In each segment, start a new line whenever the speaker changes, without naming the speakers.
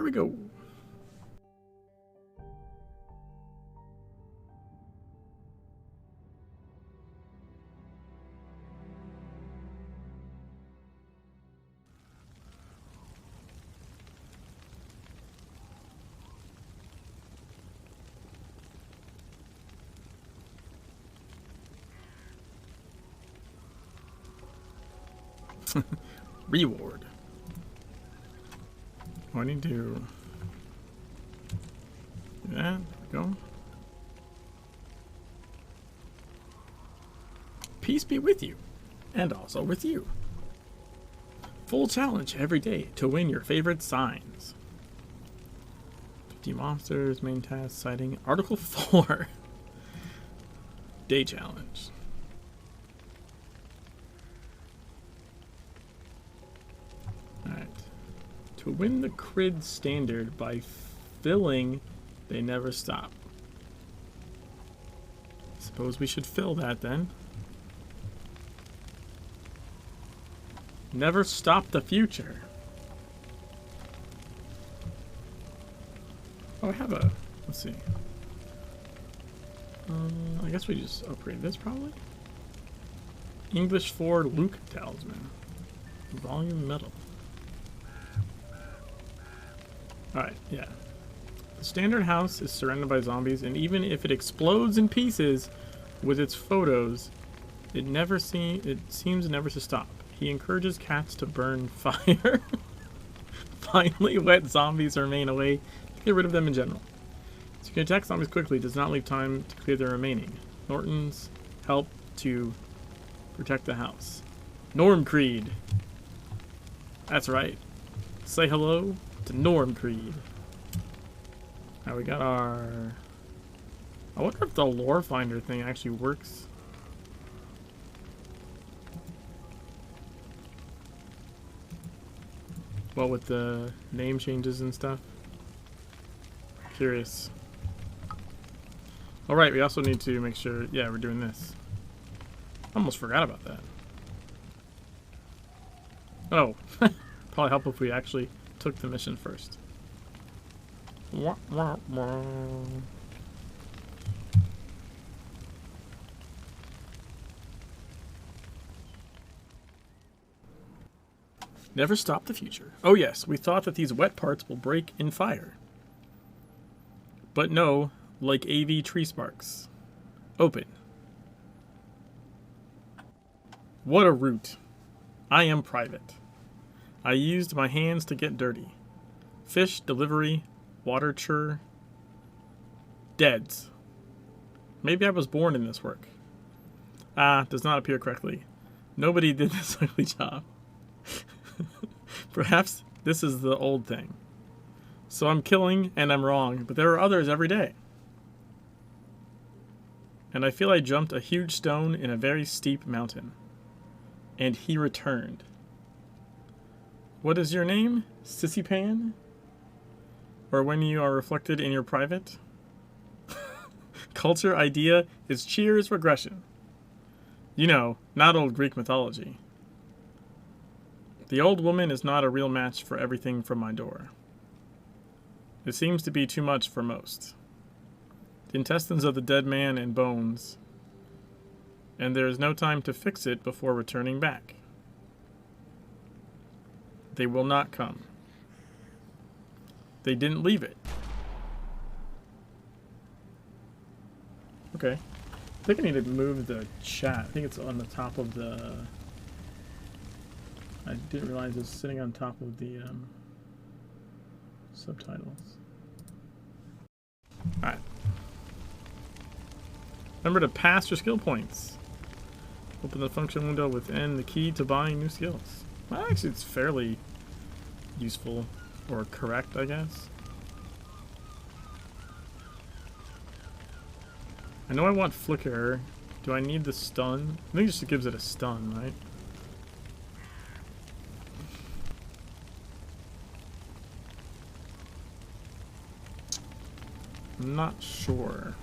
Here we go. Reward. Oh, I need to do that. There we go. Peace be with you, and also with you. Full challenge every day to win your favorite signs. 50 monsters, main task, sighting. Article 4. Day challenge. Alright. To win the crid standard by filling, they never stop. Suppose we should fill that then. Never stop the future. Oh, I have a... Let's see. I guess we just upgrade this probably. English Ford Luke Talisman. Volume metal. Alright, yeah. The standard house is surrounded by zombies, and even if it explodes in pieces with its photos, it seems never to stop. He encourages cats to burn fire. Finally, let zombies remain away to get rid of them in general. So you can attack zombies quickly, does not leave time to clear the remaining. Norton's help to protect the house. Norm Creed. That's right. Say hello to Norm Creed. Now we got our... I wonder if the lore finder thing actually works. Well, with the name changes and stuff. Curious. Alright, we also need to make sure... Yeah, we're doing this. Almost forgot about that. Oh. Probably help if we actually took the mission first. Wah, wah, wah. Never stop the future. Oh yes, we thought that these wet parts will break in fire. But no, like AV tree sparks. Open. What a route. I am private. I used my hands to get dirty. Fish, delivery, water chur. Deads. Maybe I was born in this work. Ah, does not appear correctly. Nobody did this ugly job. Perhaps this is the old thing. So I'm killing and I'm wrong, but there are others every day. And I feel I jumped a huge stone in a very steep mountain. And he returned. What is your name? Sissy Pan? Or when you are reflected in your private? Culture idea is cheers regression. You know, not old Greek mythology. The old woman is not a real match for everything from my door. It seems to be too much for most. The intestines of the dead man and bones, and there is no time to fix it before returning back. They will not come. They didn't leave it. Okay. I think I need to move the chat. I think it's on the top of the... I didn't realize it's sitting on top of the subtitles. Alright. Remember to pass your skill points. Open the function window within the key to buying new skills. Well, actually, it's fairly useful, or correct, I guess. I know I want flicker. Do I need the stun? I think it just gives it a stun, right? I'm not sure.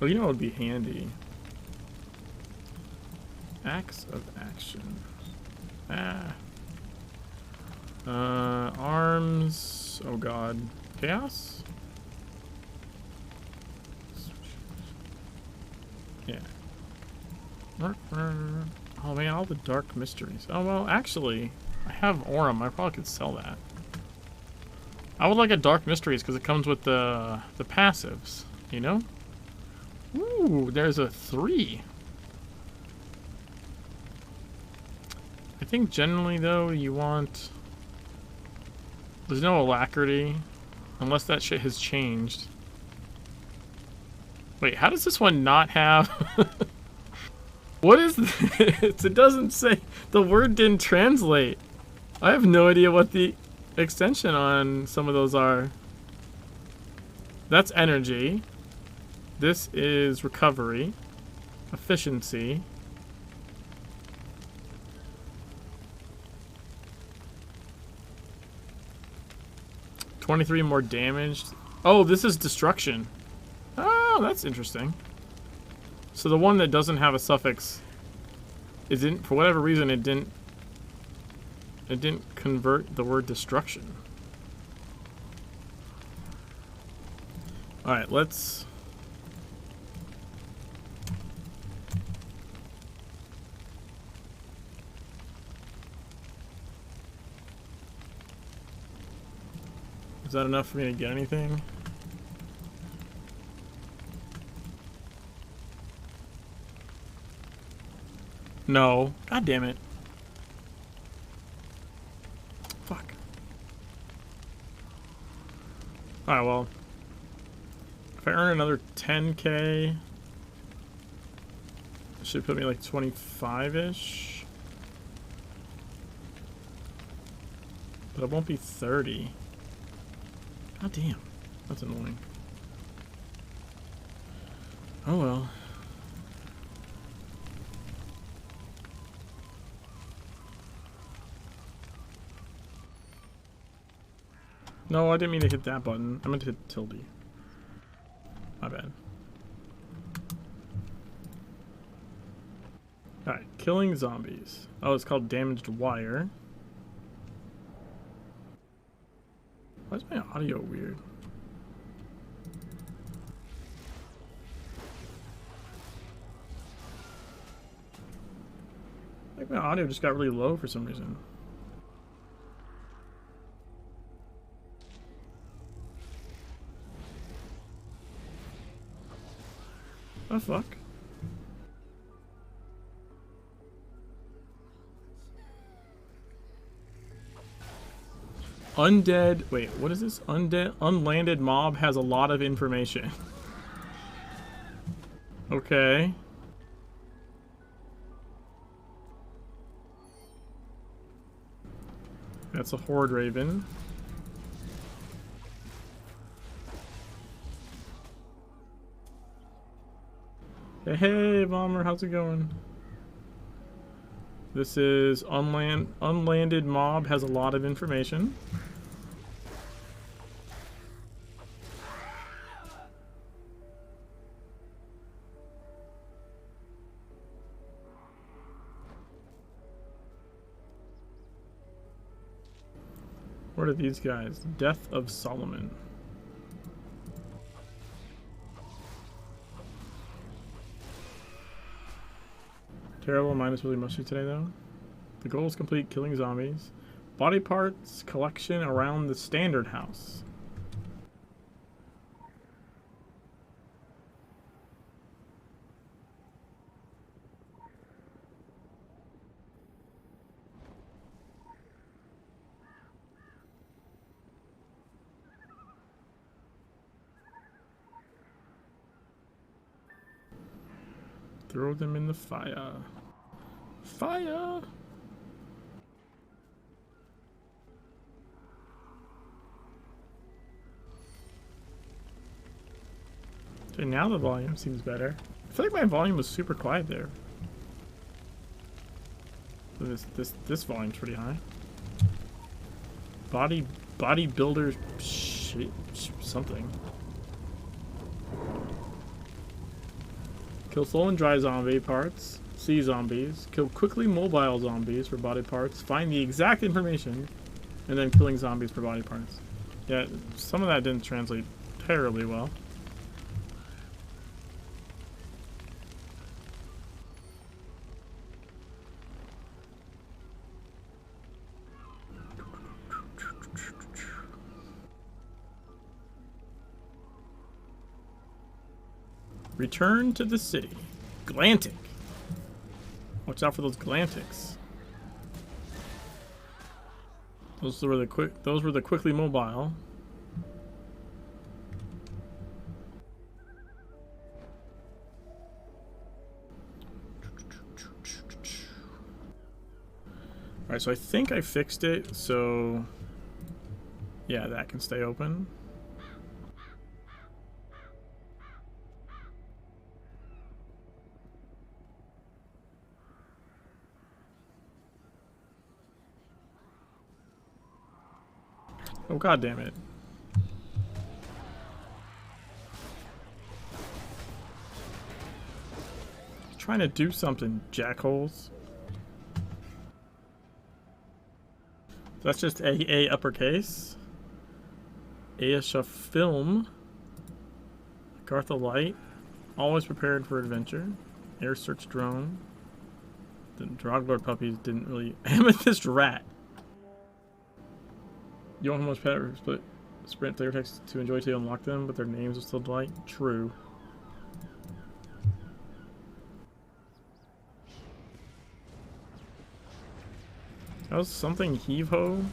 Oh, you know what would be handy? Acts of action. Ah. Arms. Oh god. Chaos? Yeah. Oh man, all the dark mysteries. Oh well, actually, I have Aurum. I probably could sell that. I would like a dark mysteries because it comes with the passives, you know? Ooh, there's a 3. I think generally though you want... There's no alacrity, unless that shit has changed. Wait, how does this one not have... What is this? It doesn't say... The word didn't translate. I have no idea what the extension on some of those are. That's energy. This is recovery. Efficiency. $23 more damage. Oh, this is destruction. Oh, that's interesting. So the one that doesn't have a suffix isn't, for whatever reason, it didn't convert the word destruction. All right, let's. Is that enough for me to get anything? No. God damn it. Fuck. Alright, well. If I earn another 10k, it should put me like 25-ish. But it won't be 30. God damn. That's annoying. Oh well. No, I didn't mean to hit that button. I meant to hit tilde. My bad. Alright, killing zombies. Oh, it's called damaged wire. Why is my audio weird? Like my audio just got really low for some reason. Oh fuck. Undead. Wait, what is this? Unlanded mob has a lot of information. Okay. That's a horde raven. Hey, Bomber, how's it going? This is unlanded mob has a lot of information. What are these guys? Death of Solomon. Terrible minus really mushy today though. The goal is complete killing zombies. Body parts collection around the standard house. Throw them in the fire. Fire! Okay, now the volume seems better. I feel like my volume was super quiet there. This volume's pretty high. Bodybuilder shit, something. Kill slow and dry zombie parts. Sea zombies. Kill quickly mobile zombies for body parts. Find the exact information. And then killing zombies for body parts. Yeah, some of that didn't translate terribly well. Return to the city. Glantic. Watch out for those Glantics. Those were the quickly mobile. Alright, so I think I fixed it, so yeah, that can stay open. Oh, god damn it. Trying to do something, jackholes. That's just A uppercase. Aisha film. Gartha light. Always prepared for adventure. Air search drone. The Droglord puppies didn't really. Amethyst rat. You want how much pet split sprint flavor text to enjoy to unlock them, but their names are still delight? True. That was something heave-ho.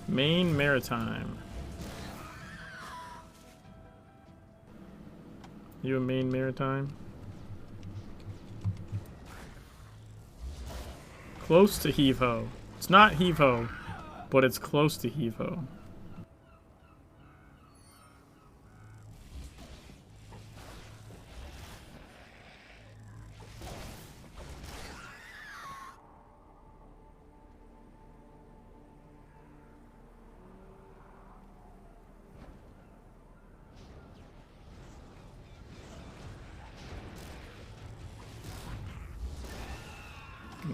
Main maritime. You a main maritime? Close to heave-ho. It's not heave-ho, but it's close to heave-ho.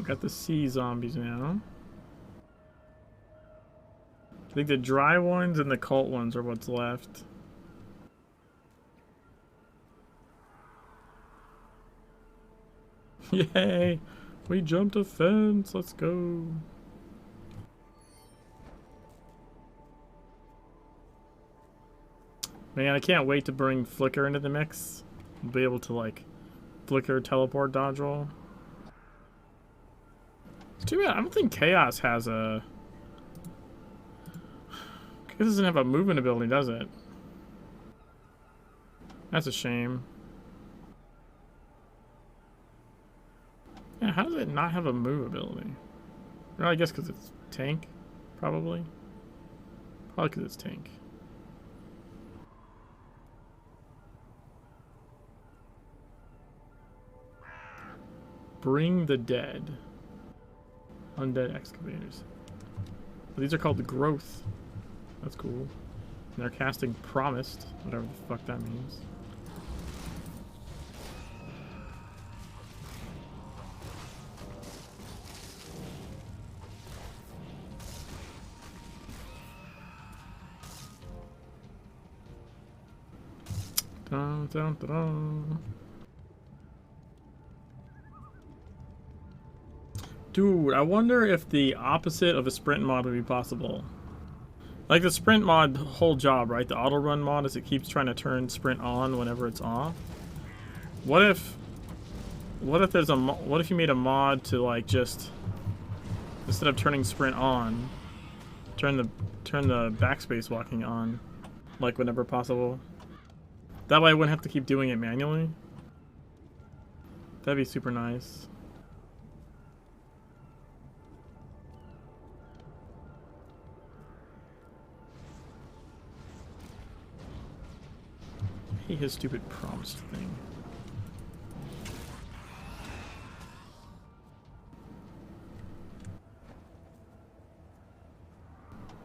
Got the sea zombies now. I think the dry ones and the cult ones are what's left. Yay! We jumped a fence. Let's go. Man, I can't wait to bring Flicker into the mix. Be able to like Flicker, teleport, dodge roll. It's too bad. I don't think Chaos has a. It doesn't have a movement ability, does it? That's a shame. Yeah, how does it not have a move ability? Well, I guess because it's tank, probably. Probably because it's tank. Bring the dead. Undead excavators. Well, these are called the growth. That's cool. And they're casting promised, whatever the fuck that means. Dun, dun, dun, dun. Dude, I wonder if the opposite of a sprint mod would be possible. Like the sprint mod whole job, right? The auto run mod is it keeps trying to turn sprint on whenever it's off. What if there's a what if you made a mod to like just instead of turning sprint on, turn the backspace walking on, like whenever possible. That way I wouldn't have to keep doing it manually. That'd be super nice. I hate his stupid prompts thing.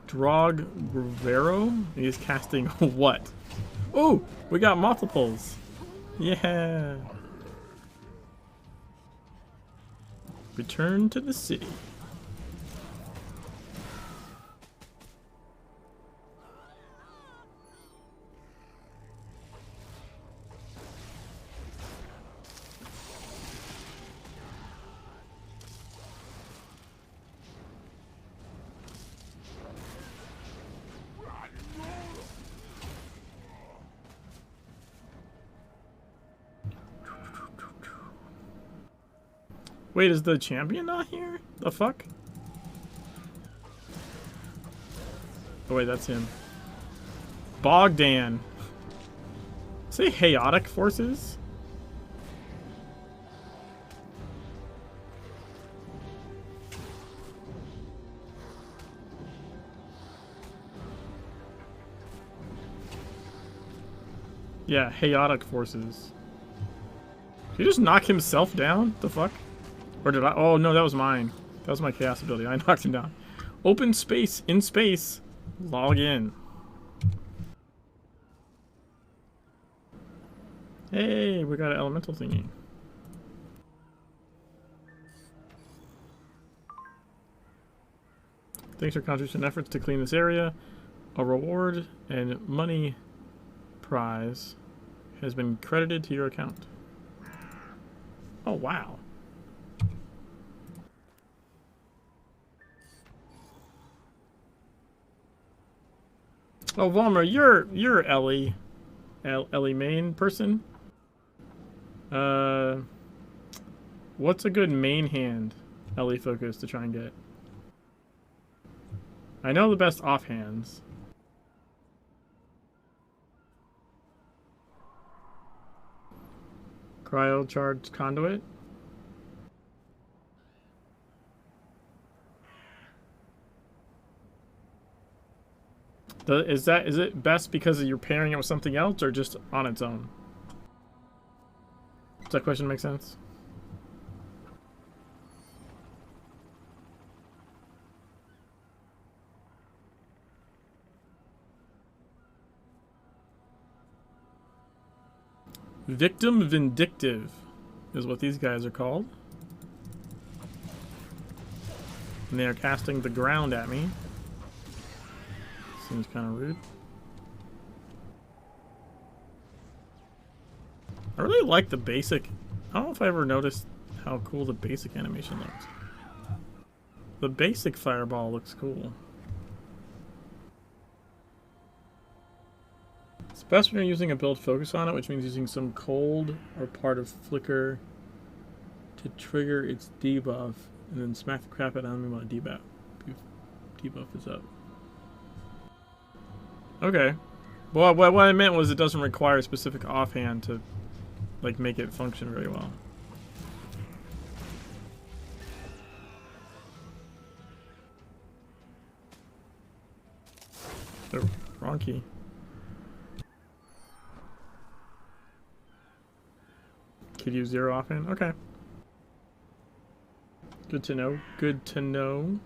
Drog Rivero? He's casting what? Oh, we got multiples. Yeah. Return to the city. Wait, is the champion not here? The fuck? Oh wait, that's him. Bogdan. Say chaotic forces? Yeah, chaotic forces. Did he just knock himself down? The fuck? Or did I? Oh no, that was mine. That was my chaos ability. I knocked him down. Open space in space. Log in. Hey, we got an elemental thingy. Thanks for contribution efforts to clean this area. A reward and money prize has been credited to your account. Oh wow. Oh Volmer, you're Ellie. Ellie main person? What's a good main hand Ellie focus to try and get? I know the best offhands. Cryo charged conduit. Is it best because you're pairing it with something else or just on its own? Does that question make sense? Victim Vindictive is what these guys are called. And they are casting the ground at me. Seems kind of rude. I really like the basic. I don't know if I ever noticed how cool the basic animation looks. The basic fireball looks cool. It's best when you're using a build focus on it, which means using some cold or part of flicker to trigger its debuff, and then smack the crap out of enemy while debuff is up. Okay. Well, what I meant was it doesn't require a specific offhand to, like, make it function very well. Oh, wrong key. Could use 0 offhand? Okay. Good to know. Good to know.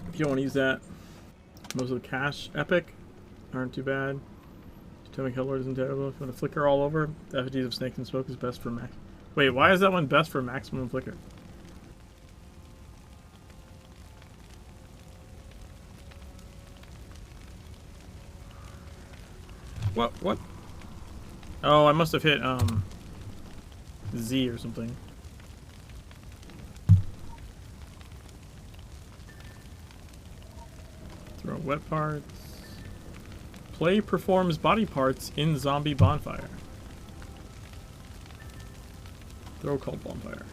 If you don't want to use that, most of the cash epic aren't too bad. Atomic Hellord isn't terrible. If you want to flicker all over, the effigies of Snake and Smoke is best for max. Wait, why is that one best for maximum flicker? What? Oh, I must have hit, Z or something. Throw wet parts. Play performs body parts in zombie bonfire. Throw cold bonfire.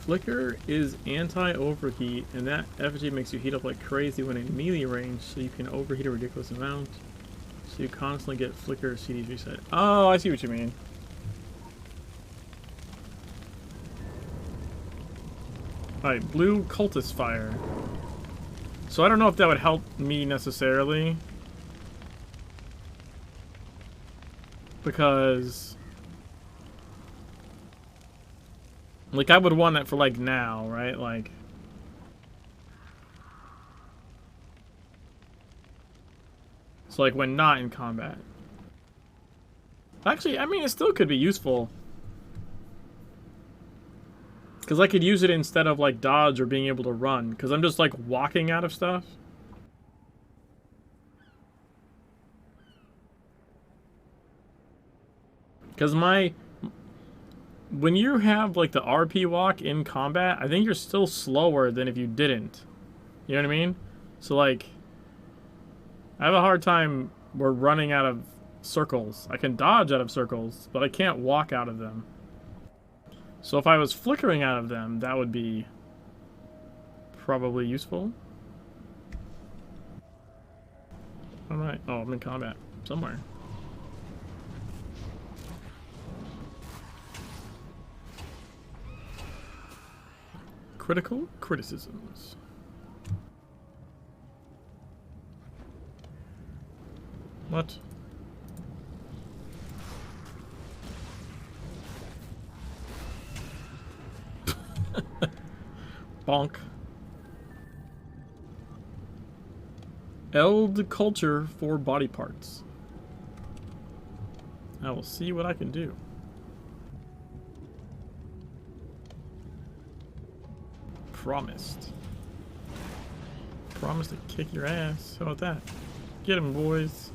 Flicker is anti-overheat, and that effigy makes you heat up like crazy when in melee range, so you can overheat a ridiculous amount. So you constantly get flicker CDs reset. Oh, I see what you mean. Alright, blue cultist fire. So I don't know if that would help me necessarily. Because... like, I would want that for, like, now, right? Like... so, like, when not in combat. Actually, I mean, it still could be useful. Because I could use it instead of, like, dodge or being able to run. Because I'm just, like, walking out of stuff. Because my when you have like the RP walk in combat, I think you're still slower than if you didn't. You know what I mean? So like, I have a hard time. We're running out of circles. I can dodge out of circles, but I can't walk out of them. So if I was flickering out of them, that would be probably useful. All right. Oh, I'm in combat somewhere. Critical criticisms. What? Bonk. Eld culture for body parts. I will see what I can do. Promised. Promised to kick your ass. How about that? Get him, boys.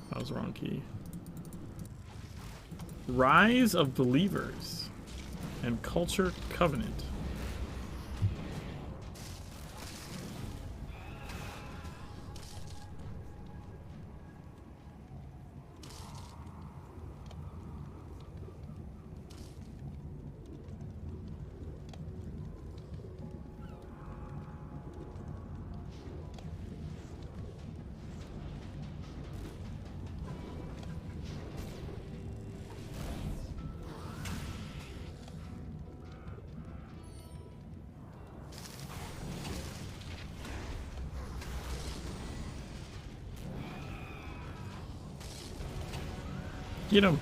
That was the wrong key. Rise of Believers and Culture Covenant. Get him.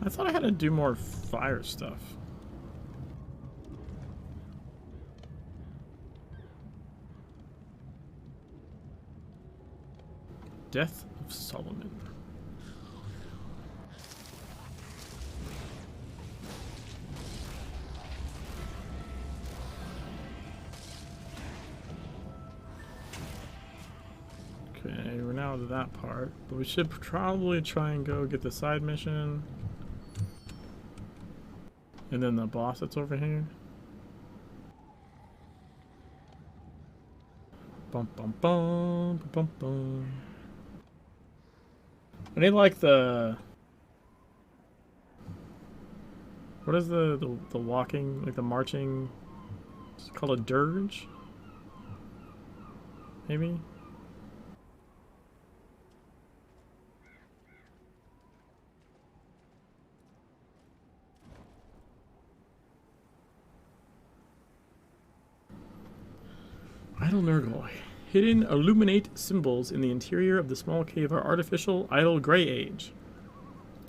I thought I had to do more fire stuff. Death of Solomon. Okay, we're now to that part, but we should probably try and go get the side mission. And then the boss that's over here. Bum bum bum bum bum. I need like the... What is the walking, like the marching? It's called a dirge? Maybe? Idol Nurgle. Hidden illuminate symbols in the interior of the small cave are artificial idol gray age.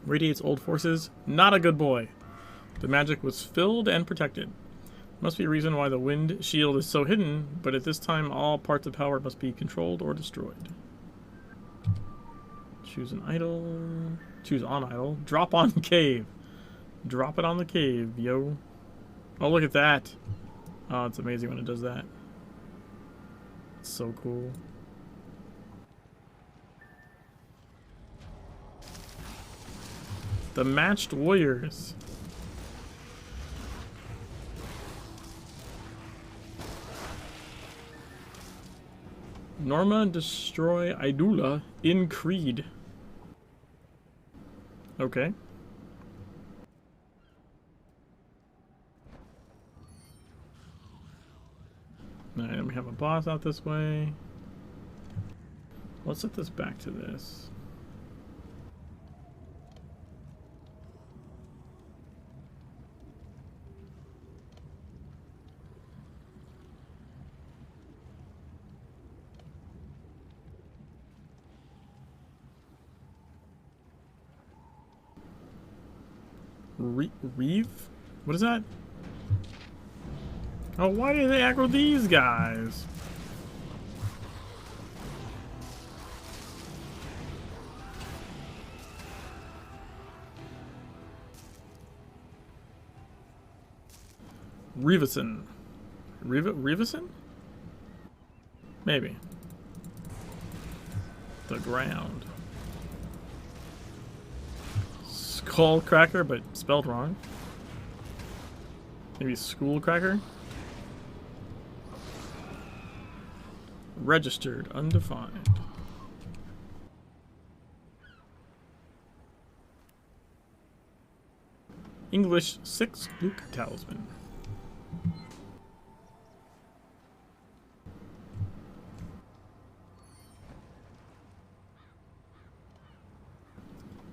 Radiates old forces. Not a good boy. The magic was filled and protected. Must be a reason why the wind shield is so hidden, but at this time all parts of power must be controlled or destroyed. Choose an idol. Choose on idol. Drop on cave. Drop it on the cave, yo. Oh, look at that. Oh, it's amazing when it does that. It's so cool. The matched warriors. Norma destroy Idula in Creed. Okay. Alright, and we have a boss out this way. Let's set this back to this. Reeve? What is that? Oh, why do they aggro these guys? Reevison. Reevison? Maybe. The ground. Skull cracker, but spelled wrong. Maybe school cracker? Registered, undefined. English 6 Luke Talisman.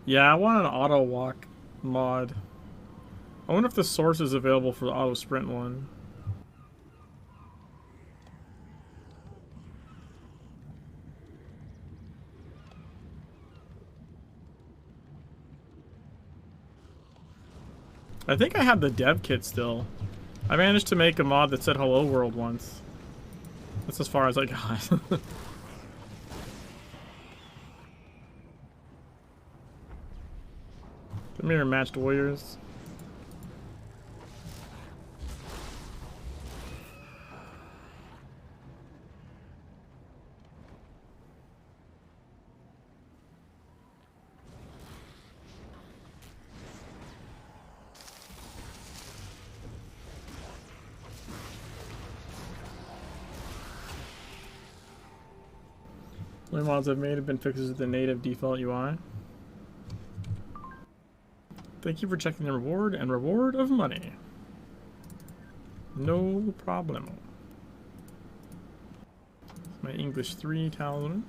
Yeah, I want an auto walk mod. I wonder if the source is available for the auto sprint one. I think I have the dev kit still. I managed to make a mod that said hello world once. That's as far as I got. Come here, matched warriors. The only mods I've made have been fixes to the native default UI. Thank you for checking the reward and reward of money. No problem. My English 3 talisman.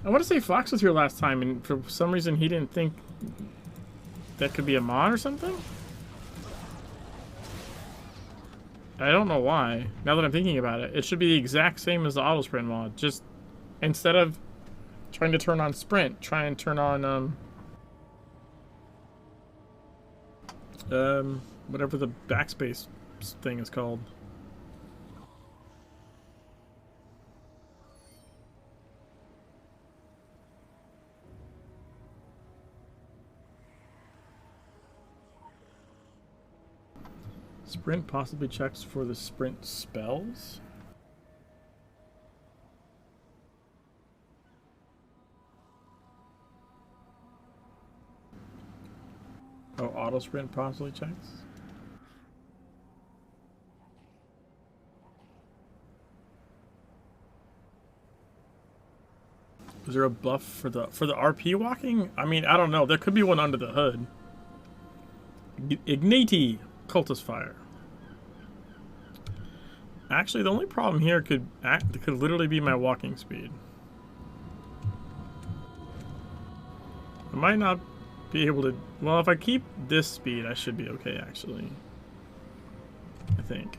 I want to say Fox was here last time, and for some reason he didn't think that could be a mod or something? I don't know why. Now that I'm thinking about it, it should be the exact same as the auto sprint mod. Just instead of trying to turn on sprint, try and turn on whatever the backspace thing is called. Sprint possibly checks for the sprint spells. Oh, auto sprint possibly checks. Is there a buff for the RP walking? I mean, I don't know. There could be one under the hood. Ignite cultist fire. Actually, the only problem here could literally be my walking speed. I might not be able to. Well, if I keep this speed, I should be okay. Actually, I think.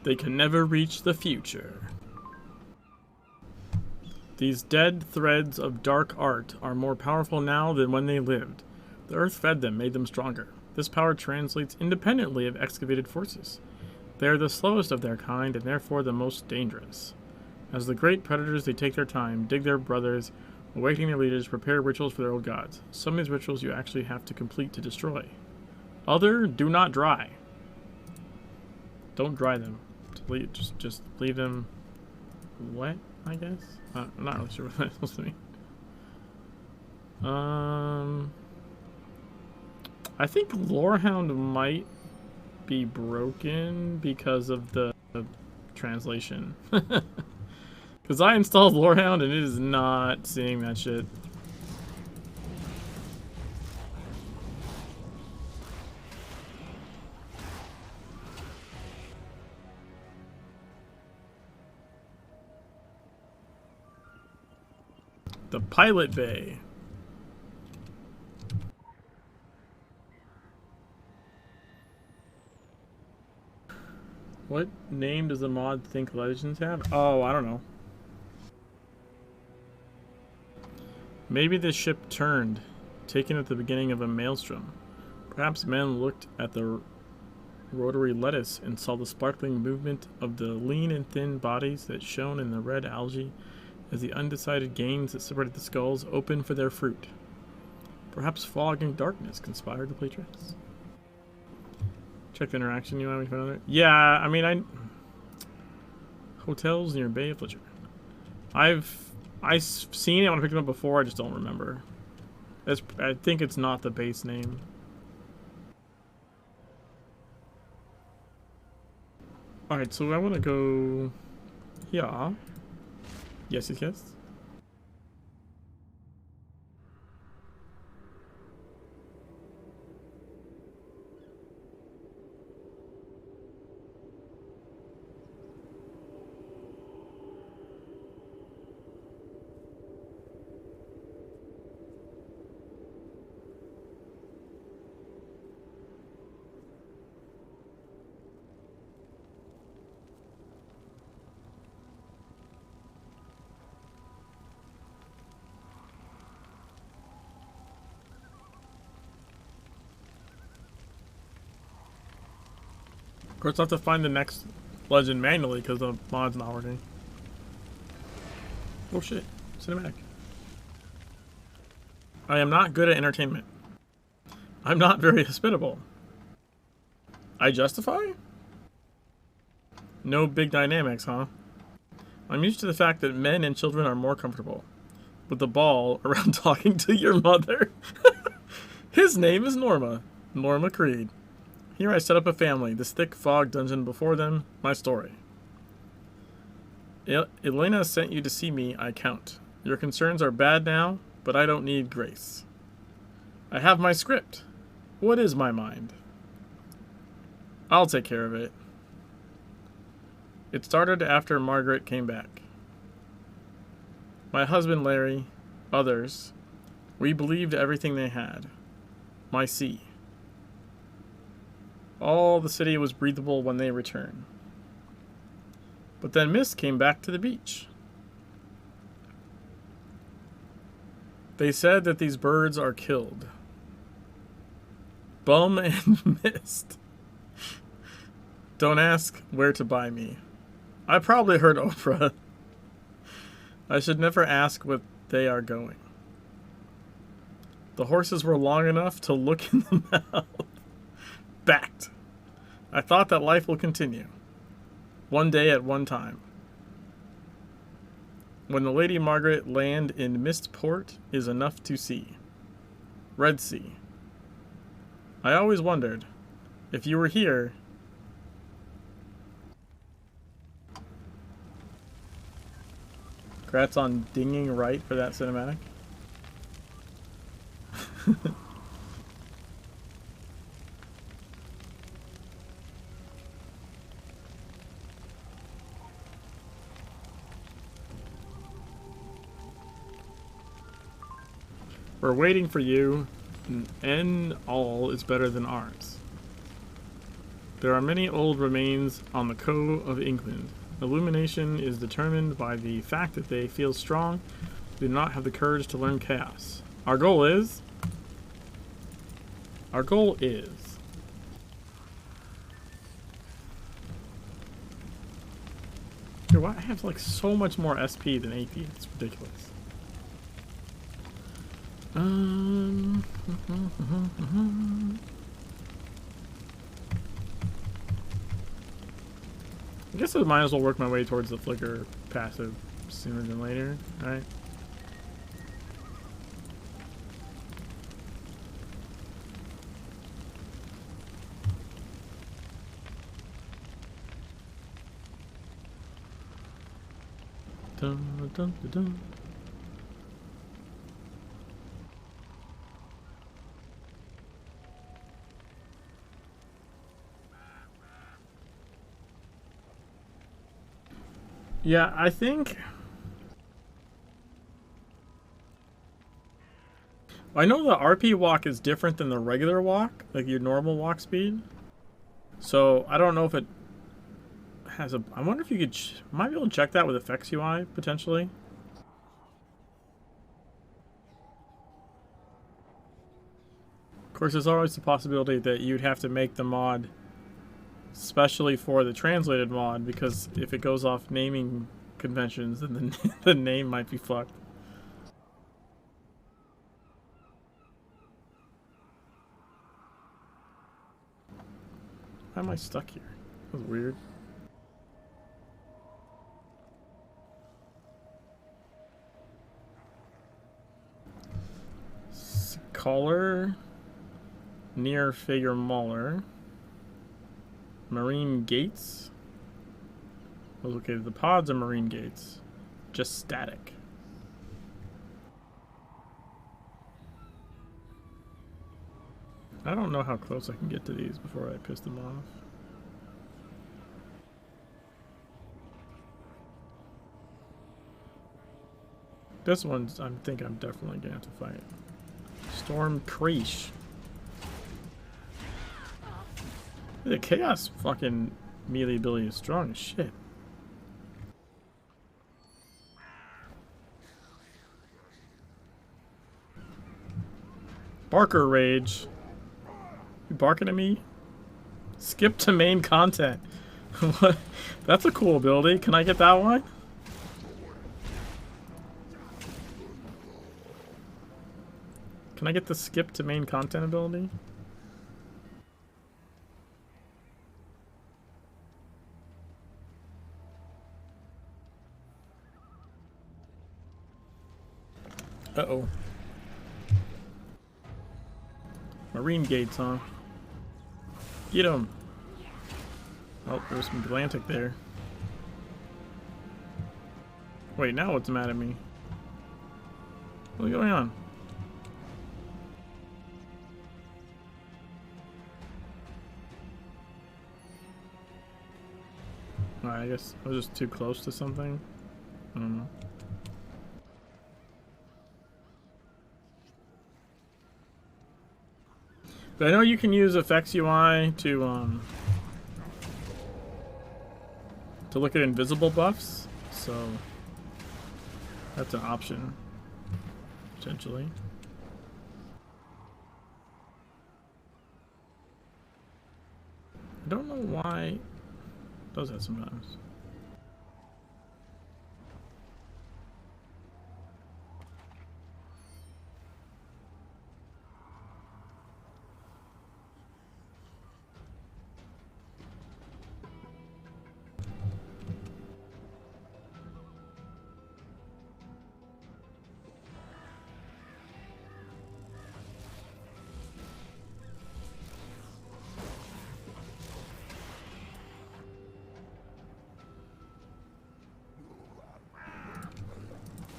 They can never reach the future. These dead threads of dark art are more powerful now than when they lived. The earth fed them, made them stronger. This power translates independently of excavated forces. They are the slowest of their kind and therefore the most dangerous. As the great predators, they take their time, dig their brothers, awakening their leaders, prepare rituals for their old gods. Some of these rituals you actually have to complete to destroy. Other, do not dry. Don't dry them. Just leave them wet, I guess. I'm not really sure what that's supposed to mean. I think Lorehound might be broken because of the translation. Because I installed Lorehound and it is not seeing that shit. The pilot bay. What name does the mod think legends have? Oh, I don't know. Maybe this ship turned, taken at the beginning of a maelstrom. Perhaps men looked at the rotary lettuce and saw the sparkling movement of the lean and thin bodies that shone in the red algae as the undecided gains that separated the skulls opened for their fruit. Perhaps fog and darkness conspired to play tricks. Check the interaction you have with. Yeah, I mean, hotels near Bay of Fletcher. I've seen it when I picked them up before. I just don't remember. I think it's not the base name. All right, so I want to go. Yeah. Yes, yes, yes. Of course, I'll have to find the next legend manually because the mod's not working. Oh shit. Cinematic. I am not good at entertainment. I'm not very hospitable. I justify? No big dynamics, huh? I'm used to the fact that men and children are more comfortable with the ball around talking to your mother. His name is Norma. Norma Creed. Here I set up a family, this thick fog dungeon before them, my story. Elena sent you to see me, I count. Your concerns are bad now, but I don't need grace. I have my script. What is my mind? I'll take care of it. It started after Margaret came back. My husband Larry, others, we believed everything they had. My sea. All the city was breathable when they returned. But then mist came back to the beach. They said that these birds are killed. Bum and mist. Don't ask where to buy me. I probably heard Oprah. I should never ask what they are going. The horses were long enough to look in the mouth. Backed. I thought that life will continue. One day at one time. When the Lady Margaret land in Mistport is enough to see. Red Sea. I always wondered, if you were here... Congrats on dinging right for that cinematic. We're waiting for you, and all is better than ours. There are many old remains on the Cove of England. Illumination is determined by the fact that they feel strong, do not have the courage to learn chaos. Our goal is... Dude, why I have like so much more SP than AP? It's ridiculous. I guess I might as well work my way towards the flicker passive sooner than later, right? Dun, dun, dun, dun. Yeah, I think I know the RP walk is different than the regular walk, like your normal walk speed. So I don't know if it has a. I wonder if you could might be able to check that with Effects UI potentially. Of course, there's always the possibility that you'd have to make the mod especially for the translated mod, because if it goes off naming conventions, then the name might be fucked. Why am I stuck here? That was weird. Collar near figure Mauler. Marine gates. Okay, the pods are marine gates. Just static. I don't know how close I can get to these before I piss them off. This one's, I think I'm definitely gonna have to fight. Storm Creesh. The Chaos fucking melee ability is strong as shit. Barker Rage. You barking at me? Skip to main content. What? That's a cool ability. Can I get that one? Can I get the skip to main content ability? Uh-oh. Marine gates, huh? Get him! Oh, there's some Atlantic there. Wait, now what's mad at me? What's going on? Alright, I guess I was just too close to something. I don't know. But I know you can use Effects UI to look at invisible buffs, so that's an option, potentially. I don't know why it does that sometimes.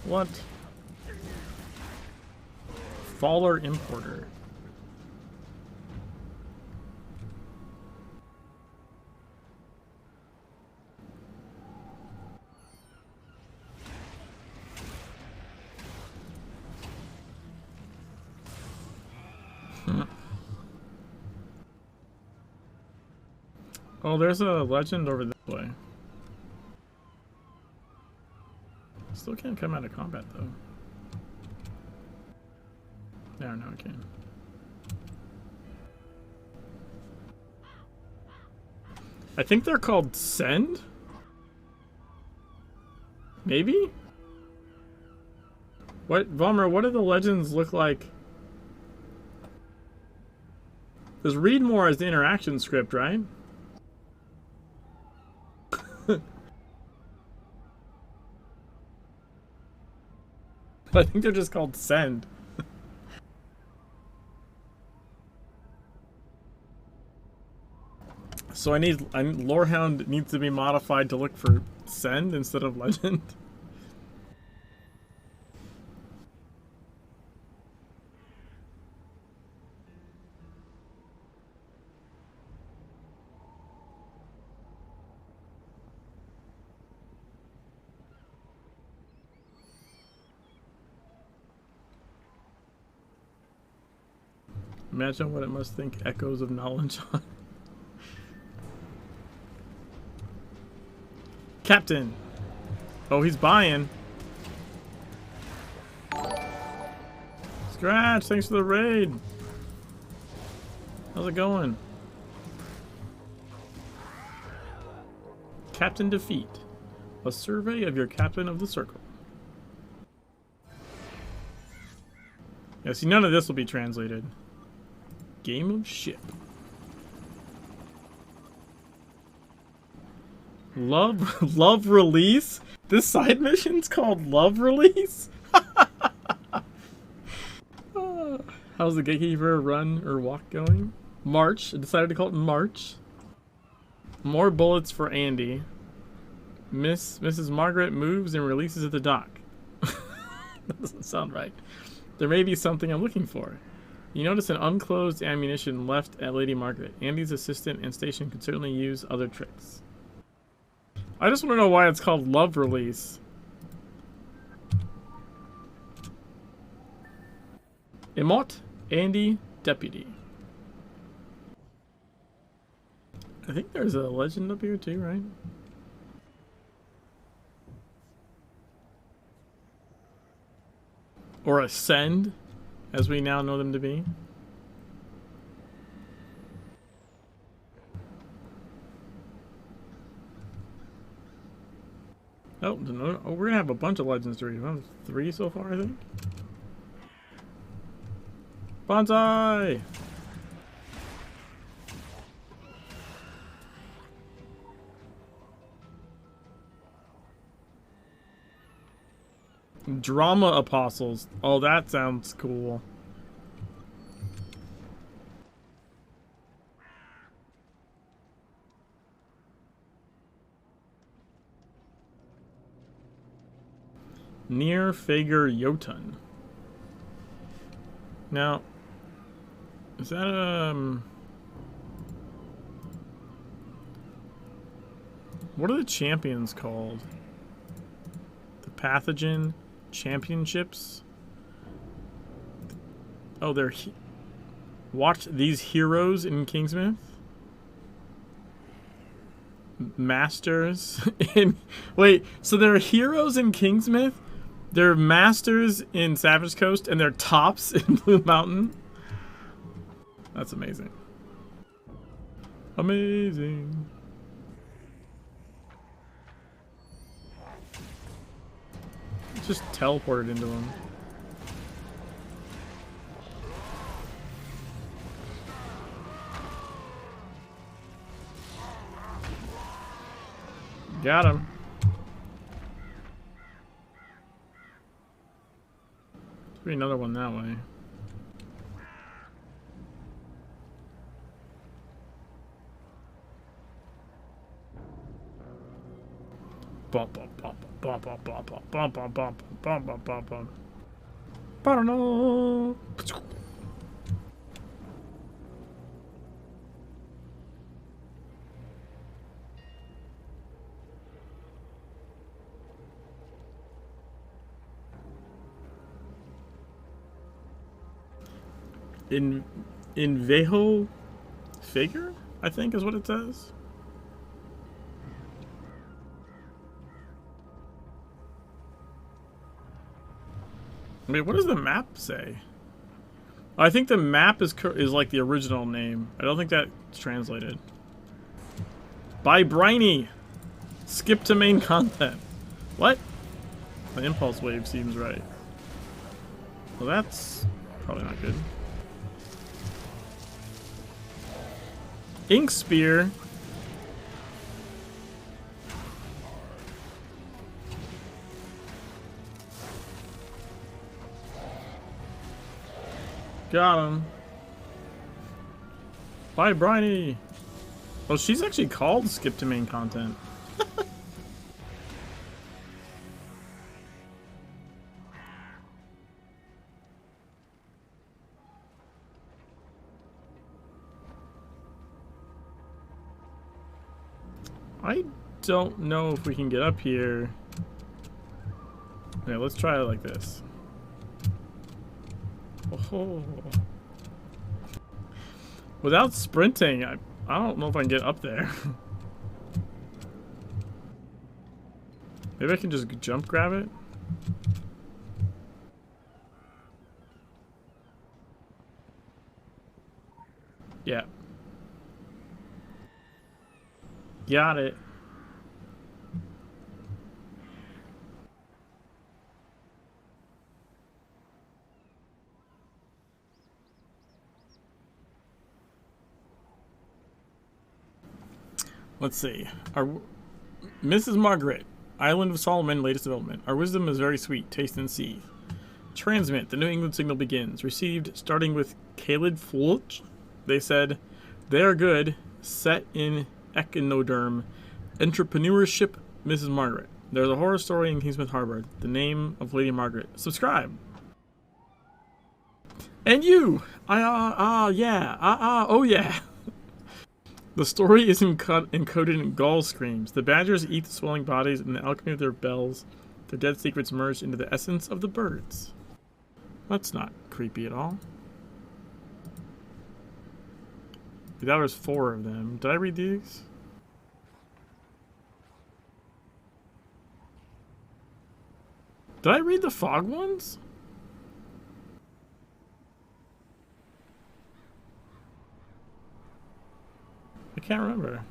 What? Faller Importer. Oh, there's a legend over this way. Still can't come out of combat though. Yeah, no, I can. I think they're called Send? Maybe? What, Vollmer, what do the legends look like? Because read more as the interaction script, right? I think they're just called Send. So Lorehound needs to be modified to look for Send instead of Legend. Imagine what it must think echoes of knowledge on. Captain! Oh, he's buying. Scratch, thanks for the raid. How's it going? Captain Defeat. A survey of your captain of the circle. Yeah, see, none of this will be translated. Game of ship. Love release? This side mission's called Love Release? How's the Gatekeeper run or walk going? March. I decided to call it March. More bullets for Andy. Mrs. Margaret moves and releases at the dock. That doesn't sound right. There may be something I'm looking for. You notice an unclosed ammunition left at Lady Margaret. Andy's assistant and station could certainly use other tricks. I just want to know why it's called Love Release. Emot, Andy, Deputy. I think there's a legend up here too, right? Or Ascend, as we now know them to be. Oh, we're gonna have a bunch of legends to read. Well, 3 so far, I think. Bonsai! Drama Apostles. Oh, that sounds cool. Near Fager Jotun. Now, is that what are the champions called? The Pathogen Championships? Oh, they're watch these heroes in Kingsmith. Masters in wait, so there are heroes in Kingsmith, they're masters in Savage Coast, and they're tops in Blue Mountain. That's amazing. Amazing. Just teleported into him. Got him. There's be another one that way. Bump, bump, bump, bump, bump, bump, bump, bump, bump, bump, bump, bump, bump, bump. I don't know. Invejo figure, I think is what it says. I mean, what does the map say? I think the map is like the original name. I don't think that's translated. By Briny. Skip to main content. What? The impulse wave seems right. Well, that's probably not good. Ink Spear. Got him. Bye, Briny. Well, she's actually called Skip to Main Content. I don't know if we can get up here. Okay, let's try it like this. Oh. Without sprinting, I don't know if I can get up there. Maybe I can just jump grab it? Yeah. Got it. Let's see. Our Mrs. Margaret, Island of Solomon, latest development. Our wisdom is very sweet. Taste and see. Transmit. The New England signal begins. Received starting with Caled Fulch. They said, they are good. Set in echinoderm. Entrepreneurship, Mrs. Margaret. There's a horror story in Kingsmith Harbor. The name of Lady Margaret. Subscribe. And you! Yeah. Oh yeah. The story is encoded in gull screams. The badgers eat the swelling bodies, and the alchemy of their bells, their dead secrets merge into the essence of the birds. That's not creepy at all. That was 4 of them. Did I read these? Did I read the fog ones? I can't remember.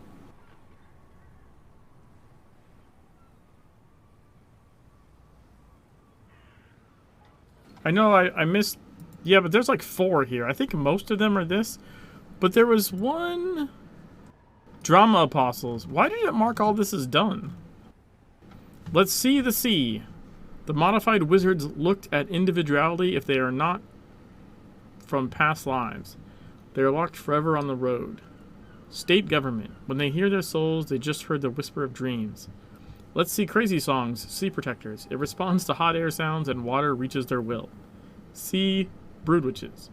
I know I missed... Yeah, but there's like 4 here. I think most of them are this. But there was one... Drama Apostles. Why did it mark all this as done? Let's see the sea. The modified wizards looked at individuality if they are not from past lives. They are locked forever on the road. State government. When they hear their souls, they just heard the whisper of dreams. Let's see crazy songs. Sea protectors. It responds to hot air sounds and water reaches their will. Sea brood witches.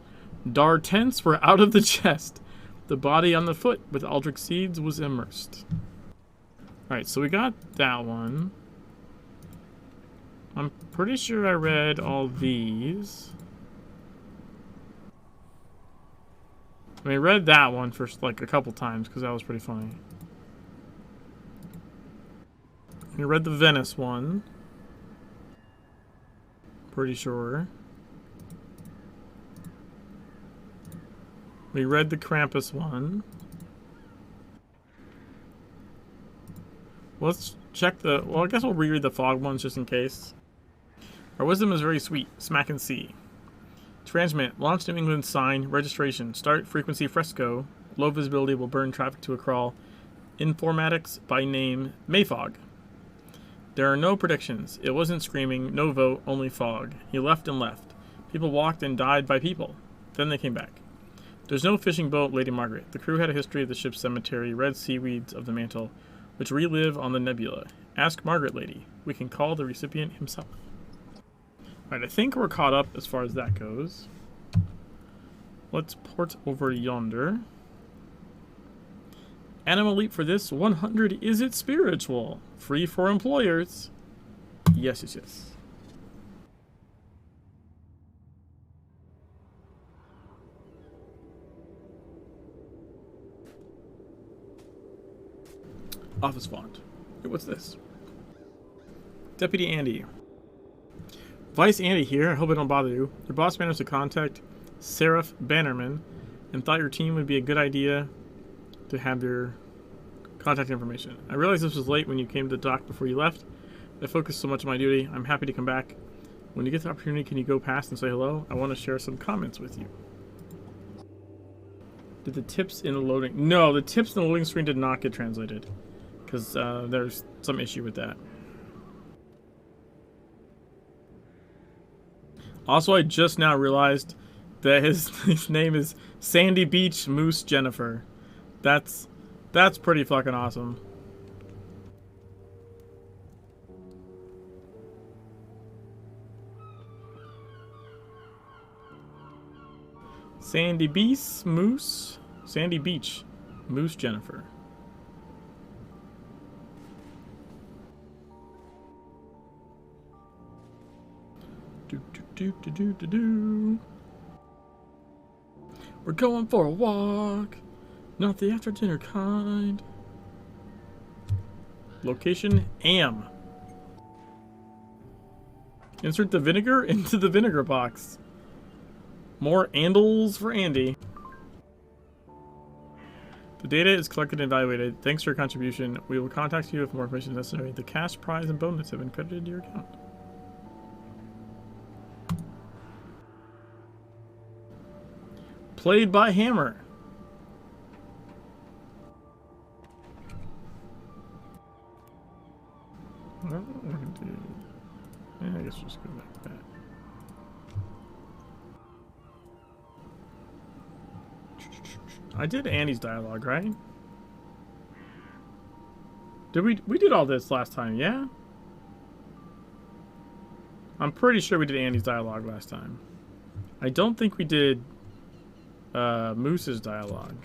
Dar tents were out of the chest. The body on the foot with Aldrich seeds was immersed. Alright, so we got that one. I'm pretty sure I read all these. I mean, I read that one for like a couple times because that was pretty funny. I read the Venice one. Pretty sure. We read the Krampus one. Let's check the... Well, I guess we'll reread the fog ones just in case. Our wisdom is very sweet. Smack and see. Transmit. Launch New England sign. Registration. Start frequency fresco. Low visibility will burn traffic to a crawl. Informatics by name Mayfog. There are no predictions. It wasn't screaming. No vote. Only fog. He left and left. People walked and died by people. Then they came back. There's no fishing boat, Lady Margaret. The crew had a history of the ship's cemetery, red seaweeds of the mantle, which relive on the nebula. Ask Margaret, lady. We can call the recipient himself. Alright, I think we're caught up as far as that goes. Let's port over yonder. Animal Leap for this 100. Is it spiritual? Free for employers. Yes, yes, yes. Office font. Hey, what's this? Deputy Andy. Vice Andy here. I hope I don't bother you. Your boss managed to contact Seraph Bannerman and thought your team would be a good idea to have your contact information. I realized this was late when you came to the dock before you left. I focused so much on my duty. I'm happy to come back. When you get the opportunity, can you go past and say hello? I want to share some comments with you. Did the tips in the loading... No, the tips in the loading screen did not get translated. Because there's some issue with that. Also, I just now realized that his name is Sandy Beach Moose Jennifer. That's pretty fucking awesome. Sandy Beach Moose Jennifer. We're going for a walk. Not the after dinner kind. Location Am. Insert the vinegar into the vinegar box. More andals for Andy. The data is collected and evaluated. Thanks for your contribution. We will contact you if more information is necessary. The cash prize and bonus have been credited to your account. Played by Hammer. Well, we're gonna do... Yeah, I guess we'll just go back to that. I did Andy's dialogue, right? Did we did all this last time, yeah? I'm pretty sure we did Andy's dialogue last time. I don't think we did Moose's dialogue.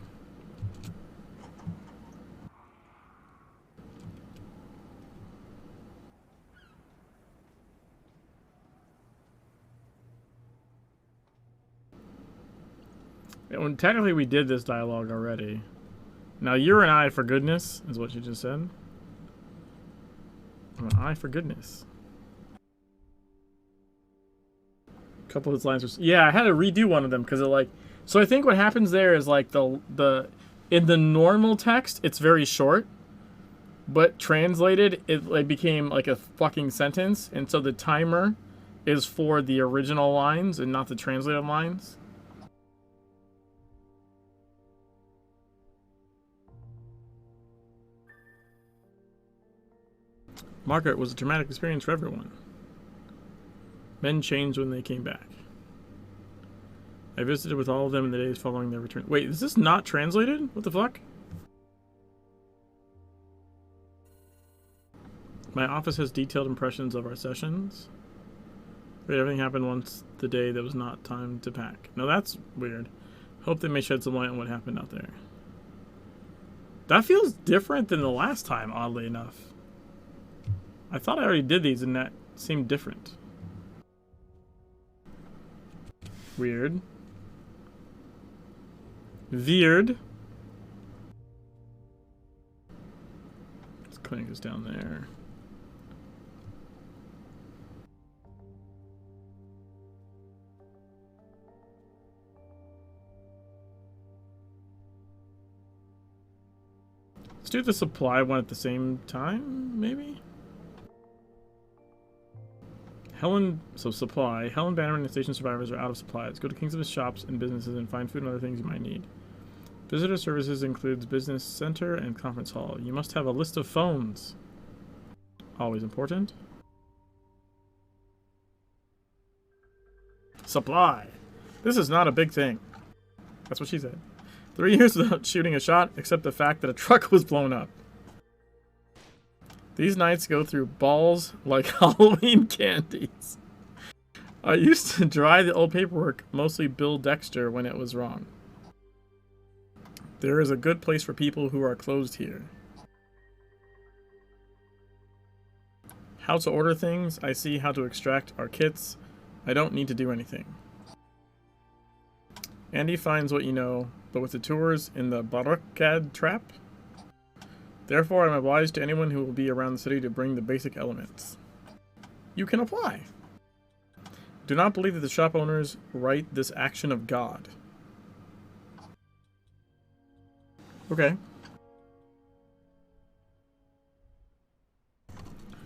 When technically we did this dialogue already. Now you're an eye for goodness, is what you just said. I'm an eye for goodness. A couple of his lines were... Yeah, I had to redo one of them because it like... So I think what happens there is like the in the normal text, it's very short. But translated, it became like a fucking sentence. And so the timer is for the original lines and not the translated lines. Margaret was a traumatic experience for everyone. Men changed when they came back. I visited with all of them in the days following their return. Wait, is this not translated? What the fuck? My office has detailed impressions of our sessions. Wait, everything happened once the day that was not time to pack. No, that's weird. Hope they may shed some light on what happened out there. That feels different than the last time, oddly enough. I thought I already did these and that seemed different. Weird. Weird. Let's crank this down there. Let's do the supply one at the same time, maybe? Supply. Helen Bannerman and station survivors are out of supplies. Go to King's of his shops and businesses and find food and other things you might need. Visitor services includes business center and conference hall. You must have a list of phones. Always important. Supply. This is not a big thing. That's what she said. 3 years without shooting a shot, except the fact that a truck was blown up. These nights go through balls like Halloween candies. I used to dry the old paperwork, mostly Bill Dexter, when it was wrong. There is a good place for people who are closed here. How to order things. I see how to extract our kits. I don't need to do anything. Andy finds what you know, but with the tours in the Barricade trap. Therefore, I'm obliged to anyone who will be around the city to bring the basic elements. You can apply. Do not believe that the shop owners write this action of God. Okay.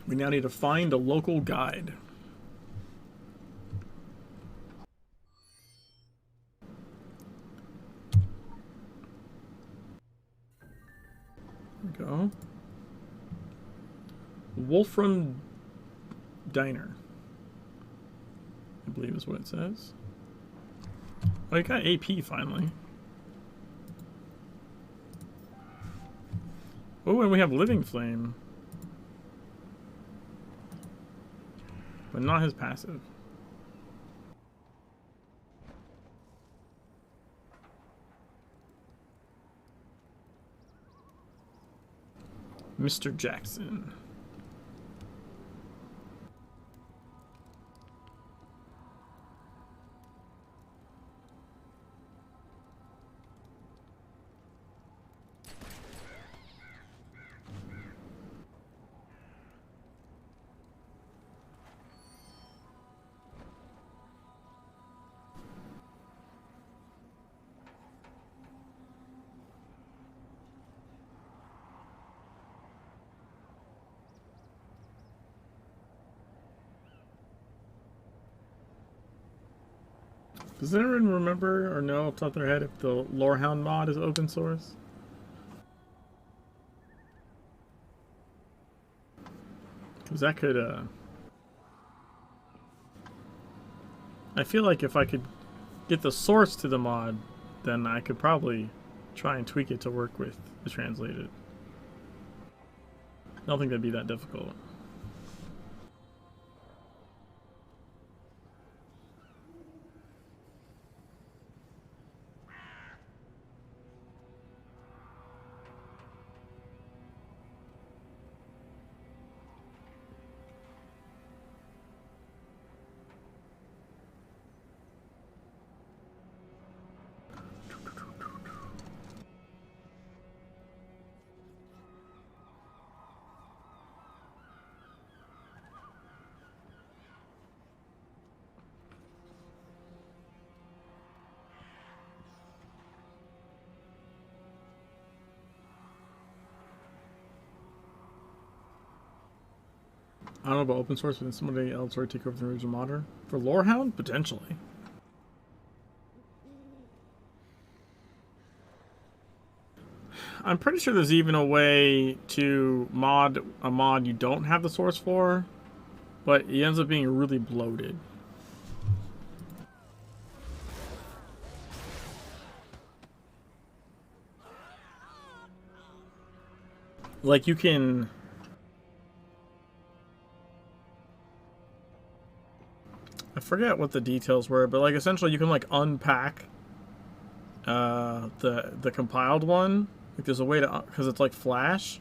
We now need to find a local guide. There we go. Wolfram Diner, I believe is what it says. Oh, you got AP finally. Oh, and we have Living Flame. But not his passive. Mr. Jackson. Does anyone remember or know off the top of their head if the Lorehound mod is open source? Because that could, I feel like if I could get the source to the mod, then I could probably try and tweak it to work with the translated. I don't think that'd be that difficult. I don't know about open source, but somebody else already take over the original modder. For Lorehound? Potentially. I'm pretty sure there's even a way to mod a mod you don't have the source for, but it ends up being really bloated. Like you can... I forget what the details were, but like essentially you can like unpack the compiled one. Like there's a way to, because it's like Flash,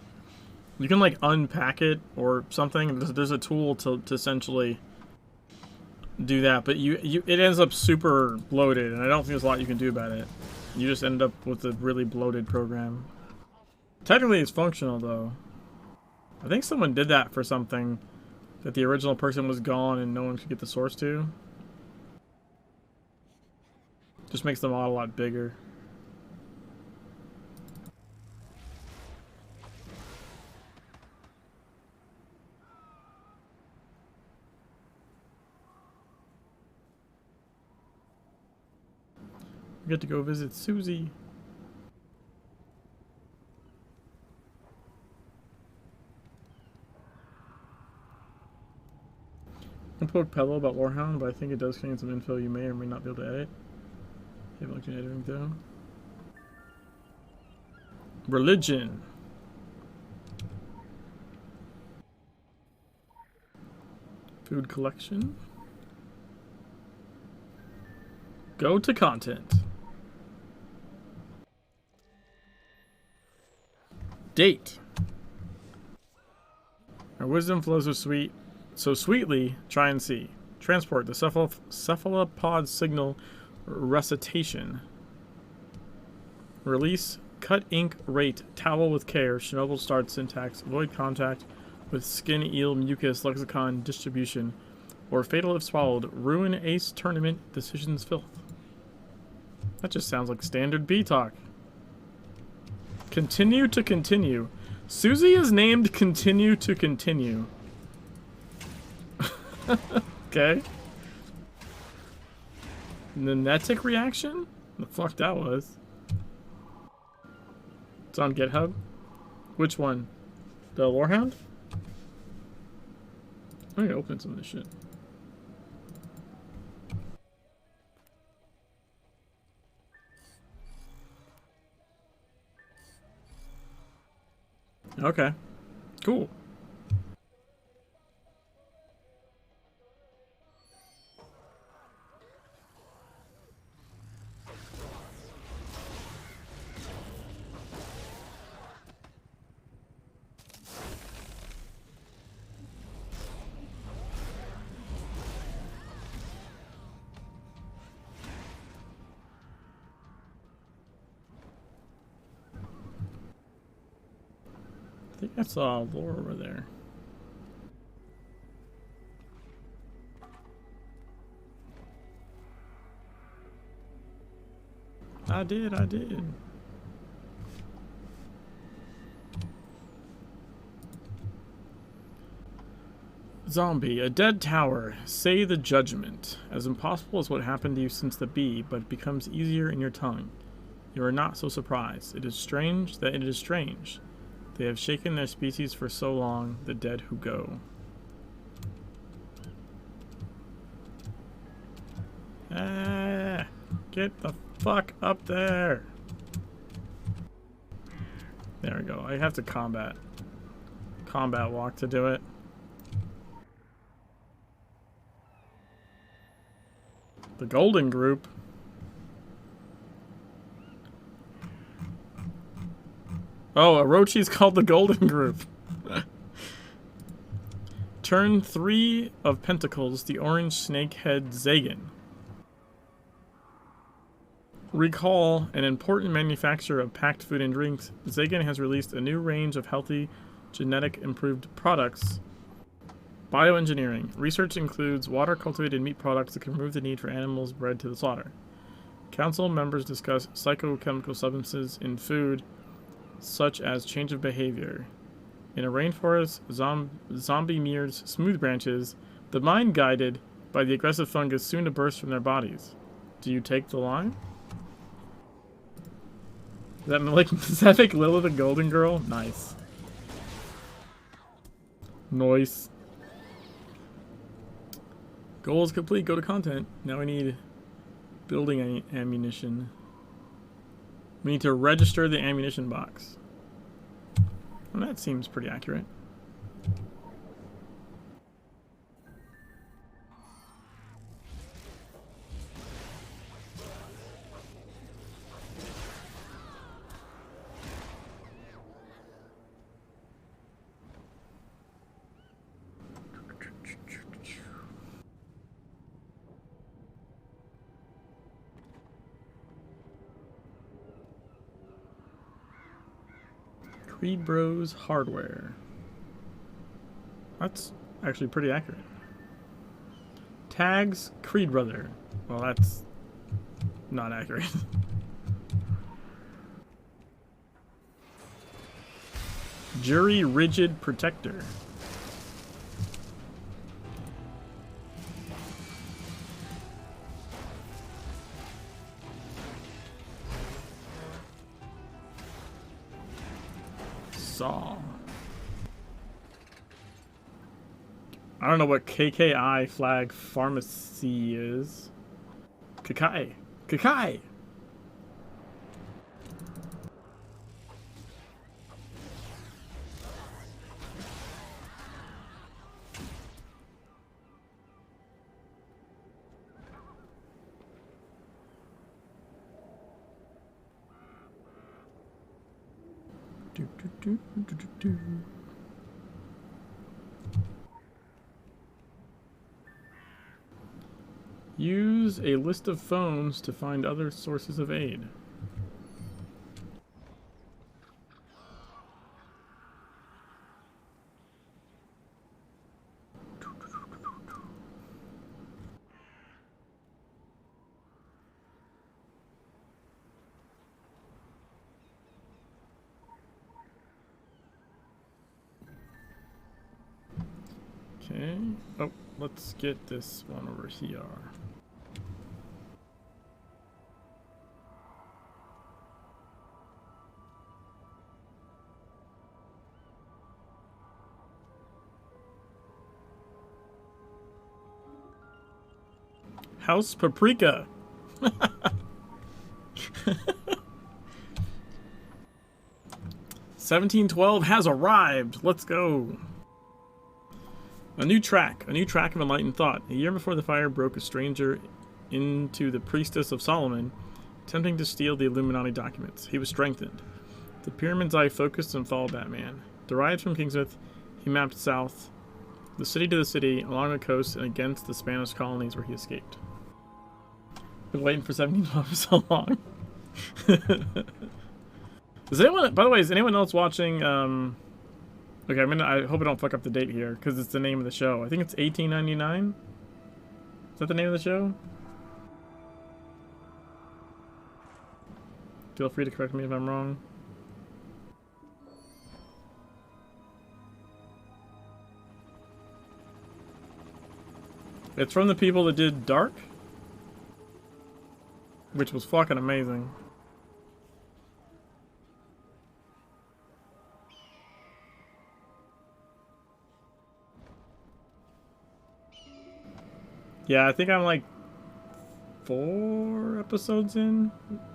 you can like unpack it or something. There's a tool to essentially do that, but it ends up super bloated, and I don't think there's a lot you can do about it. You just end up with a really bloated program. Technically it's functional though. I think someone did that for something that the original person was gone and no one could get the source to. Just makes the model a lot bigger. We get to go visit Susie. I spoke Pebble about Lorehound, but I think it does contain some info you may or may not be able to edit. You haven't looked at editing though. Religion. Food collection. Go to content. Date. Our wisdom flows so sweetly, try and see. Transport, the cephalopod signal recitation. Release, cut ink rate, towel with care, Chernobyl start syntax, avoid contact with skin eel mucus lexicon distribution, or fatal if swallowed, ruin ace tournament decisions filth. That just sounds like standard B talk. Continue to continue. Susie is named Continue to Continue. Okay. Nenetic reaction? The fuck that was. It's on GitHub. Which one? The Lorehound? I'm gonna open some of this shit. Okay. Cool. I think I saw Laura over there. I did. Zombie, a dead tower. Say the judgment. As impossible as what happened to you since the bee, but it becomes easier in your tongue. You are not so surprised. It is strange that it is strange. They have shaken their species for so long, the dead who go. Ah, get the fuck up there. There we go. I have to combat walk to do it. The Golden Group. Oh, Orochi's called the Golden Group. Turn 3 of Pentacles, the orange snakehead Zagan. Recall, an important manufacturer of packed food and drinks, Zagan has released a new range of healthy, genetic improved products. Bioengineering. Research includes water-cultivated meat products that can remove the need for animals bred to the slaughter. Council members discuss psychochemical substances in food, such as change of behavior. In a rainforest, zombie mirrors smooth branches, the mind guided by the aggressive fungus soon to burst from their bodies. Do you take the line? Does that make Lilith a golden girl? Nice. Nice. Goal is complete. Go to content. Now we need building ammunition. We need to register the ammunition box. Well, that seems pretty accurate. Creed Bros Hardware. That's actually pretty accurate. Tags Creed Brother. Well, that's not accurate. Jury Rigid Protector. Saw. I don't know what KKI flag pharmacy is. Kakai. Kakai! Use a list of phones to find other sources of aid. Okay. Oh, let's get this one over here. House Paprika. 1712 has arrived. Let's go. A new track of enlightened thought. A year before the fire broke a stranger into the priestess of Solomon, attempting to steal the Illuminati documents. He was strengthened. The Pyramid's eye focused and followed Batman. Derived from Kingsmouth, he mapped south, the city to the city, along the coast, and against the Spanish colonies where he escaped. Been waiting for 1712 for so long. Does anyone, by the way, is anyone else watching, okay, I hope I don't fuck up the date here, because it's the name of the show. I think it's 1899? Is that the name of the show? Feel free to correct me if I'm wrong. It's from the people that did Dark, which was fucking amazing. Yeah, I think I'm like 4 episodes in.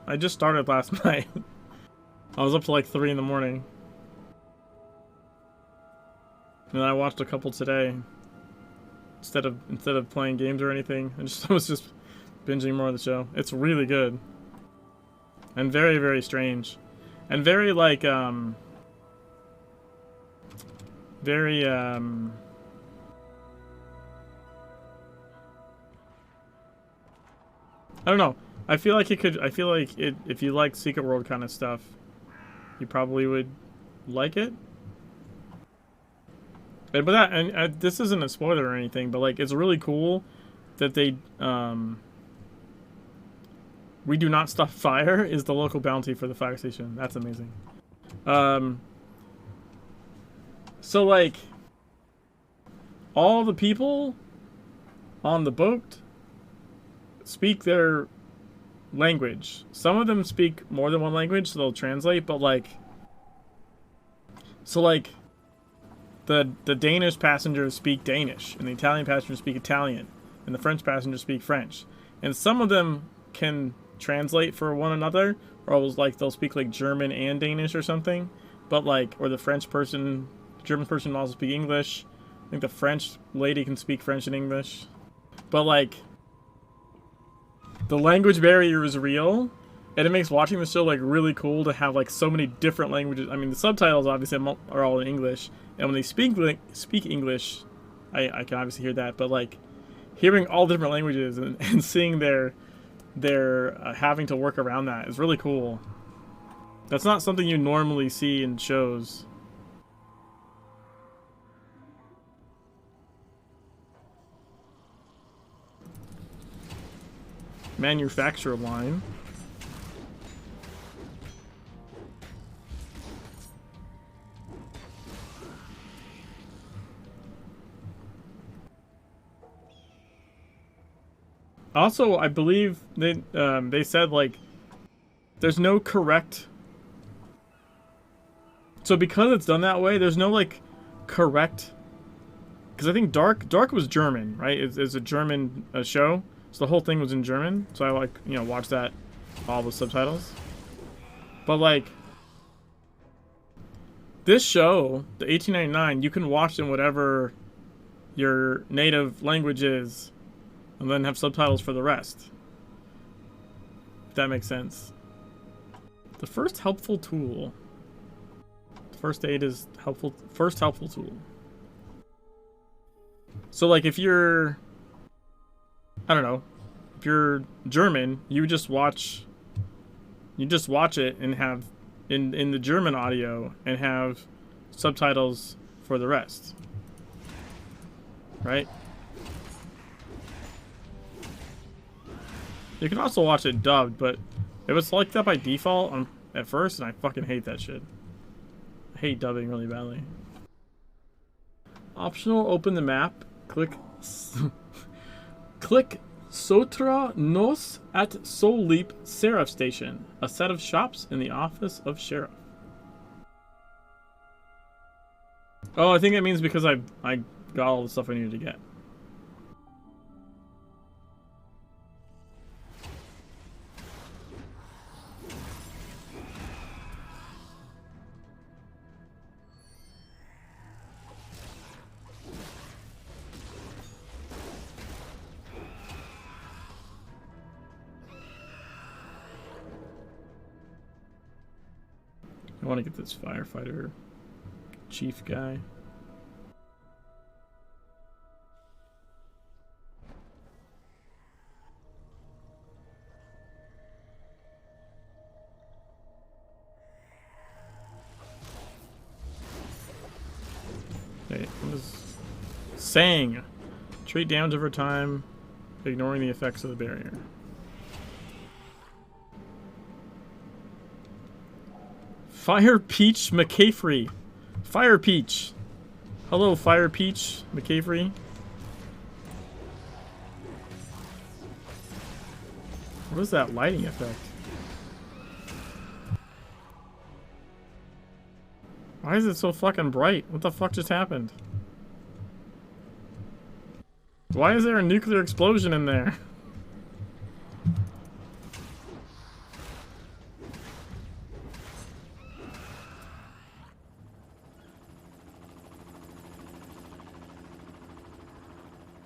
I just started last night. I was up to like 3 in the morning. And I watched a couple today. Instead of playing games or anything. I was just binging more of the show. It's really good. And very, very strange. And very like very I don't know. I feel like if you like Secret World kind of stuff, you probably would like it. But that, and this isn't a spoiler or anything, but like it's really cool that they we do not stop fire is the local bounty for the fire station. That's amazing. So like all the people on the boat speak their language. Some of them speak more than one language, so they'll translate, but like the Danish passengers speak Danish, and the Italian passengers speak Italian, and the French passengers speak French. And some of them can translate for one another, or like they'll speak like German and Danish or something. But like, or the German person will also speak English. I think the French lady can speak French and English. But like, the language barrier is real, and it makes watching the show like really cool to have like so many different languages. I mean, the subtitles obviously are all in English, and when they speak English, I can obviously hear that. But like, hearing all different languages and seeing their having to work around that is really cool. That's not something you normally see in shows. Manufacturer line. Also, I believe they said like there's no correct. So because it's done that way, there's no like correct. Because I think Dark was German, right? It's a German show. So the whole thing was in German, so I like, watch that, all the subtitles. But like, this show, the 1899, you can watch in whatever your native language is, and then have subtitles for the rest. If that makes sense. The first helpful tool. First aid is helpful. First helpful tool. So like, if you're, I don't know, if you're German, you just watch it and have in the German audio and have subtitles for the rest. Right? You can also watch it dubbed, but it was like that by default at first, and I fucking hate that shit. I hate dubbing really badly. Optional, open the map, click Sotra Nos at Solleap Sheriff Station, a set of shops in the office of sheriff. Oh, I think it means because I got all the stuff I needed to get. I want to get this firefighter chief guy. Okay, what is saying? Treat damage over time, ignoring the effects of the barrier. Fire Peach McCaffrey. Fire Peach. Hello, Fire Peach McCaffrey. What is that lighting effect? Why is it so fucking bright? What the fuck just happened? Why is there a nuclear explosion in there?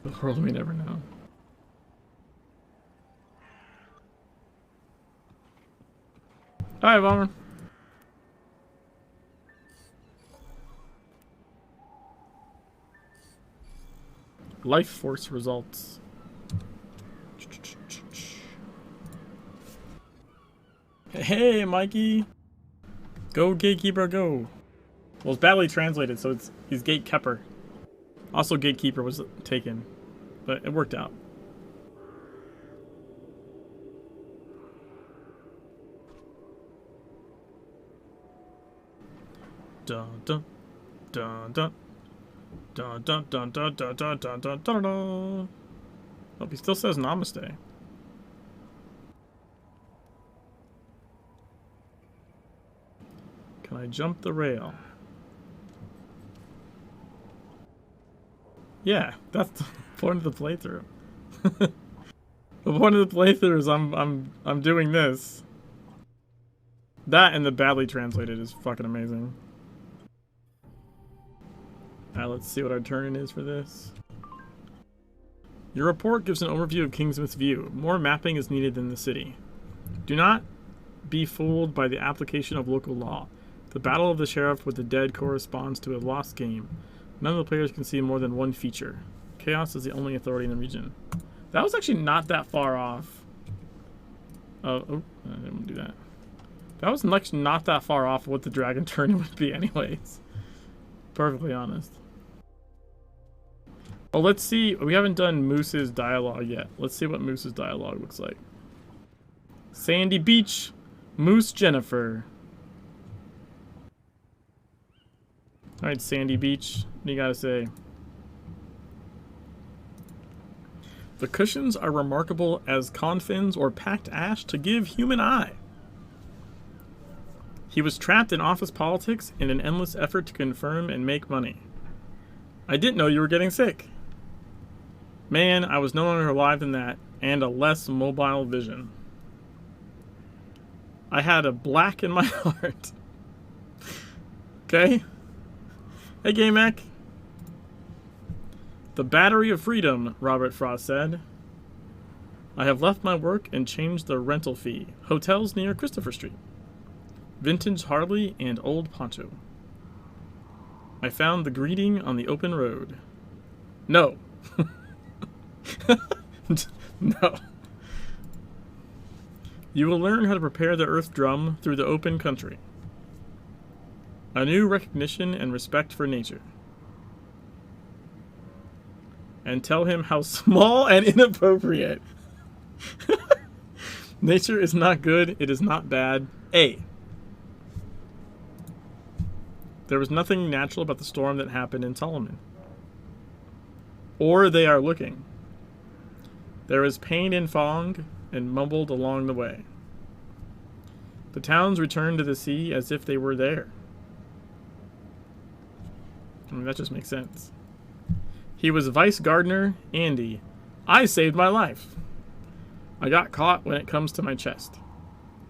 The world we never know. Hi, Bomber. Life force results. Hey, Mikey. Go, Gatekeeper, go. Well, it's badly translated, so he's Gatekeeper. Also, Gatekeeper was taken, but it worked out. Dun dun dun dun. Dun dun dun dun dun dun dun dun dun dun. Oh, he still says namaste. Can I jump the rail? Yeah, that's the point of the playthrough. The point of the playthrough is I'm doing this. That and the badly translated is fucking amazing. Alright, let's see what our turn is for this. Your report gives an overview of Kingsmith's view. More mapping is needed in the city. Do not be fooled by the application of local law. The battle of the sheriff with the dead corresponds to a lost game. None of the players can see more than one feature. Chaos is the only authority in the region. That was actually not that far off. Oh, I didn't do that. That was actually not that far off what the dragon turn would be anyways. Perfectly honest. Well, let's see. We haven't done Moose's dialogue yet. Let's see what Moose's dialogue looks like. Sandy Beach, Moose Jennifer. Alright, Sandy Beach. What do you gotta say? The cushions are remarkable as confins or packed ash to give human eye. He was trapped in office politics in an endless effort to confirm and make money. I didn't know you were getting sick. Man, I was no longer alive than that, and a less mobile vision. I had a black in my heart. Okay? Hey, Gamek. The Battery of Freedom, Robert Frost said. I have left my work and changed the rental fee. Hotels near Christopher Street. Vintage Harley and Old Poncho. I found the greeting on the open road. No. No. You will learn how to prepare the earth drum through the open country. A new recognition and respect for nature. And tell him how small and inappropriate. Nature is not good, it is not bad. A. There was nothing natural about the storm that happened in Solomon. Or they are looking. There is pain in fog and mumbled along the way. The towns returned to the sea as if they were there. I mean, that just makes sense. He was Vice Gardener Andy. I saved my life. I got caught when it comes to my chest.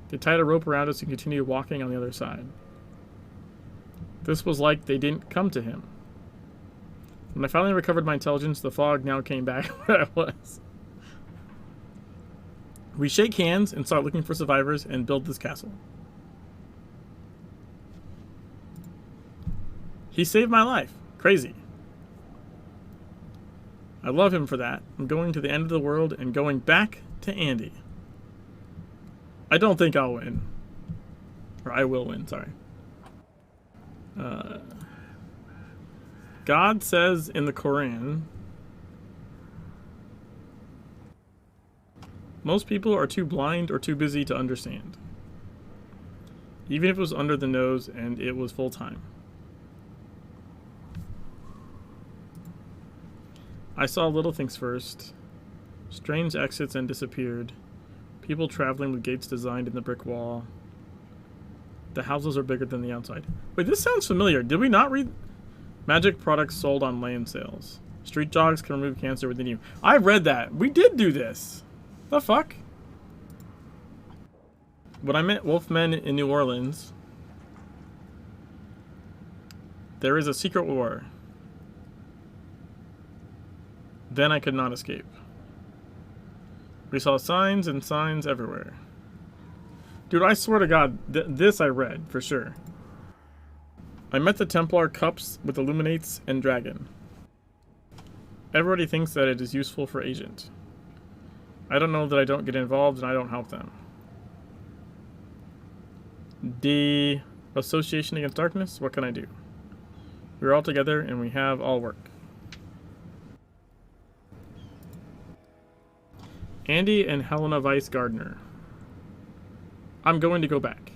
They tied a rope around us and continued walking on the other side. This was like they didn't come to him. When I finally recovered my intelligence, the fog now came back where I was. We shake hands and start looking for survivors and build this castle. He saved my life. Crazy. I love him for that. I'm going to the end of the world and going back to Andy. I don't think I'll win. Or I will win, sorry. God says in the Quran, most people are too blind or too busy to understand. Even if it was under the nose and it was full time. I saw little things first. Strange exits and disappeared. People traveling with gates designed in the brick wall. The houses are bigger than the outside. Wait, this sounds familiar. Did we not read? Magic products sold on land sales. Street jogs can remove cancer within you. I read that. We did do this. The fuck? When I met Wolfmen in New Orleans, there is a secret war. Then I could not escape. We saw signs and signs everywhere. Dude, I swear to God, this I read, for sure. I met the Templar cups with illuminates and dragon. Everybody thinks that it is useful for agent. I don't know that I don't get involved and I don't help them. The Association Against Darkness, what can I do? We're all together and we have all work. Andy and Helena Weiss Gardner. I'm going to go back.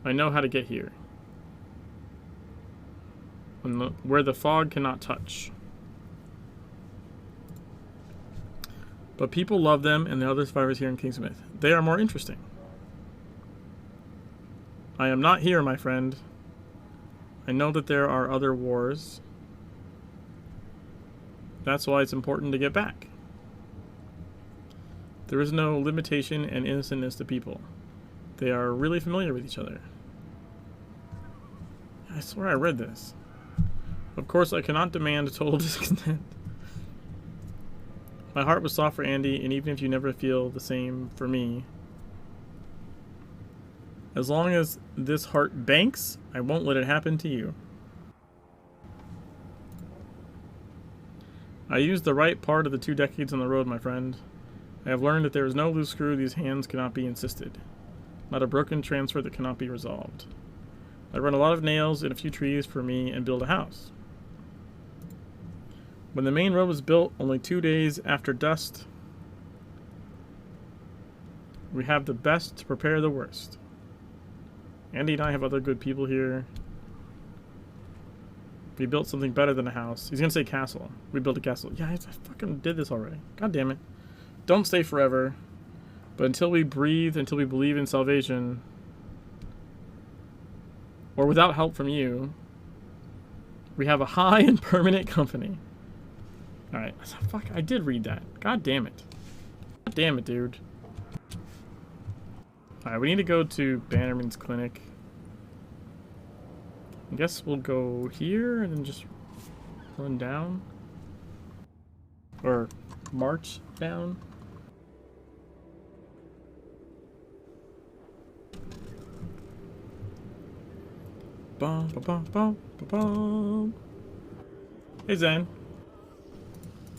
I know how to get here. Where the fog cannot touch. But people love them and the other survivors here in Kingsmith. They are more interesting. I am not here, my friend. I know that there are other wars. That's why it's important to get back. There is no limitation and innocentness to people. They are really familiar with each other. I swear I read this. Of course, I cannot demand total discontent. My heart was soft for Andy, and even if you never feel the same for me, as long as this heart banks, I won't let it happen to you. I used the right part of the 2 decades on the road, my friend. I have learned that there is no loose screw these hands cannot be insisted. Not a broken transfer that cannot be resolved. I run a lot of nails and a few trees for me and build a house. When the main road was built, only 2 days after dust, we have the best to prepare the worst. Andy and I have other good people here. We built something better than a house. He's gonna say castle. We built a castle. Yeah, I fucking did this already. God damn it. Don't stay forever. But until we breathe, until we believe in salvation, or without help from you, we have a high and permanent company. Alright. Fuck, I did read that. God damn it. God damn it, dude. Alright, we need to go to Bannerman's clinic. I guess we'll go here and then just run down. Or march down. Bum, bum, bum, bum, bum, bum. Hey Zen.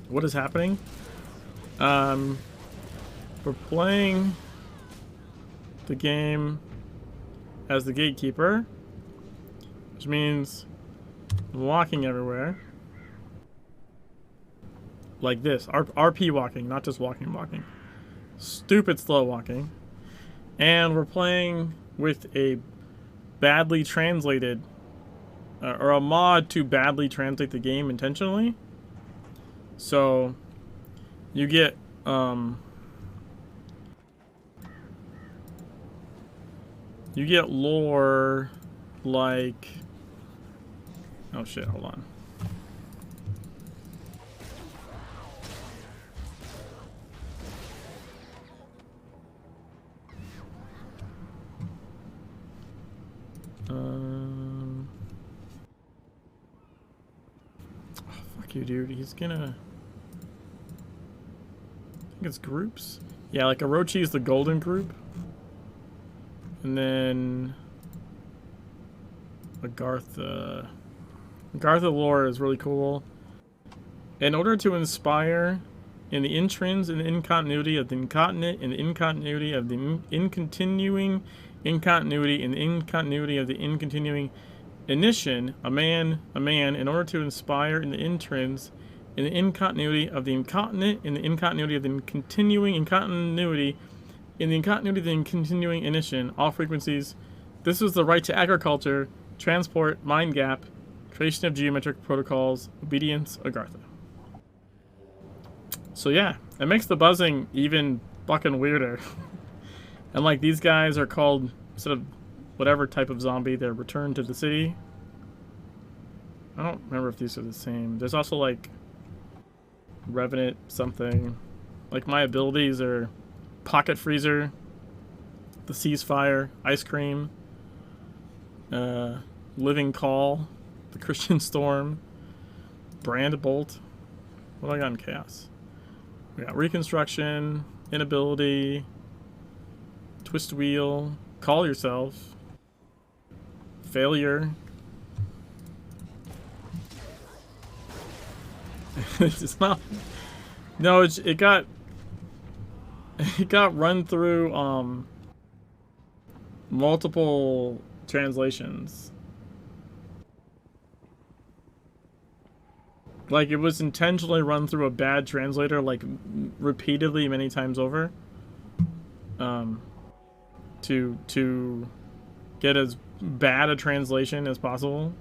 What is happening? We're playing the game as the Gatekeeper, which means I'm walking everywhere. Like this. RP walking, not just walking. Stupid slow walking. And we're playing with a badly translated, or a mod to badly translate the game intentionally. So, you get, lore like, oh shit, hold on. Oh, fuck you, dude. He's gonna, I think it's groups. Yeah, like Orochi is the golden group. And then Agartha. Agartha lore is really cool. In order to inspire in the intrins and the incontinuity of the incontinent, in the incontinuity of the incontinuing incontinuity, in the incontinuity of the incontinuing inition, a man, in order to inspire in the intrins, in the incontinuity of the incontinent, in the incontinuity of the continuing incontinuity, in the incontinuity of the continuing inition, all frequencies. This is the right to agriculture, transport, mind gap, creation of geometric protocols, obedience, Agartha. So yeah, it makes the buzzing even fucking weirder. And like these guys are called, instead of whatever type of zombie, they're returned to the city. I don't remember if these are the same. There's also like Revenant something. Like my abilities are Pocket Freezer, the Ceasefire, Ice Cream, Living Call, the Christian Storm, Brand Bolt. What do I got in Chaos? We got Reconstruction, Inability, Twist Wheel, Call Yourself, Failure. It's not. No, it got run through multiple translations. Like it was intentionally run through a bad translator, like repeatedly, many times over. To get as bad a translation as possible.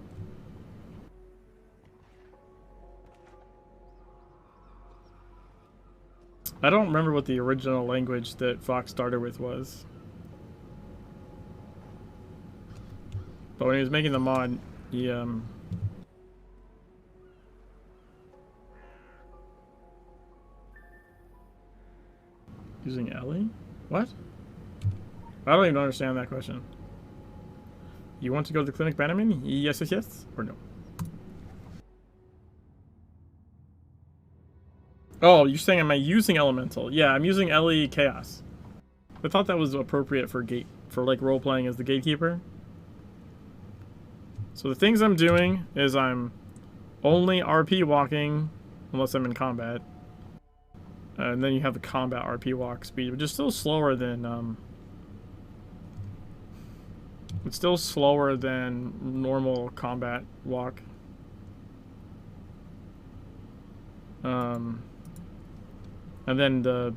I don't remember what the original language that Fox started with was. But when he was making the mod, he using Ellie? What? I don't even understand that question. You want to go to the clinic, Bannerman? Yes, yes, yes, or no? Oh, you're saying am I using Elemental? Yeah, I'm using Ellie Chaos. I thought that was appropriate for like role playing as the Gatekeeper. So the things I'm doing is I'm only RP walking unless I'm in combat. And then you have the combat RP walk speed, which is still slower than it's still slower than normal combat walk. And then the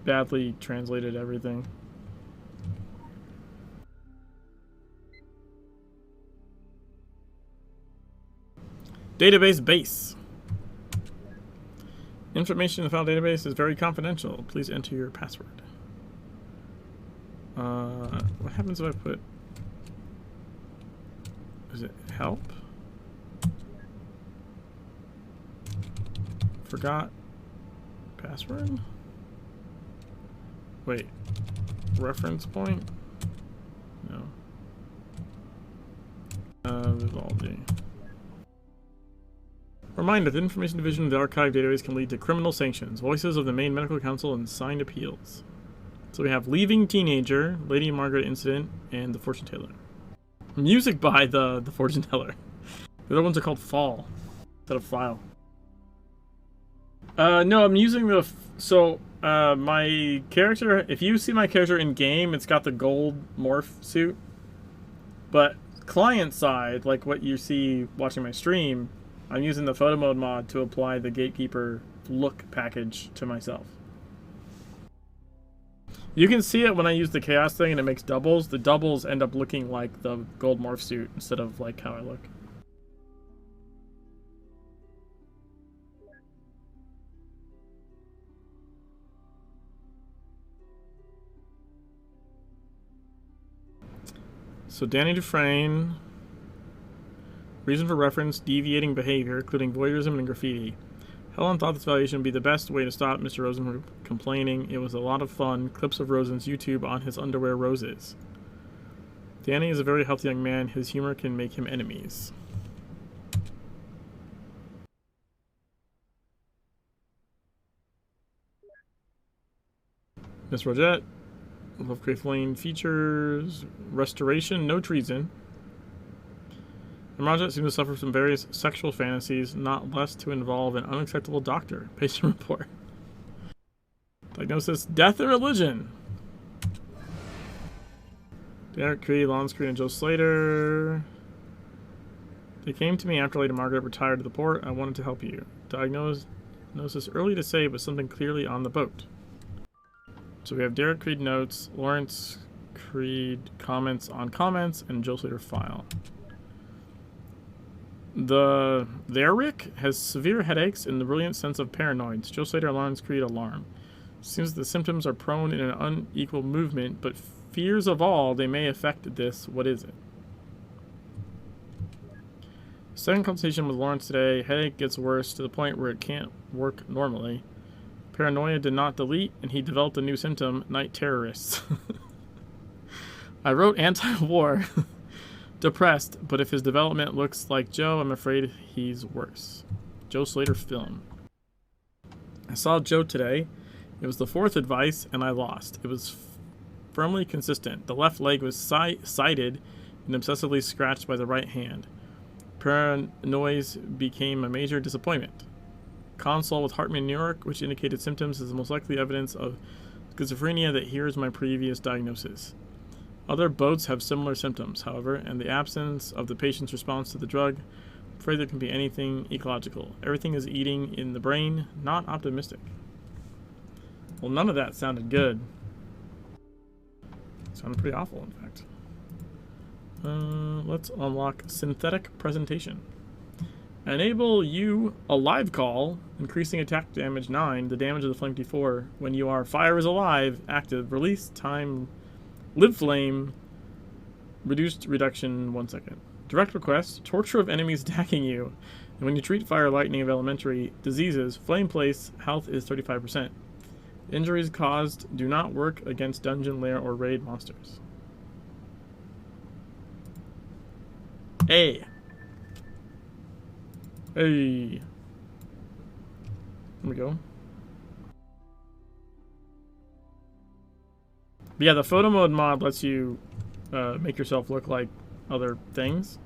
badly translated everything. Database base. Information in the file database is very confidential. Please enter your password. What happens if I put... Is it help? Forgot password? Wait. Reference point? No. Vivaldi. Reminder, the information division of the archive database can lead to criminal sanctions, voices of the main medical council, and signed appeals. So we have Leaving Teenager, Lady Margaret Incident, and The Fortune Teller. Music by the Fortune Teller. The other ones are called Fall instead of File. No, I'm using the... my character... If you see my character in game, it's got the gold morph suit. But client side, like what you see watching my stream, I'm using the PhotoMode mod to apply the Gatekeeper look package to myself. You can see it when I use the Chaos thing and it makes doubles. The doubles end up looking like the gold morph suit instead of like how I look. So Danny Dufresne, reason for reference, deviating behavior, including voyeurism and graffiti. Helen thought this valuation would be the best way to stop Mr. Rosen from complaining. It was a lot of fun. Clips of Rosen's YouTube on his underwear roses. Danny is a very healthy young man. His humor can make him enemies. Miss Rogette. Lovecraft Lane features restoration, no treason. And Rogette seems to suffer from various sexual fantasies, not less to involve an unacceptable doctor. Patient report. Diagnosis, death and religion. Derek Creed, Lon Screen, and Joe Slater. They came to me after Lady Margaret retired to the port. I wanted to help you. Diagnosis early to say, but something clearly on the boat. So we have Derek Creed notes, Lawrence Creed comments on comments, and Joe Slater file. The Eric has severe headaches and the brilliant sense of paranoid. Joe Slater alarms create alarm. Seems the symptoms are prone in an unequal movement, but fears of all they may affect this. What is it? Second consultation with Lawrence today. Headache gets worse to the point where it can't work normally. Paranoia did not delete, and he developed a new symptom, night terrorists. I wrote anti-war. Depressed, but if his development looks like Joe, I'm afraid he's worse. Joe Slater film. I saw Joe today. It was the fourth advice, and I lost. It was firmly consistent. The left leg was sighted and obsessively scratched by the right hand. Paranoia became a major disappointment. Consult with Hartman, New York, which indicated symptoms as the most likely evidence of schizophrenia that here's my previous diagnosis. Other boats have similar symptoms, however, and the absence of the patient's response to the drug, I'm afraid there can be anything ecological. Everything is eating in the brain, not optimistic. Well, none of that sounded good. It sounded pretty awful, in fact. Let's unlock synthetic presentation. Enable you a live call, increasing attack damage 9, the damage of the flank d4 when you are fire is alive, active, release time, live flame, reduced reduction 1 second. Direct request, torture of enemies attacking you, and when you treat fire lightning of elementary diseases, flame place health is 35%. Injuries caused do not work against dungeon lair or raid monsters. Hey. Hey. There we go. But yeah, the PhotoMode mod lets you make yourself look like other things.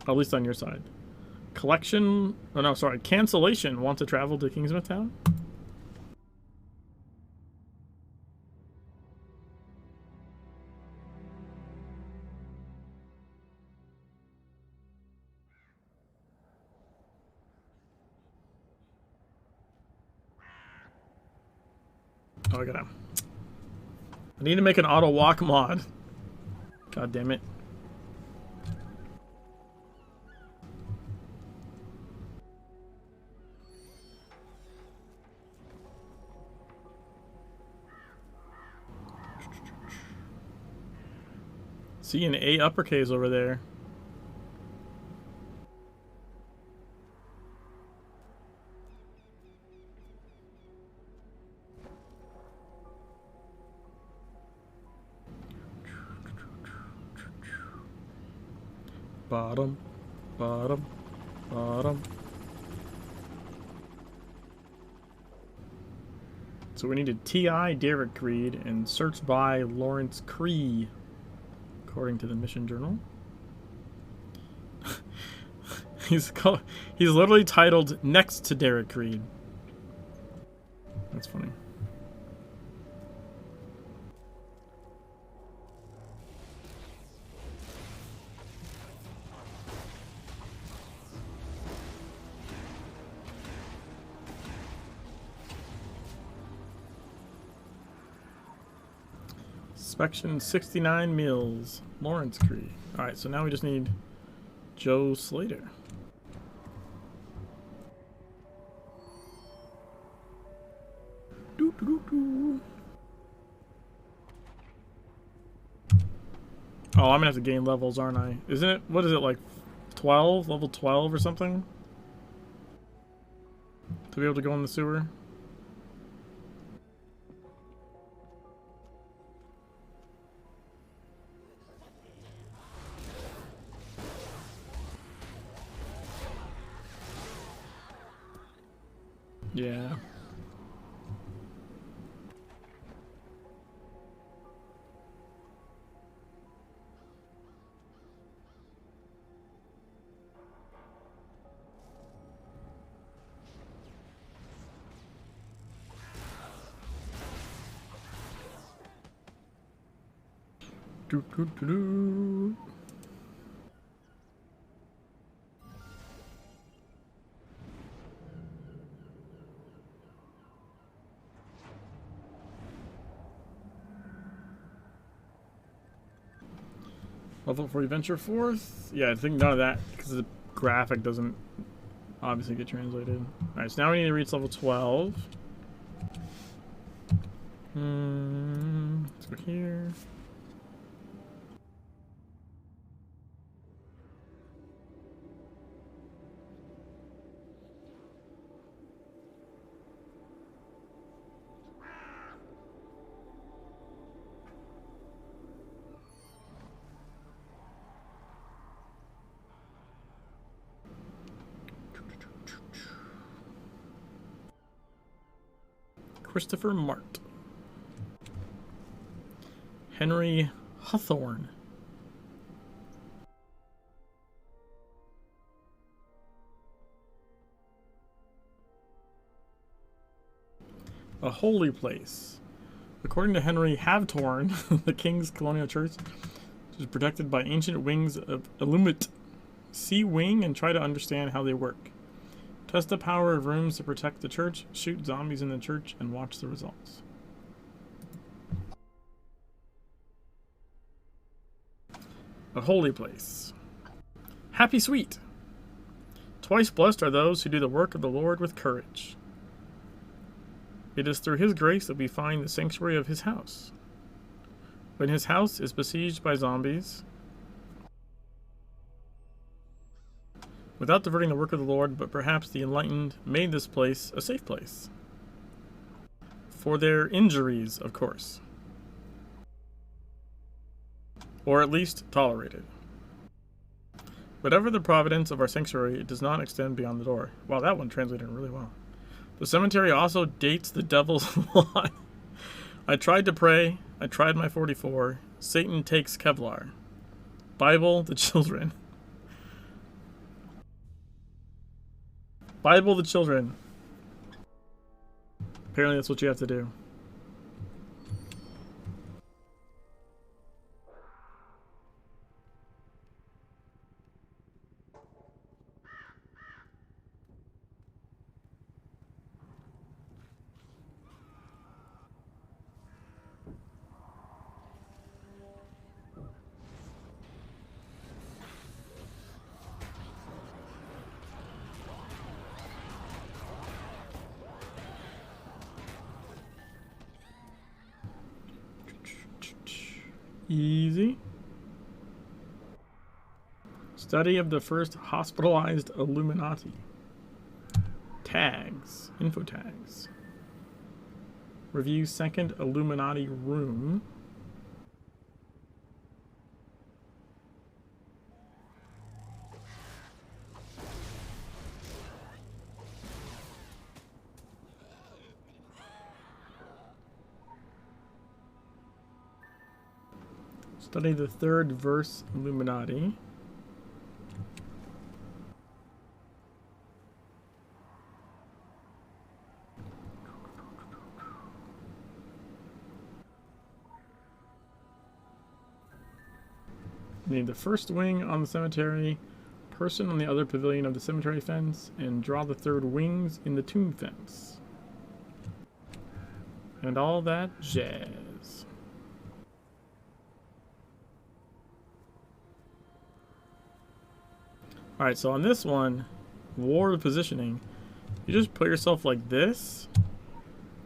At least on your side. Collection... Oh, no, sorry. Cancellation. Want to travel to Kingsmouth Town? Oh, I need to make an auto walk mod. God damn it. See an A uppercase over there. Bottom, bottom, bottom. So we needed T.I. Derek Reed and search by Lawrence Cree, according to the mission journal. He's literally titled next to Derek Reed. That's funny. Inspection 69 Mills, Lawrence Cree. Alright, so now we just need Joe Slater. Doo, doo, doo, doo. Oh, I'm gonna have to gain levels, aren't I? Isn't it, what is it, like 12? Level 12 or something? To be able to go in the sewer? Yeah. Do, do, do, do. Level 4 venture forth. Yeah, I think none of that because the graphic doesn't obviously get translated. Alright, so now we need to reach level 12. Let's go here. Christopher Mart. Henry Hawthorne. A holy place. According to Henry Havtorn, the King's Colonial Church is protected by ancient wings of Illumit. See wing and try to understand how they work. Test the power of rooms to protect the church, shoot zombies in the church, and watch the results. A holy place. Happy Sweet. Twice blessed are those who do the work of the Lord with courage. It is through his grace that we find the sanctuary of his house. When his house is besieged by zombies, without diverting the work of the Lord, but perhaps the enlightened made this place a safe place. For their injuries, of course. Or at least tolerated. Whatever the providence of our sanctuary, it does not extend beyond the door. Wow, that one translated really well. The cemetery also dates the devil's lie. I tried to pray. I tried my 44. Satan takes Kevlar. Bible the children. Bible the children. Apparently that's what you have to do. Easy. Study of the first hospitalized Illuminati. Tags. Info tags. Review second Illuminati room. Study the third verse Illuminati. Need the first wing on the cemetery, person on the other pavilion of the cemetery fence, and draw the third wings in the tomb fence. And all that jazz. Alright, so on this one, war of positioning, you just put yourself like this,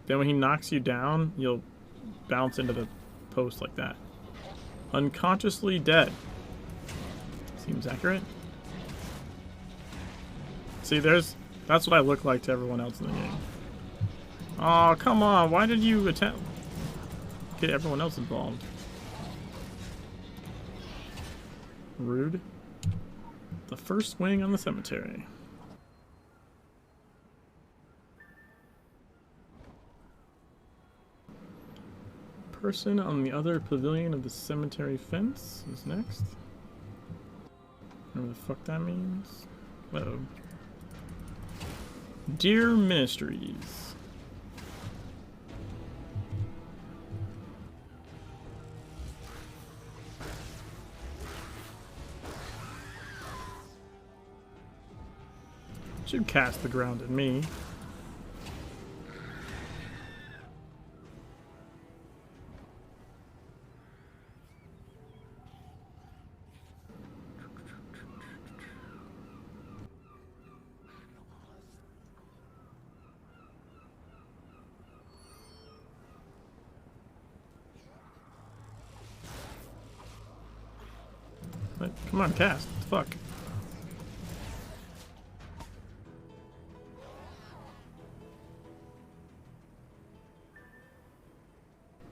then when he knocks you down, you'll bounce into the post like that. Unconsciously dead. Seems accurate. See, that's what I look like to everyone else in the game. Oh, come on, why did you attempt get everyone else involved? Rude. The first wing on the cemetery. Person on the other pavilion of the cemetery fence is next. Whatever the fuck that means. Uh-oh. Dear Ministries. Should cast the ground at me. Come on, cast. What the fuck?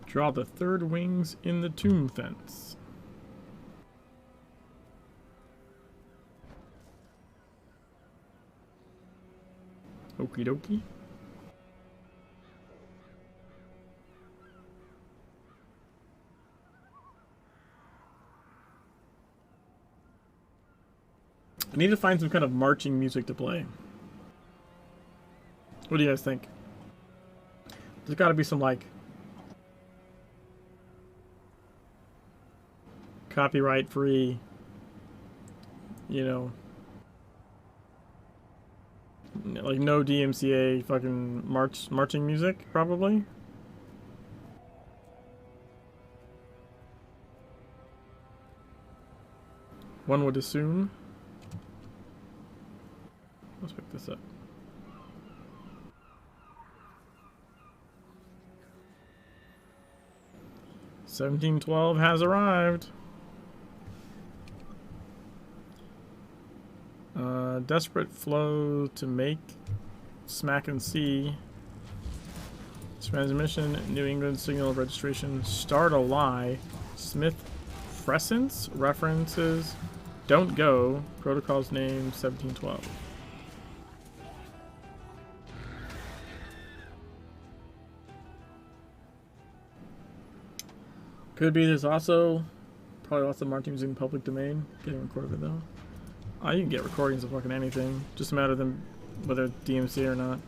Draw the third wings in the tomb fence. Okie dokie. I need to find some kind of marching music to play. What do you guys think? There's got to be some, like, copyright free, you know, like no DMCA fucking marching music, probably. One would assume. Let's pick this up. 1712 has arrived. Desperate flow to make smack and see. Transmission, New England signal of registration. Start a lie. Smith Frescence references. Don't go. Protocol's name 1712. Could be there's also probably lots of marching music in public domain. Getting recorded though. Oh, you can get recordings of fucking anything. Just a matter of them whether it's DMC or not.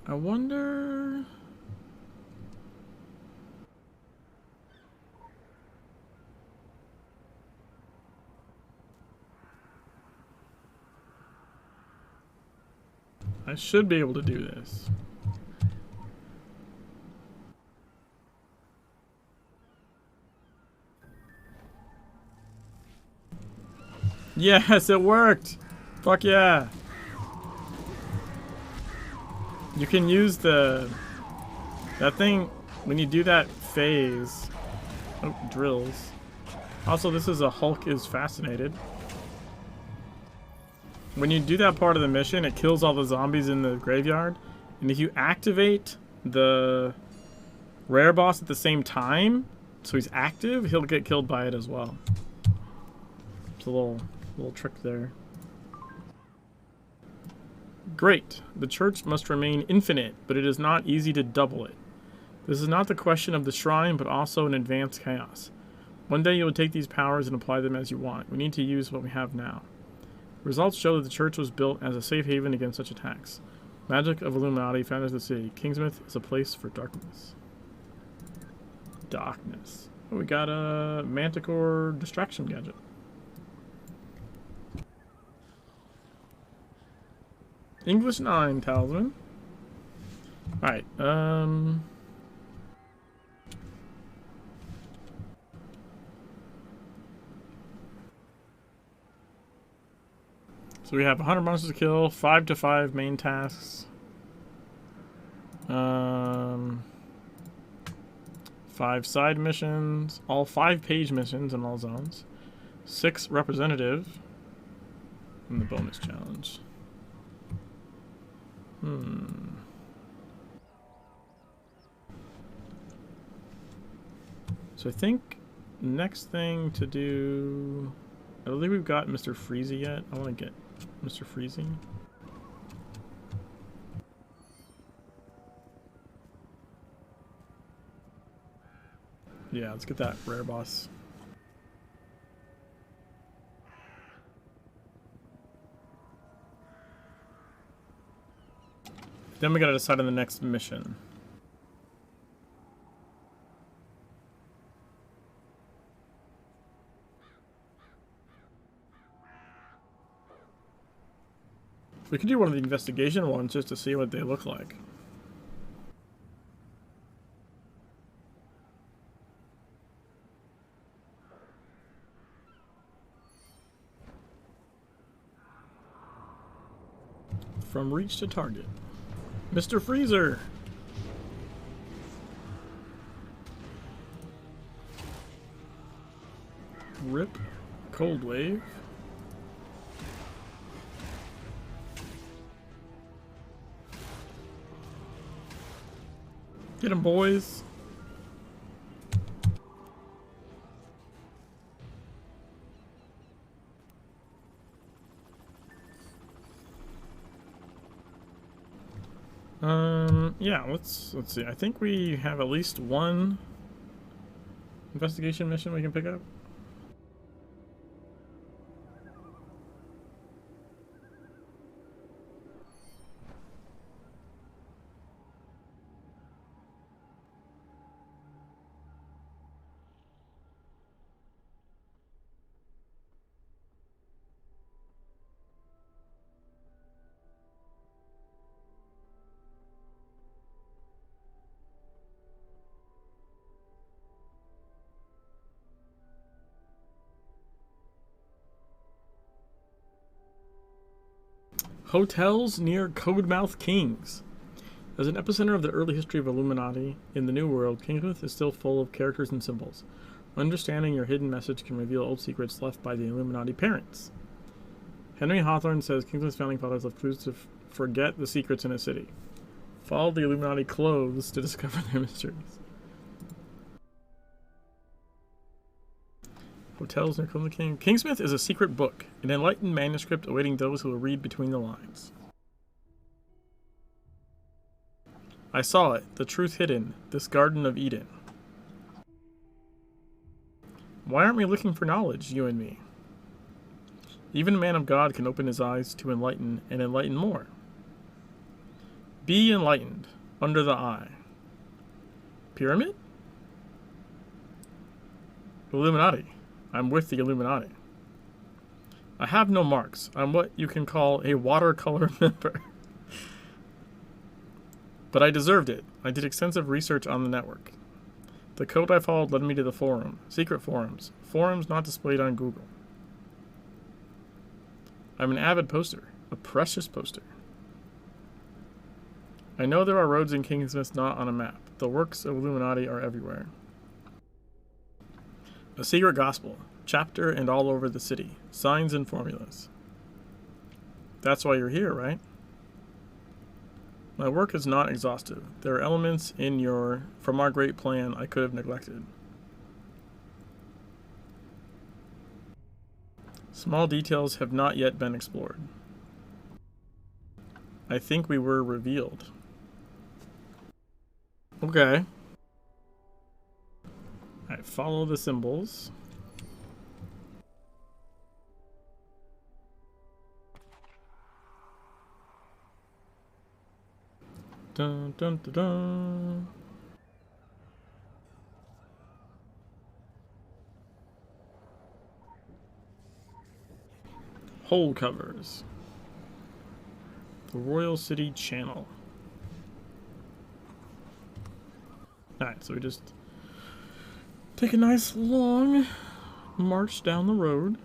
I wonder. I should be able to do this. Yes, it worked! Fuck yeah! You can use that thing when you do that phase. Oh, drills. Also, this is a Hulk is fascinated. When you do that part of the mission, it kills all the zombies in the graveyard. And if you activate the rare boss at the same time, so he's active, he'll get killed by it as well. It's a little trick there. Great. The church must remain infinite, but it is not easy to double it. This is not the question of the shrine, but also an advanced chaos. One day you will take these powers and apply them as you want. We need to use what we have now. Results show that the church was built as a safe haven against such attacks. Magic of Illuminati founders the city. Kingsmouth is a place for darkness. Darkness. Oh, we got a Manticore distraction gadget. English 9 talisman. Alright, so we have 100 monsters to kill, 5 to 5 main tasks. 5 side missions, all 5-page missions in all zones. 6 representative. And the bonus challenge. So I think next thing to do... I don't think we've got Mr. Freezy yet. I want to get Mr. Freezy. Yeah, let's get that rare boss. Then we gotta decide on the next mission. We could do one of the investigation ones just to see what they look like. From reach to target. Mr. Freezer! Rip. Cold wave. Get 'em, boys. Yeah, let's see. I think we have at least one investigation mission we can pick up. Hotels near Codemouth Kings. As an epicenter of the early history of Illuminati in the New World, Kingsmouth is still full of characters and symbols. Understanding your hidden message can reveal old secrets left by the Illuminati parents. Henry Hawthorne says Kingsmouth's founding fathers left clues to forget the secrets in a city. Follow the Illuminati clothes to discover their mysteries. Hotels near Codemouth King. Kingsmouth is a secret book, an enlightened manuscript awaiting those who will read between the lines. I saw it, the truth hidden, this Garden of Eden. Why aren't we looking for knowledge, you and me? Even a man of God can open his eyes to enlighten and enlighten more. Be enlightened, under the eye. Pyramid? Illuminati. I'm with the Illuminati. I have no marks. I'm what you can call a watercolor member. But I deserved it. I did extensive research on the network. The code I followed led me to the forum. Secret forums. Forums not displayed on Google. I'm an avid poster. A precious poster. I know there are roads in Kingsmouth not on a map. The works of Illuminati are everywhere. A secret gospel. Chapter and all over the city. Signs and formulas. That's why you're here, right? My work is not exhaustive. There are elements from our great plan I could have neglected. Small details have not yet been explored. I think we were revealed. Okay. Alright, follow the symbols. Dun, dun, dun, dun. Hole covers. The Royal City Channel. Alright, so we just take a nice long march down the road.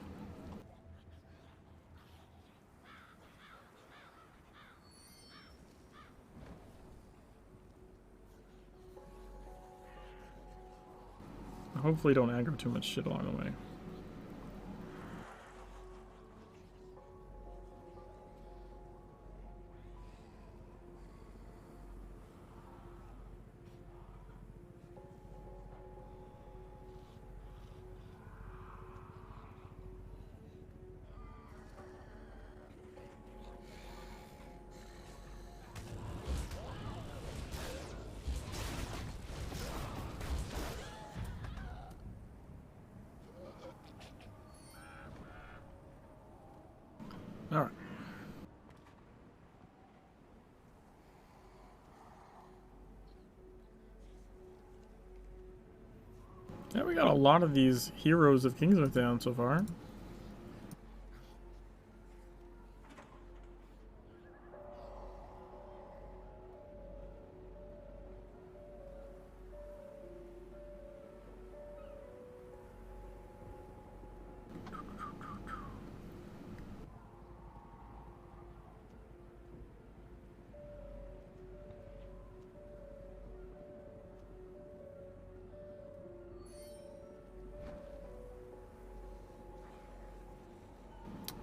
Hopefully don't aggro too much shit along the way. Alright. Yeah, we got a lot of these heroes of Kingsmouth down so far.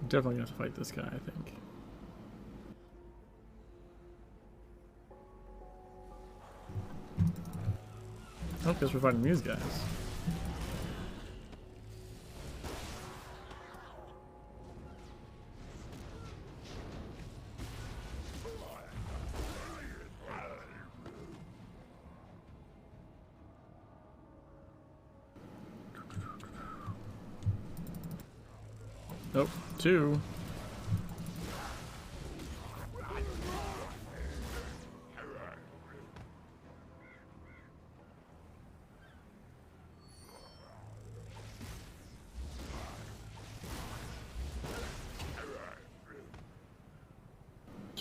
Definitely gonna have to fight this guy, I think. Oh, guess we're fighting these guys. Nope, two.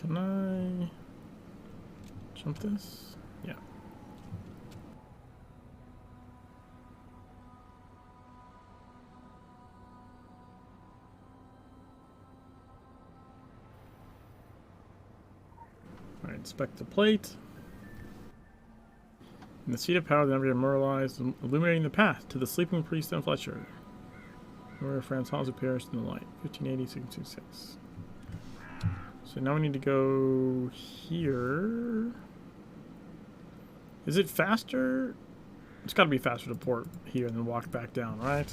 Can I jump this? Yeah. All right, inspect the plate. In the seat of power, the never immortalized, illuminating the path to the sleeping priest and Fletcher. Where Francois who perished in the light. 1580, 1626. So now we need to go here. Is it faster? It's got to be faster to port here than walk back down, right?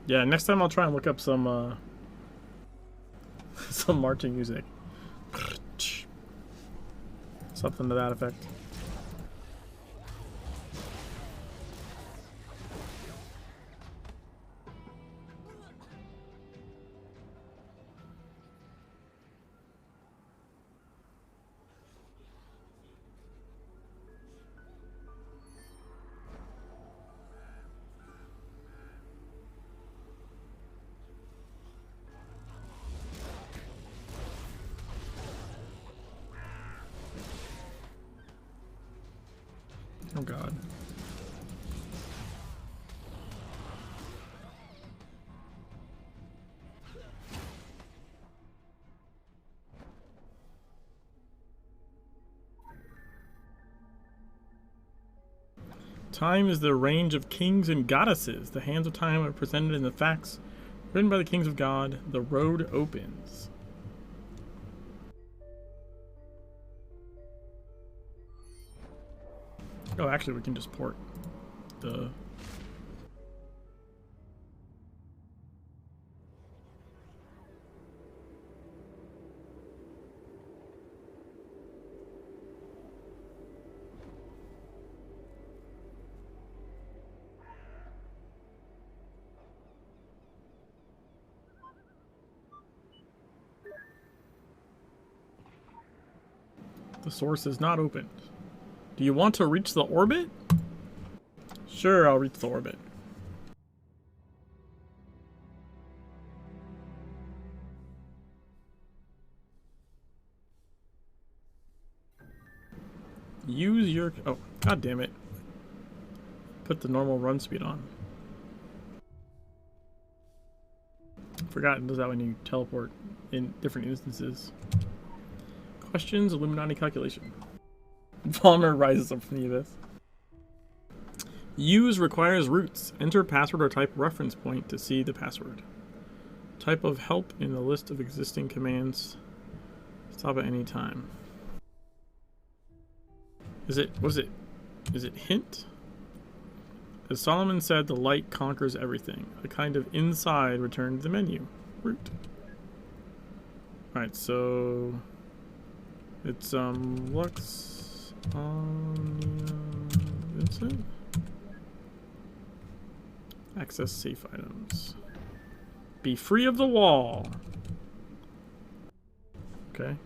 Yeah, next time I'll try and look up some some marching music. Something to that effect. Oh god. Time is the range of kings and goddesses. The hands of time are presented in the facts written by the kings of God. The road opens. Oh, actually, we can just port the... The source is not opened. Do you want to reach the orbit? Sure, I'll reach the orbit. Use your... Oh, god damn it. Put the normal run speed on. Forgot it does that when you teleport in different instances. Questions, Illuminati calculation. Vollmer rises up from the abyss. Use requires roots. Enter password or type reference point to see the password. Type of help in the list of existing commands. Stop at any time. Is it hint? As Solomon said, the light conquers everything. A kind of inside returned to the menu. Root. Alright, so it's Lux on Vincent. Access safe items. Be free of the wall. Okay.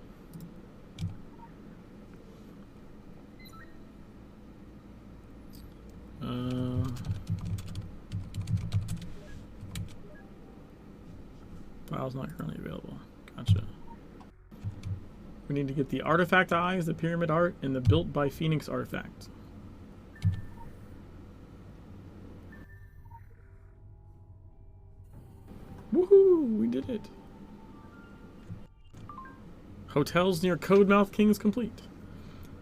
File's not currently available. Gotcha. We need to get the artifact eyes, the pyramid art, and the built by Phoenix artifact. Woohoo! We did it. Hotels near Codemouth King's complete.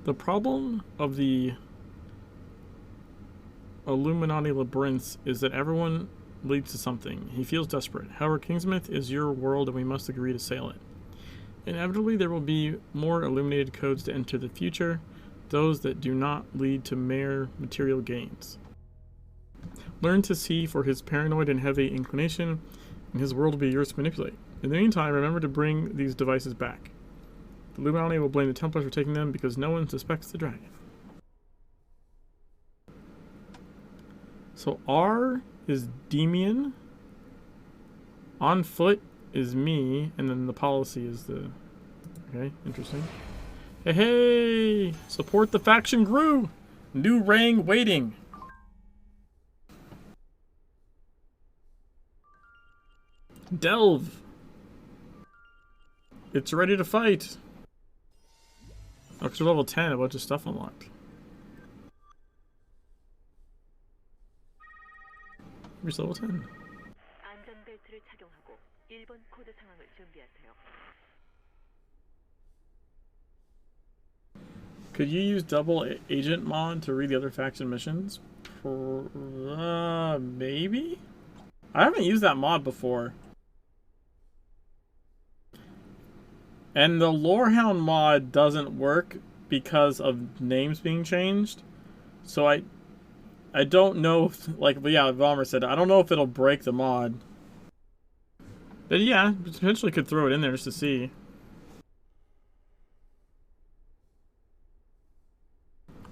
The problem of the Illuminati labyrinths is that everyone leads to something. He feels desperate. However, Kingsmouth is your world and we must agree to sail it. Inevitably, there will be more illuminated codes to enter the future, those that do not lead to mere material gains. Learn to see for his paranoid and heavy inclination, and his world will be yours to manipulate. In the meantime, remember to bring these devices back. The Illuminati will blame the Templars for taking them because no one suspects the dragon. So R is Demian. On foot is me, and then the policy is the... Okay, interesting. Hey, hey! Support the faction grew! New rang waiting! Delve! It's ready to fight! Oh, because we're level 10, a bunch of stuff unlocked. We're level 10. Could you use double agent mod to read the other faction missions? Maybe? I haven't used that mod before. And the Lorehound mod doesn't work because of names being changed. So I don't know if, like, but yeah, Vollmer said, I don't know if it'll break the mod. But yeah, potentially could throw it in there just to see.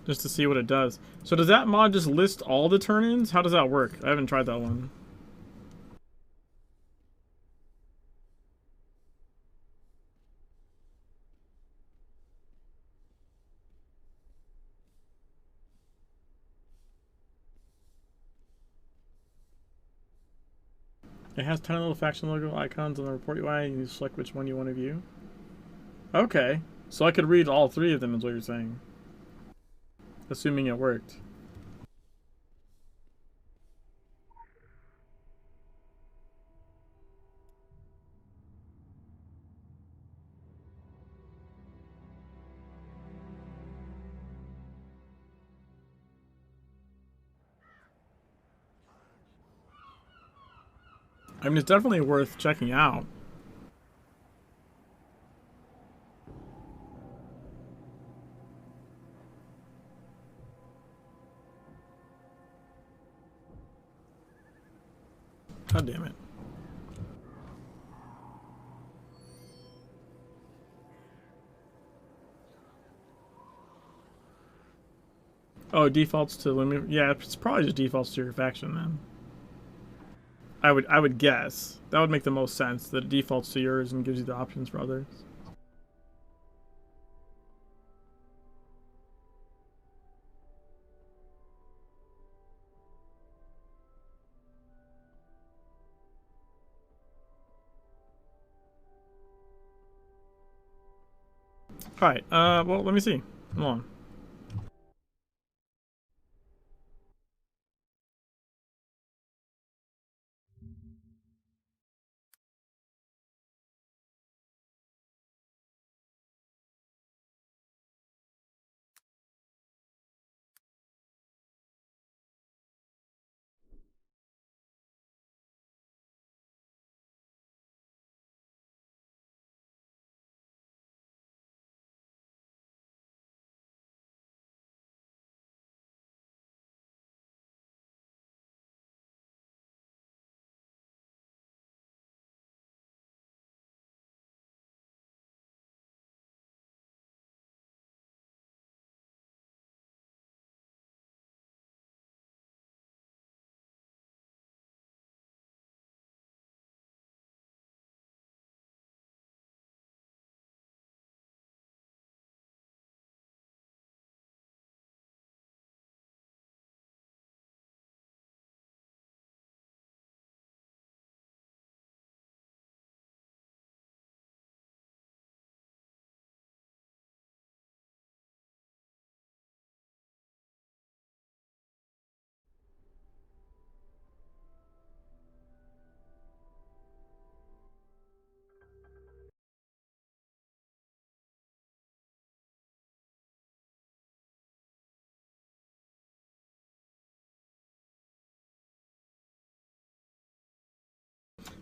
Just to see what it does. So does that mod just list all the turn-ins? How does that work? I haven't tried that one. It has 10 little faction logo icons on the report UI, and you select which one you want to view. Okay. So I could read all three of them, is what you're saying. Assuming it worked. I mean, it's definitely worth checking out. God damn it. Oh, it defaults to limit. Yeah, it's probably just defaults to your faction then. I would guess. That would make the most sense, that it defaults to yours and gives you the options for others. Alright, well, let me see. Come on.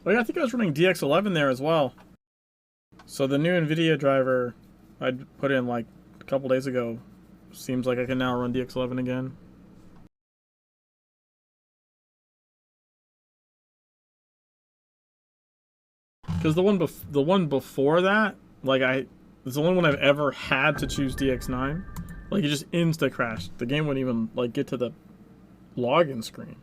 Oh yeah, I think I was running DX11 there as well. So the new NVIDIA driver I put in like a couple days ago seems like I can now run DX11 again. Because the one before that, like it's the only one I've ever had to choose DX9. Like it just insta crashed. The game wouldn't even like get to the login screen.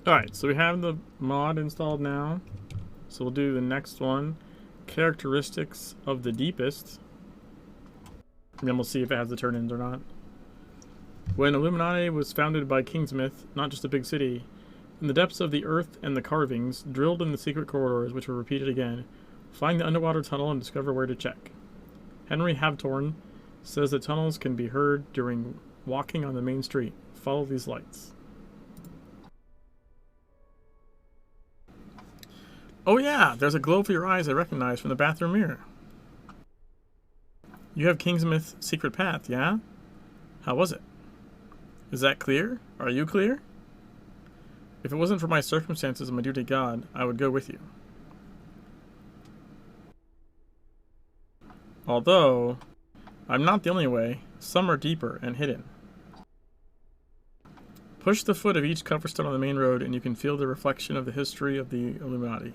Alright, so we have the mod installed now. So we'll do the next one. Characteristics of the deepest. And then we'll see if it has the turn-ins or not. When Illuminati was founded by Kingsmith, not just a big city, in the depths of the earth and the carvings, drilled in the secret corridors which were repeated again, find the underwater tunnel and discover where to check. Henry Havtorn says that tunnels can be heard during walking on the main street. Follow these lights. Oh yeah, there's a glow for your eyes I recognize from the bathroom mirror. You have Kingsmith's secret path, yeah? How was it? Is that clear? Are you clear? If it wasn't for my circumstances and my duty to God, I would go with you. Although, I'm not the only way. Some are deeper and hidden. Push the foot of each coverstone on the main road and you can feel the reflection of the history of the Illuminati.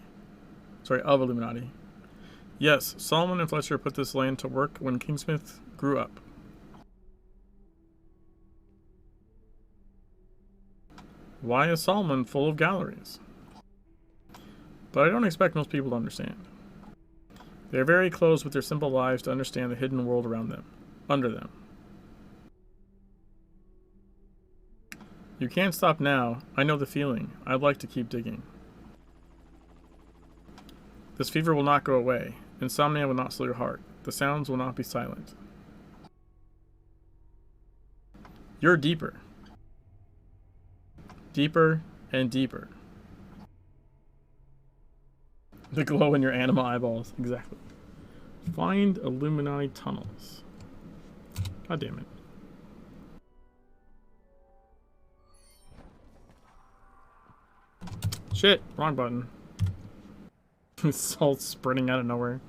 Of Illuminati. Yes, Solomon and Fletcher put this land to work when Kingsmith grew up. Why is Solomon full of galleries? But I don't expect most people to understand. They are very close with their simple lives to understand the hidden world around them, under them. You can't stop now. I know the feeling. I'd like to keep digging. This fever will not go away. Insomnia will not slow your heart. The sounds will not be silent. You're deeper. Deeper and deeper. The glow in your anima eyeballs. Exactly. Find Illuminati tunnels. God damn it. Shit. Wrong button. It's all sprinting out of nowhere.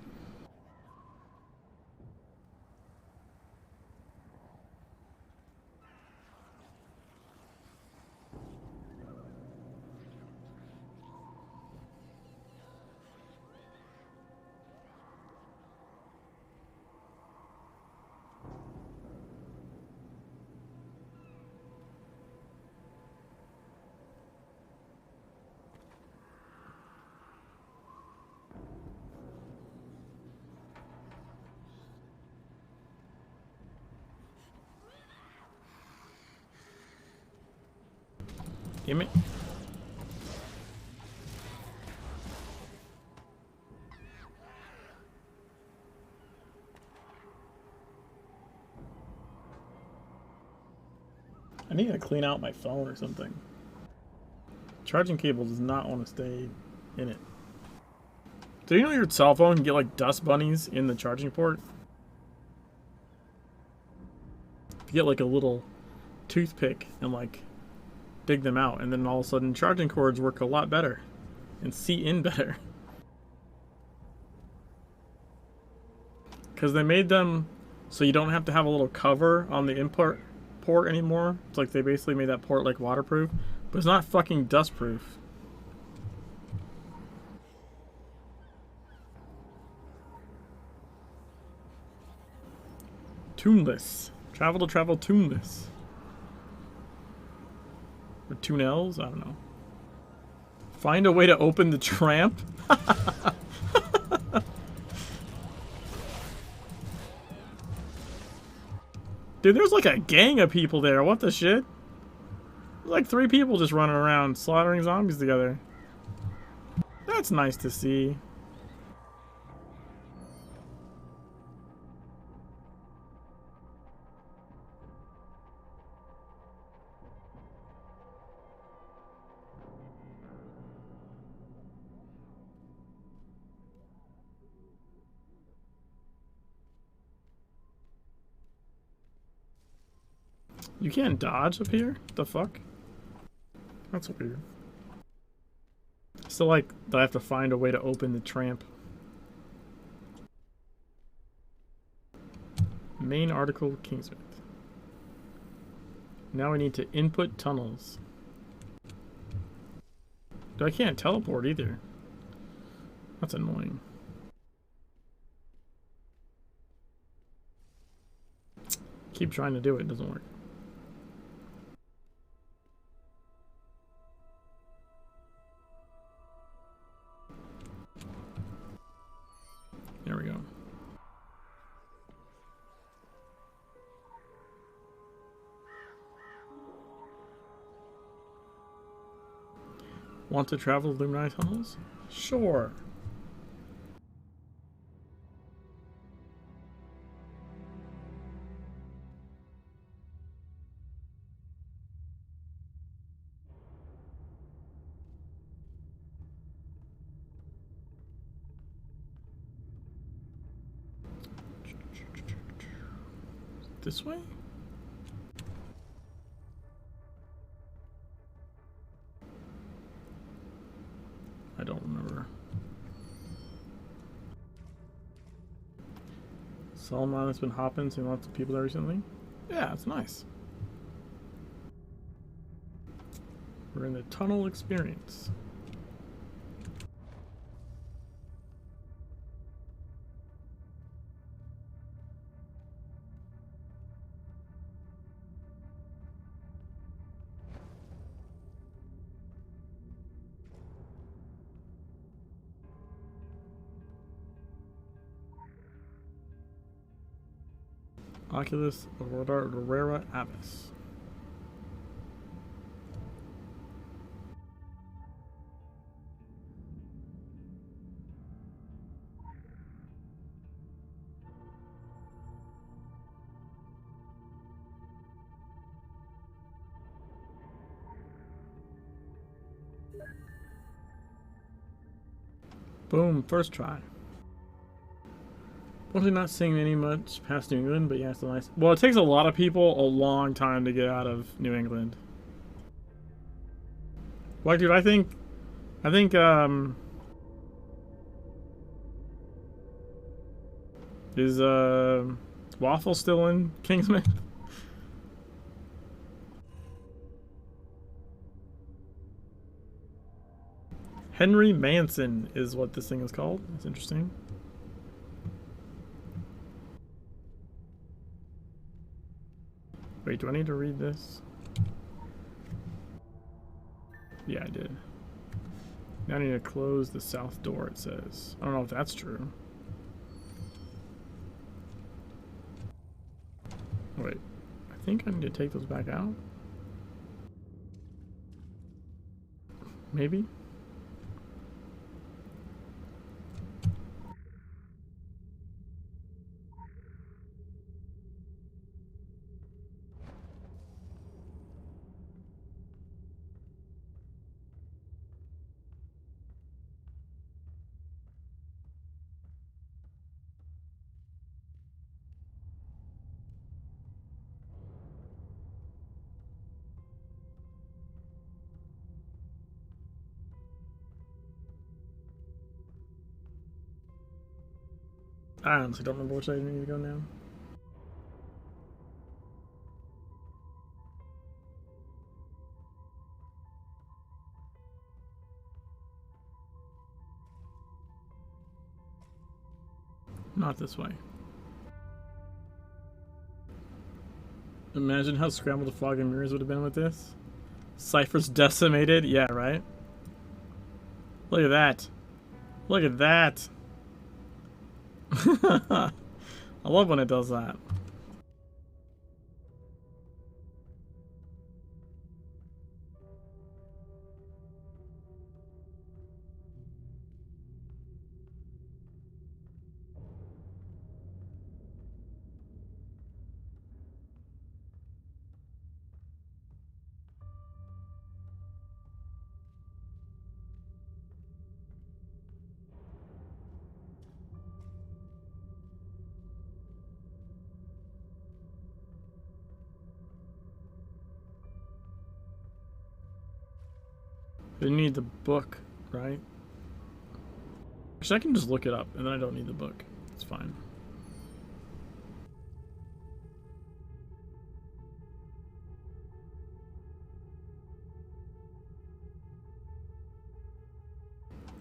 Damn it. I need to clean out my phone or something. Charging cable does not want to stay in it. Do you know your cell phone can get like dust bunnies in the charging port? If you get like a little toothpick and like dig them out, and then all of a sudden charging cords work a lot better and see in better. Because they made them so you don't have to have a little cover on the input port anymore. It's like they basically made that port like waterproof, but it's not fucking dust proof. Tuneless. Travel to travel tuneless. Or Tunels? I don't know. Find a way to open the tramp? Dude, there's like a gang of people there. What the shit? Like 3 people just running around slaughtering zombies together. That's nice to see. You can't dodge up here? What the fuck? That's weird. Still like that I have to find a way to open the tramp. Main article, Kingsmith. Now we need to input tunnels. I can't teleport either. That's annoying. Keep trying to do it, doesn't work. There we go. Want to travel Illuminati tunnels? Sure. This way? I don't remember. Solomon has been hopping, seeing lots of people there recently. Yeah, it's nice. We're in the tunnel experience. Oculus Aurora Abyss. Boom, first try. Probably not seeing any much past New England, but yeah, it's nice. Well, it takes a lot of people a long time to get out of New England. Like, dude, I think, is, Waffle still in Kingsman? Henry Manson is what this thing is called. That's interesting. Wait, do I need to read this? Yeah, I did. Now I need to close the south door, it says. I don't know if that's true. Wait, I think I need to take those back out? Maybe? I honestly don't remember which way I need to go now. Not this way. Imagine how scrambled the fog and mirrors would have been with this. Cypher's decimated? Yeah, right? Look at that. Look at that. I love when it does that. But you need the book, right? Actually, I can just look it up, and then I don't need the book. It's fine.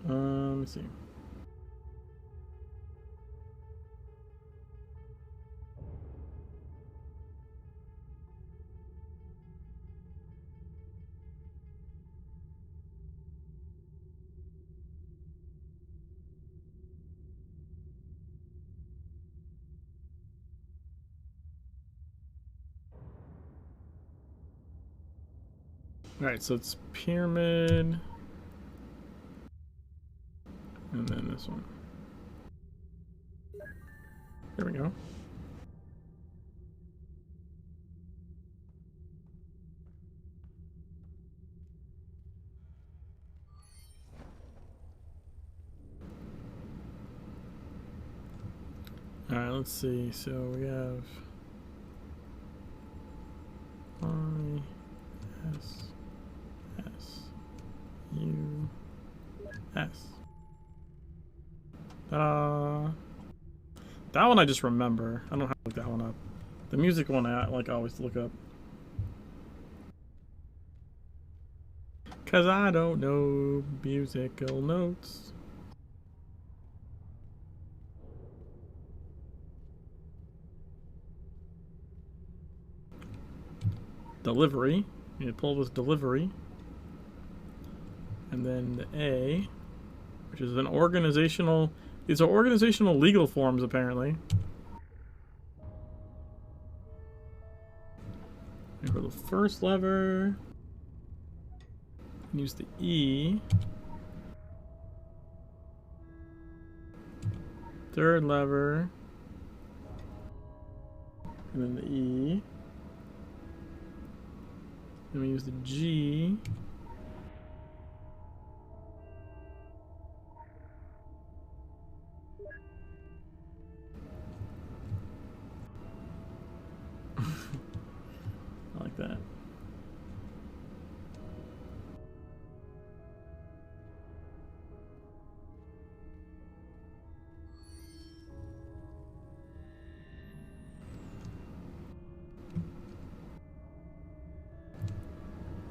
Let me see. Alright, so it's pyramid. And then this one. There we go. Alright, let's see. So we have I, S, S, U, S. That one I just remember. I don't have to look that one up. The music one I like always look up. Cause I don't know musical notes. Delivery. You need to pull this delivery. And then the A, which is an organizational. These are organizational legal forms, apparently. And for the first lever, use the E. Third lever, and then the E. Then we use the G. I like that.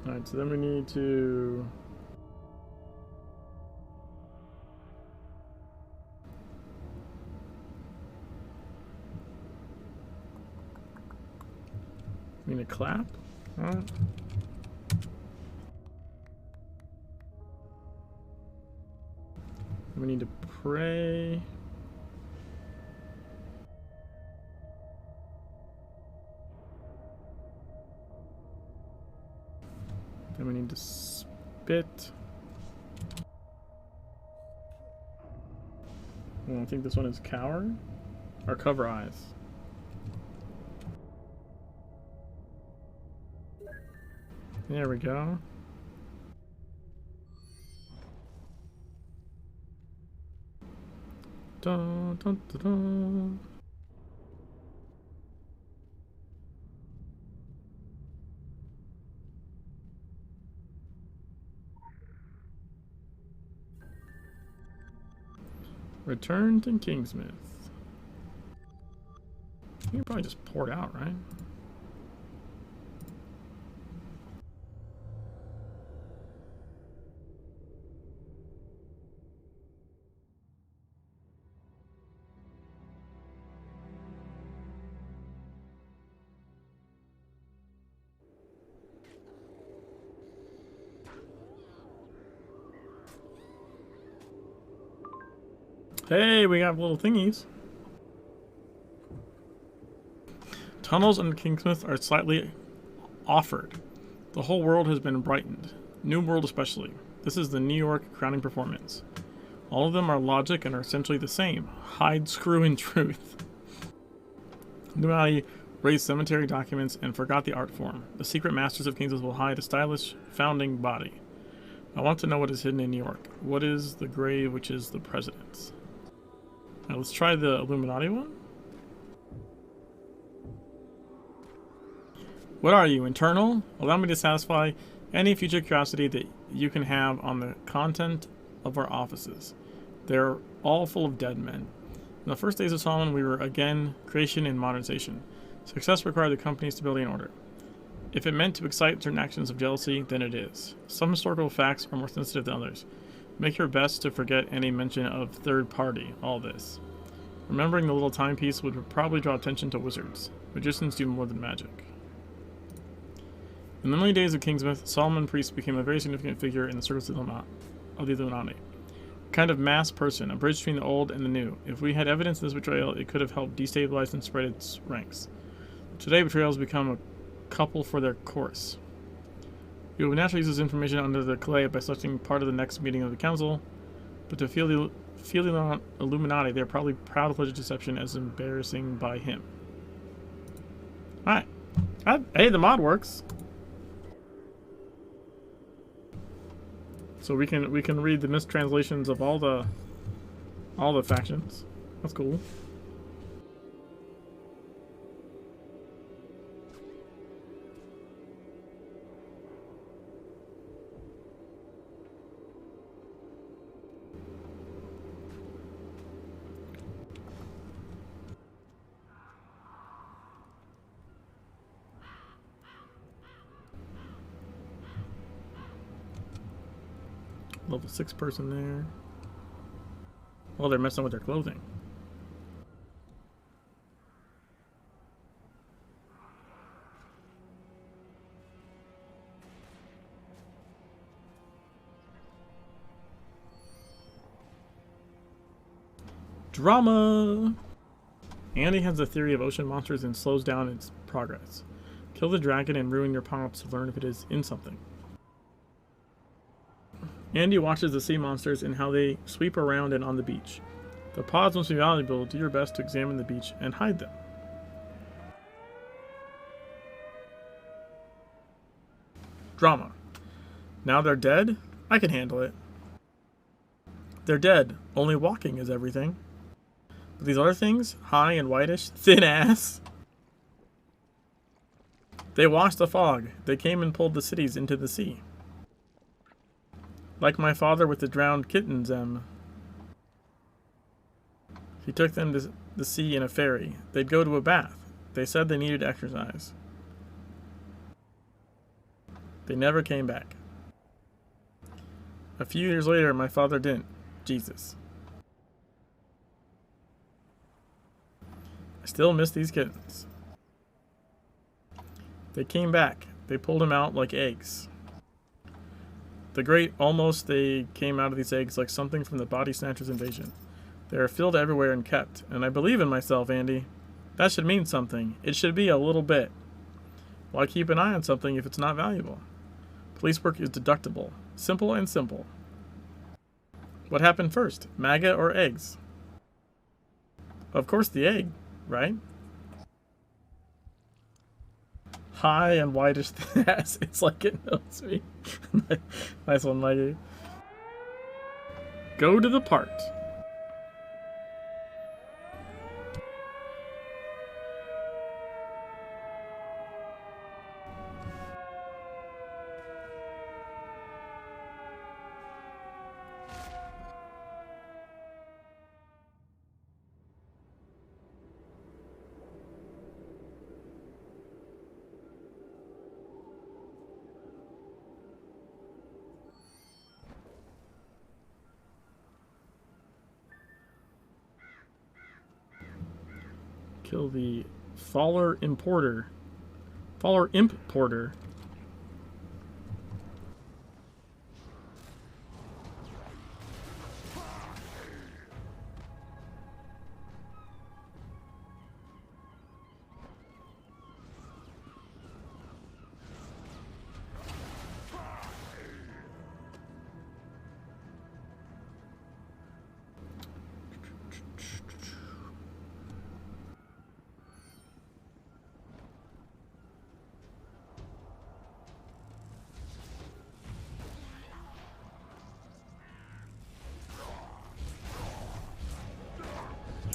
Alright, so then we need to clap. Alright. We need to pray. Then we need to spit. I think this one is cower or cover eyes. There we go. Dun, dun, dun, dun. Return to Kingsmith. You can probably just pour it out, right? Hey, we got little thingies. Tunnels under Kingsmith are slightly offered. The whole world has been brightened. New World especially. This is the New York crowning performance. All of them are logic and are essentially the same. Hide, screw, and truth. Nobody raised cemetery documents and forgot the art form. The secret masters of Kingsmith will hide a stylish founding body. I want to know what is hidden in New York. What is the grave which is the president's? Now let's try the Illuminati one. What are you, internal? Allow me to satisfy any future curiosity that you can have on the content of our offices. They're all full of dead men. In the first days of Solomon, we were again creation and modernization. Success required the company's stability and order. If it meant to excite certain actions of jealousy, then it is. Some historical facts are more sensitive than others. Make your best to forget any mention of third party, all this. Remembering the little timepiece would probably draw attention to wizards. Magicians do more than magic. In the early days of Kingsmouth, Solomon Priest became a very significant figure in the circles of the Illuminati. A kind of mass person, a bridge between the old and the new. If we had evidence of this betrayal, it could have helped destabilize and spread its ranks. Today, betrayals become a couple for their course. We will naturally use this information under the clay by selecting part of the next meeting of the council, but to feel the Illuminati, they are probably proud of such deception as embarrassing by him. Alright. Hey, the mod works. So we can read the mistranslations of all the factions. That's cool. Level 6 person there. Well, they're messing with their clothing. Drama! Andy has a theory of ocean monsters and slows down its progress. Kill the dragon and ruin your power-ups to learn if it is in something. Andy watches the sea monsters and how they sweep around and on the beach. The pods must be valuable. Do your best to examine the beach and hide them. Drama. Now they're dead? I can handle it. They're dead. Only walking is everything. But these other things, high and whitish, thin ass. They washed the fog. They came and pulled the cities into the sea. Like my father with the drowned kittens, He took them to the sea in a ferry. They'd go to a bath. They said they needed exercise. They never came back. A few years later, my father didn't. Jesus. I still miss these kittens. They came back. They pulled him out like eggs. The great almost they came out of these eggs like something from the Body Snatchers invasion. They are filled everywhere and kept, and I believe in myself, Andy. That should mean something. It should be a little bit. Why keep an eye on something if it's not valuable? Police work is deductible. Simple and simple. What happened first, MAGA or eggs? Of course the egg, right? High and whitish ass. It's like it knows me. Nice one, Mikey. Go to the part. Kill the Faller Importer. Faller Imp Porter.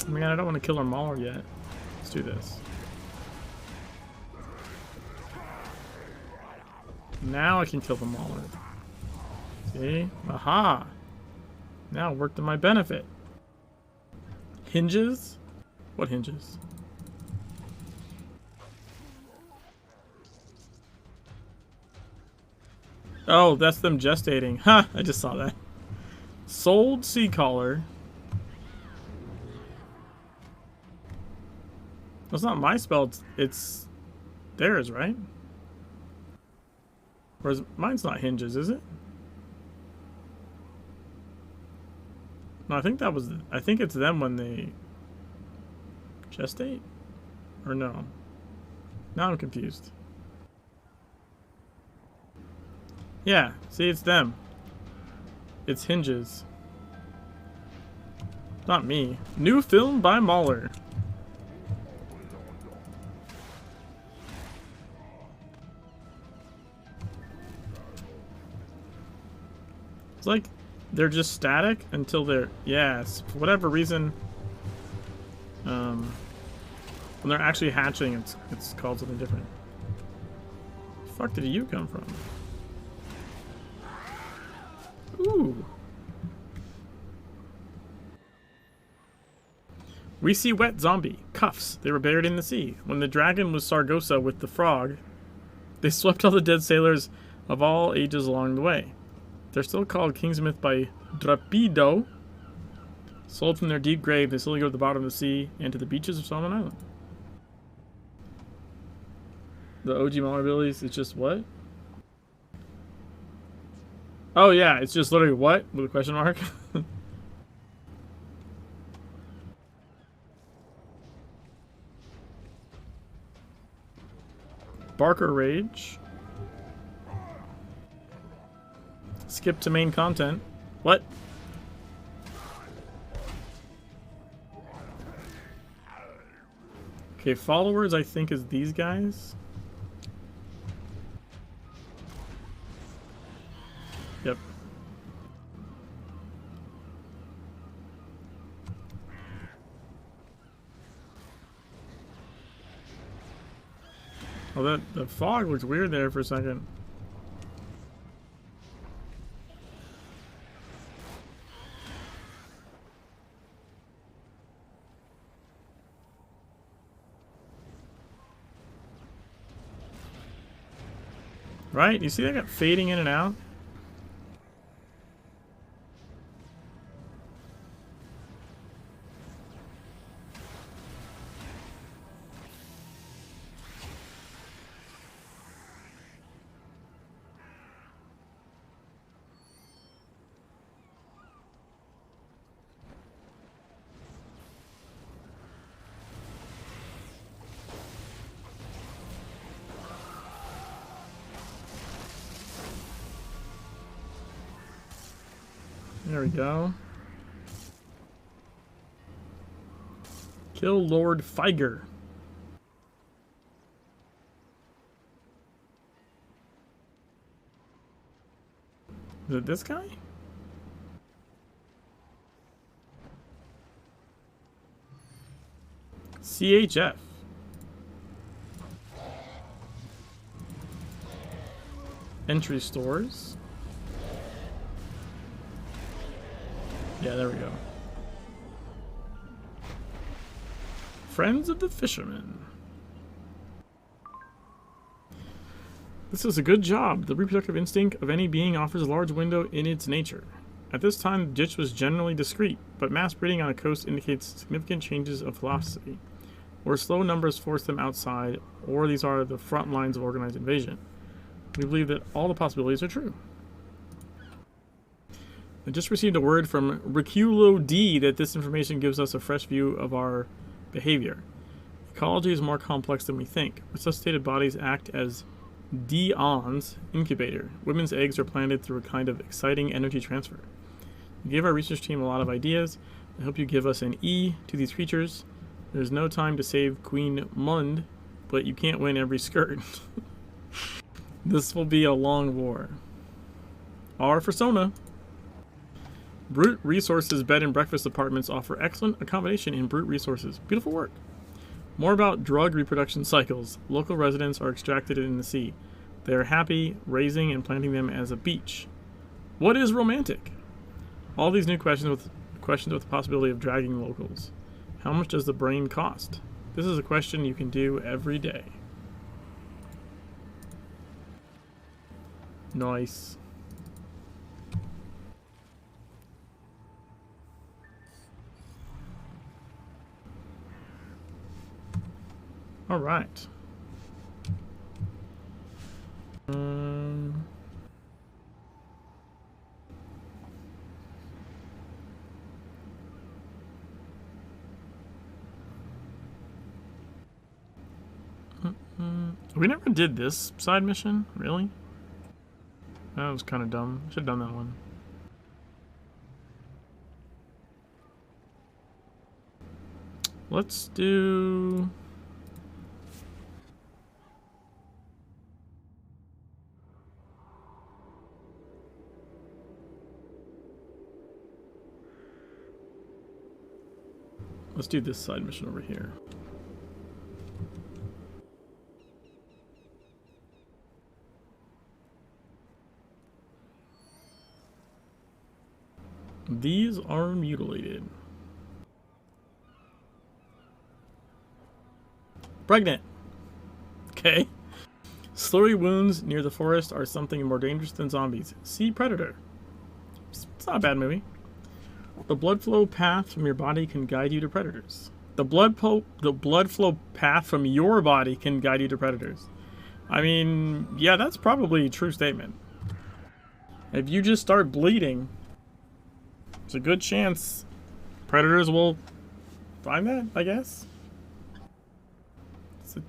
Oh my god, I don't want to kill our Mauler yet. Let's do this. Now I can kill them all. See? Aha! Now it worked to my benefit. Hinges? What hinges? Oh, that's them gestating. Ha! I just saw that. Sold sea collar. Well, it's not my spell, it's theirs, right? Whereas mine's not hinges, is it? No, I think that was... I think it's them when they... gestate? Or no? Now I'm confused. Yeah, see, it's them. It's hinges. Not me. New film by Mahler. It's like they're just static until they're... Yes, for whatever reason... when they're actually hatching, it's called something different. Where the fuck did you come from? Ooh. We see wet zombie. Cuffs. They were buried in the sea. When the dragon was Sargosa with the frog, they swept all the dead sailors of all ages along the way. They're still called Kingsmith by Drapido. Sold from their deep grave, they slowly go to the bottom of the sea and to the beaches of Solomon Island. The OG Mahler abilities, it's just what? Oh yeah, it's just literally what? With a question mark? Barker Rage. Skip to main content. What? Okay, followers I think is these guys. Yep. Oh, that the fog looks weird there for a second. Right? You see that got fading in and out? There we go. Kill Lord Feiger. Is it this guy? CHF. Entry stores. Yeah, there we go. Friends of the Fishermen. This is a good job. The reproductive instinct of any being offers a large window in its nature. At this time, the ditch was generally discreet, but mass breeding on a coast indicates significant changes of philosophy, or slow numbers force them outside, or these are the front lines of organized invasion. We believe that all the possibilities are true. I just received a word from Reculo D that this information gives us a fresh view of our behavior. Ecology is more complex than we think. Resuscitated bodies act as Dion's incubator. Women's eggs are planted through a kind of exciting energy transfer. You gave our research team a lot of ideas. I hope you give us an E to these creatures. There's no time to save Queen Mund, but you can't win every skirt. This will be a long war. R for Sona. Brute Resources bed and breakfast apartments offer excellent accommodation in brute resources. Beautiful work. More about drug reproduction cycles. Local residents are extracted in the sea. They are happy raising and planting them as a beach. What is romantic? All these new questions with the possibility of dragging locals. How much does the brain cost? This is a question you can do every day. Nice. All right. We never did this side mission, really? That was kind of dumb. Should have done that one. Let's do... Let's do this side mission over here. These are mutilated. Pregnant. Okay. Slurry wounds near the forest are something more dangerous than zombies. See Predator. It's not a bad movie. The blood flow path from your body can guide you to predators. The blood flow path from your body can guide you to predators. I mean, yeah, that's probably a true statement. If you just start bleeding, there's a good chance predators will find that, I guess. It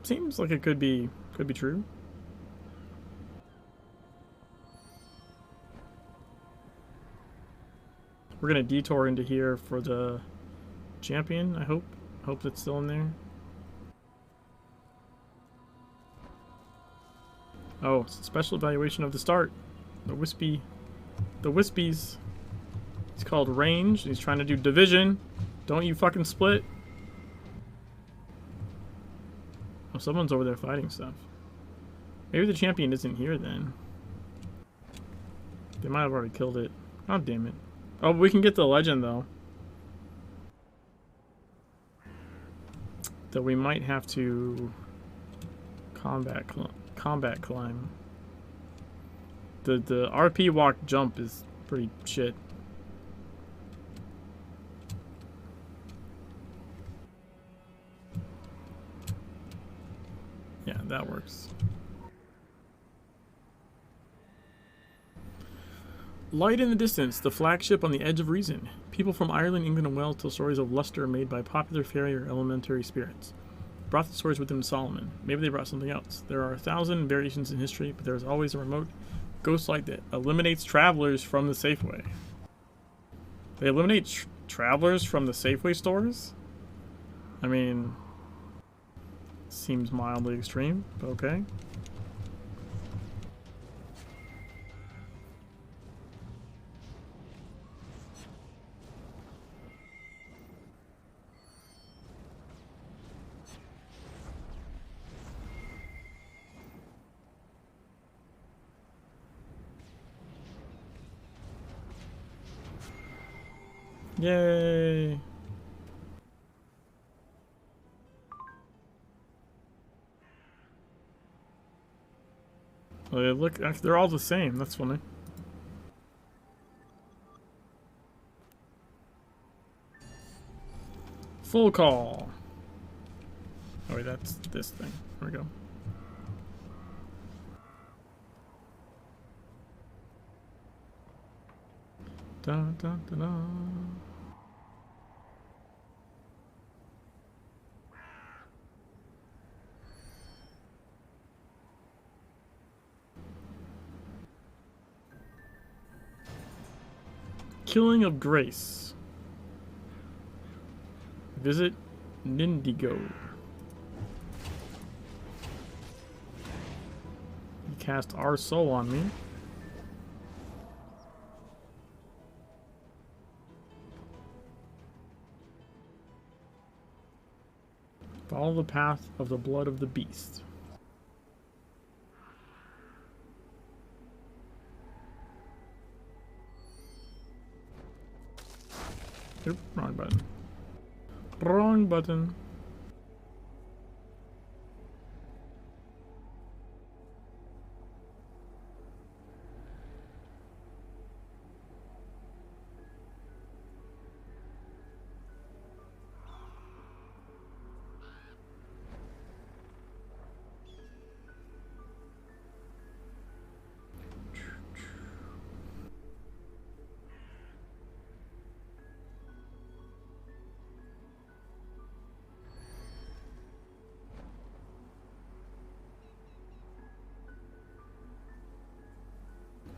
seems like it could be true. We're gonna detour into here for the champion, I hope. Hope it's still in there. Oh, it's a special evaluation of the start. The wispies. He's called range. He's trying to do division. Don't you fucking split. Oh, someone's over there fighting stuff. Maybe the champion isn't here then. They might have already killed it. Oh, damn it. Oh, but we can get the legend though. That we might have to combat climb. The RPWalk jump is pretty shit. Yeah, that works. Light in the distance, the flagship on the edge of reason. People from Ireland, England, and Wales tell stories of luster made by popular fairy or elementary spirits. Brought the stories with them to Solomon. Maybe they brought something else. There are 1,000 variations in history, but there is always a remote ghost light that eliminates travelers from the Safeway. They eliminate travelers from the Safeway stores? I mean, seems mildly extreme, but okay. Yay! Well, look, they're all the same. That's funny. Full call. Oh wait, that's this thing. There we go. Dun, dun, dun, dun. Killing of Grace. Visit Nindigo. He cast our soul on me. Follow the path of the blood of the beast. Oop, wrong button. Wrong button.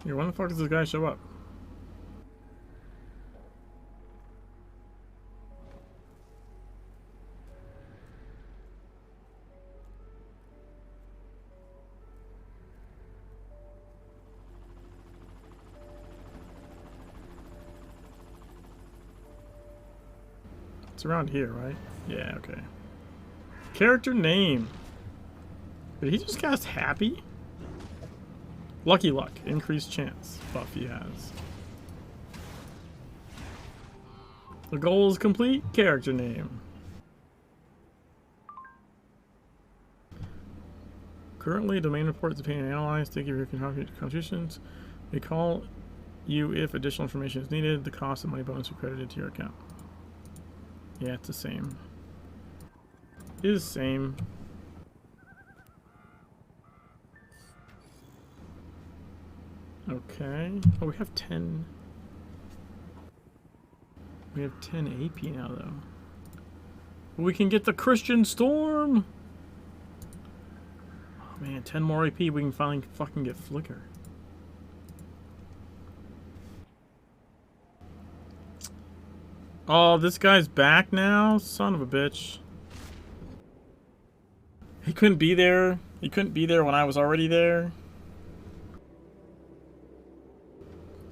Here, when the fuck does this guy show up? It's around here, right? Yeah, okay. Character name. Did he just cast Happy? Lucky Luck. Increased chance. Buff he has. The goal is complete. Character name. Currently, domain reports are being analyzed. Thank you for your contributions. We call you if additional information is needed. The cost of money bonus are credited to your account. Yeah, it's the same. It is the same. Okay. Oh, we have 10. We have 10 AP now, though. We can get the Christian Storm! Oh, man, 10 more AP. We can finally fucking get Flicker. Oh, this guy's back now? Son of a bitch. He couldn't be there. He couldn't be there when I was already there.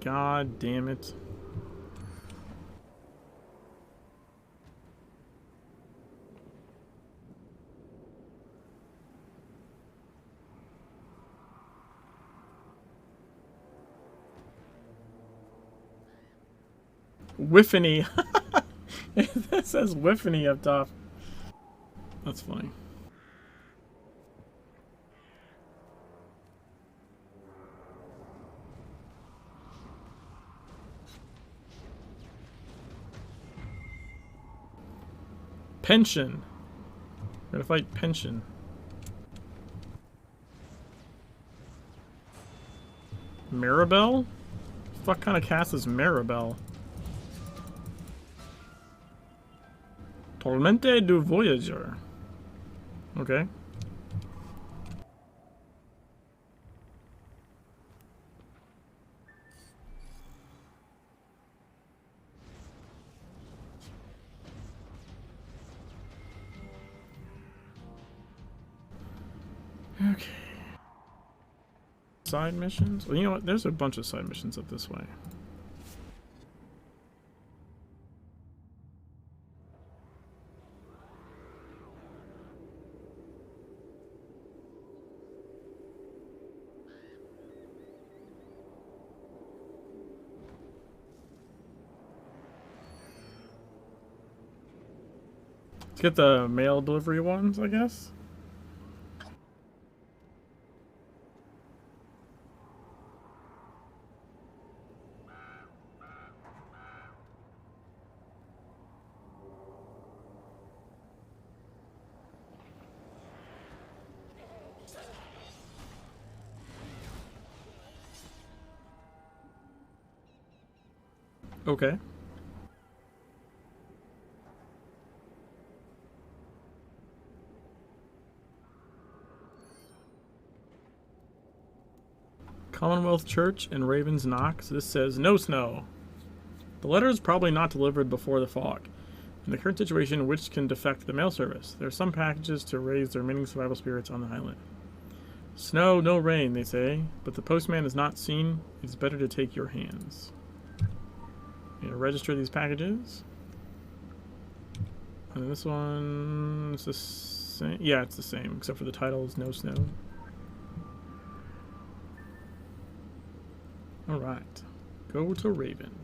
God damn it. Whiffany. It says Whiffany up top. That's funny. Pension. We're gonna fight Pension. Maribel? What kind of cast is Maribel? Tormente du Voyager. Okay. Okay. Side missions? Well, you know what? There's a bunch of side missions up this way. Let's get the mail delivery ones, I guess. Okay. Commonwealth Church and Raven's Knock. So this says, no snow. The letter is probably not delivered before the fog. In the current situation, which can defect the mail service. There are some packages to raise the remaining survival spirits on the island. Snow, no rain, they say, but the postman is not seen. It's better to take your hands. I'm gonna register these packages. And this one is the same. Yeah, it's the same, except for the title is no snow. Alright. Go to Raven.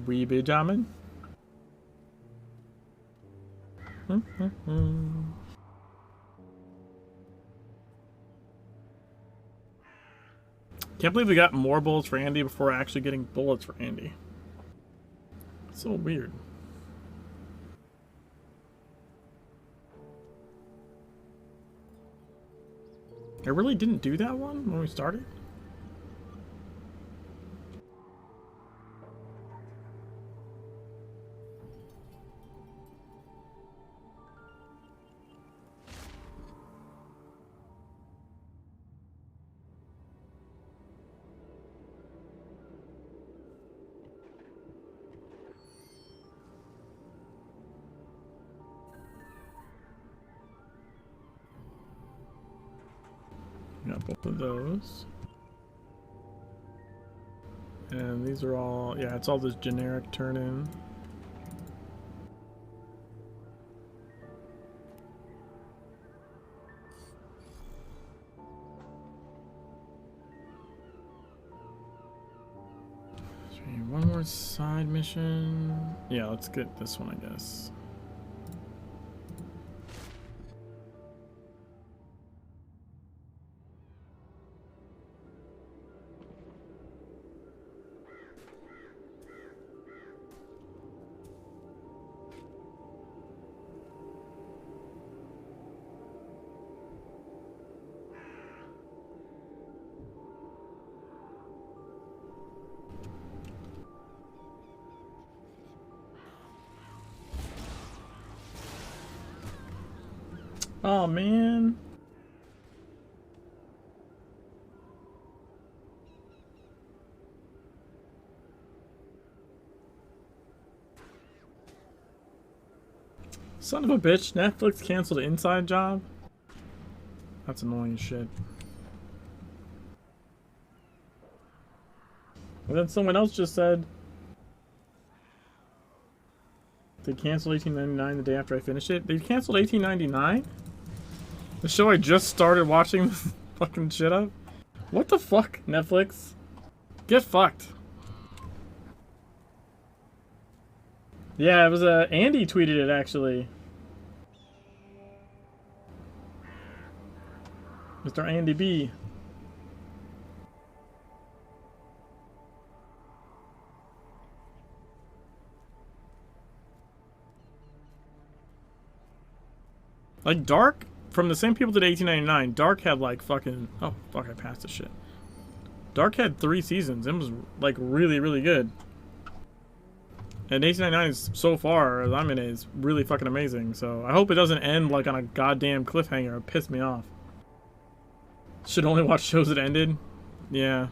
We be jamming. Can't believe we got more bullets for Andy before actually getting bullets for Andy. It's so weird. I really didn't do that one when we started? Got both of those. And these are all, yeah, it's all this generic turn in. One more side mission. Yeah, let's get this one, I guess. Oh man. Son of a bitch, Netflix canceled Inside Job? That's annoying as shit. And then someone else just said they canceled 1899 the day after I finished it. They canceled 1899? The show I just started watching fucking shit up? What the fuck, Netflix? Get fucked. Yeah, it was Andy tweeted it actually. Mr. Andy B. Like Dark, from the same people that did 1899, Dark had like fucking, oh fuck, I passed this shit. Dark had 3 seasons and was like really, really good. And 1899 is, so far as I'm in it, is really fucking amazing. So I hope it doesn't end like on a goddamn cliffhanger. It pissed me off. Should only watch shows that ended. Yeah.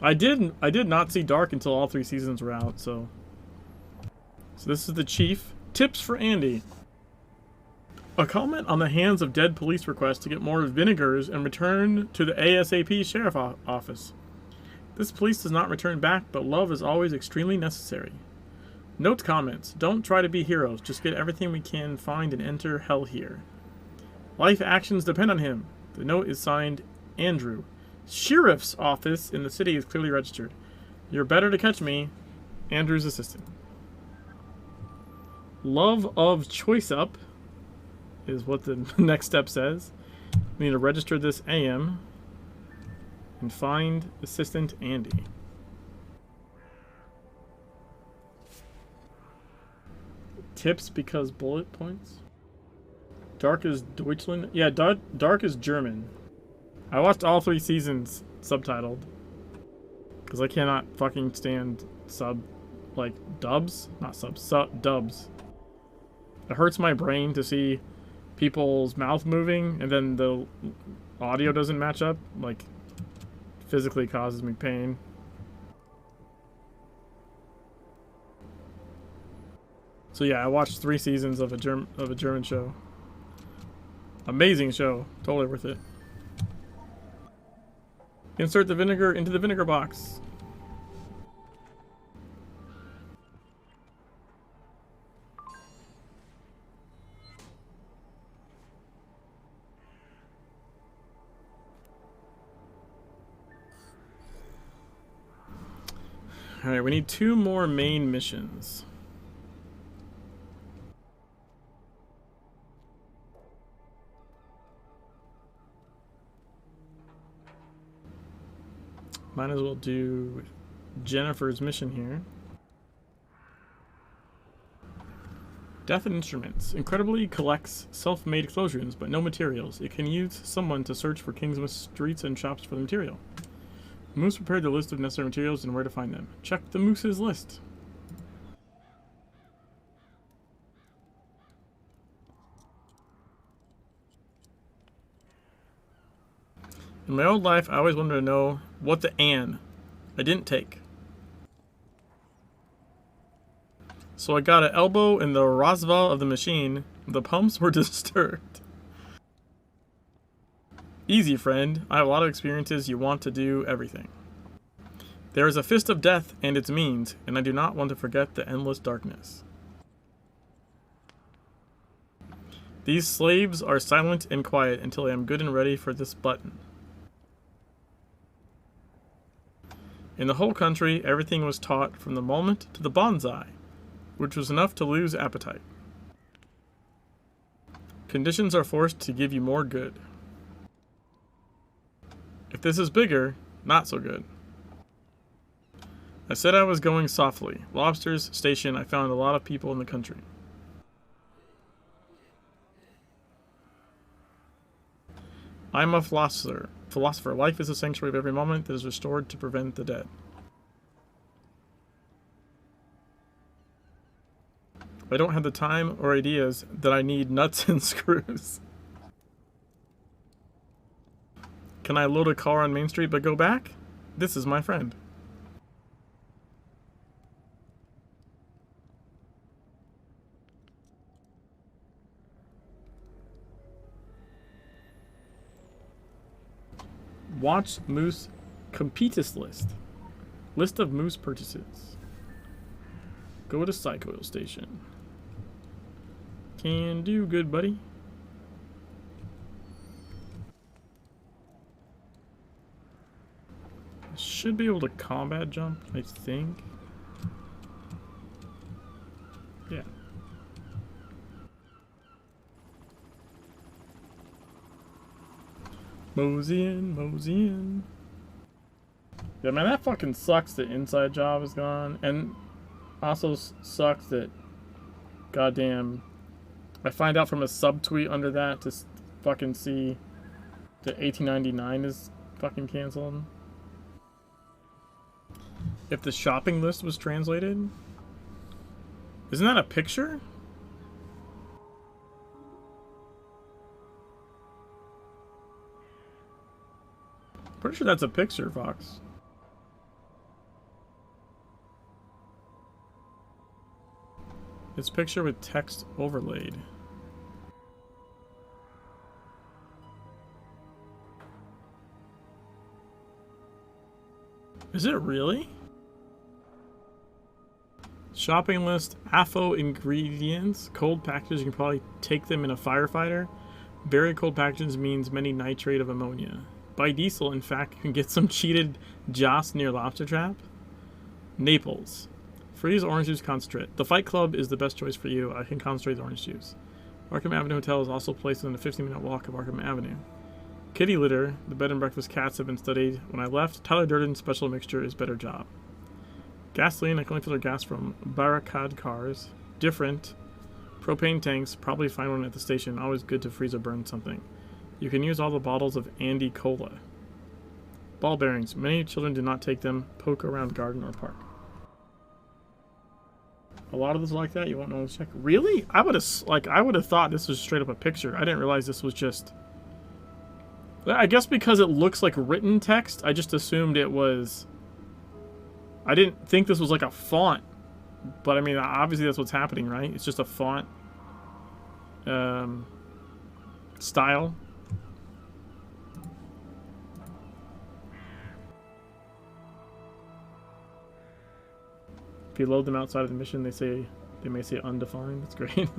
I did not see Dark until all 3 seasons were out, so. So this is the Chief. Tips for Andy. A comment on the hands of dead police request to get more vinegars and return to the ASAP Sheriff Office. This police does not return back, but love is always extremely necessary. Note comments. Don't try to be heroes. Just get everything we can find and enter hell here. Life actions depend on him. The note is signed Andrew. Sheriff's office in the city is clearly registered. You're better to catch me. Andrew's assistant. Love of choice up is what the next step says. We need to register this AM and find assistant Andy. Tips because bullet points. Dark is Deutschland. Yeah, Dark is German. I watched all 3 seasons subtitled because I cannot fucking stand dubs, not subs, dubs. It hurts my brain to see people's mouth moving and then the audio doesn't match up. Like, physically causes me pain. So yeah, I watched 3 seasons of a German show. Amazing show, totally worth it. Insert the vinegar into the vinegar box. Alright, we need 2 more main missions. Might as well do Jennifer's mission here. Death and Instruments. Incredibly collects self-made explosions, but no materials. It can use someone to search for Kingsmouth streets and shops for the material. Moose prepared the list of necessary materials and where to find them. Check the Moose's list. In my old life, I always wanted to know what the I didn't take. So I got an elbow in the Rosval of the machine. The pumps were disturbed. Easy, friend. I have a lot of experiences. You want to do everything. There is a fist of death and its means, and I do not want to forget the endless darkness. These slaves are silent and quiet until I am good and ready for this button. In the whole country, everything was taught from the moment to the bonsai, which was enough to lose appetite. Conditions are forced to give you more good. If this is bigger, not so good. I said I was going softly. Lobsters Station, I found a lot of people in the country. I'm a philosopher. Life is a sanctuary of every moment that is restored to prevent the dead. I don't have the time or ideas that I need nuts and screws. Can I load a car on Main Street but go back? This is my friend. Watch Moose Competus list. List of Moose purchases. Go to Psycho Station. Can do, good buddy. Should be able to combat jump, I think. Yeah. Mosey in. Yeah, man, that fucking sucks that Inside Job is gone. And also sucks that, goddamn, I find out from a subtweet under that to fucking see that 1899 is fucking canceled. If the shopping list was translated? Isn't that a picture? Pretty sure that's a picture, Fox. It's picture with text overlaid. Is it really? Shopping list, AFO ingredients, cold packages, you can probably take them in a firefighter. Very cold packages means many nitrate of ammonia. Biodiesel, in fact, you can get some cheated Joss near lobster trap. Naples. Freeze orange juice concentrate. The Fight Club is the best choice for you. I can concentrate the orange juice. Arkham Avenue Hotel is also placed within a 15-minute walk of Arkham Avenue. Kitty litter. The bed and breakfast cats have been studied. When I left, Tyler Durden's special mixture is better job. Gasoline. I can only filter gas from Barricade cars. Different. Propane tanks. Probably find one at the station. Always good to freeze or burn something. You can use all the bottles of Andy Cola. Ball bearings. Many children do not take them. Poke around garden or park. A lot of this like that. You won't know to check. Really? I would have thought this was straight up a picture. I didn't realize this was just. I guess because it looks like written text, I just assumed it was. I didn't think this was like a font, but I mean, obviously that's what's happening, right? It's just a font style. If you load them outside of the mission, they may say undefined. That's great.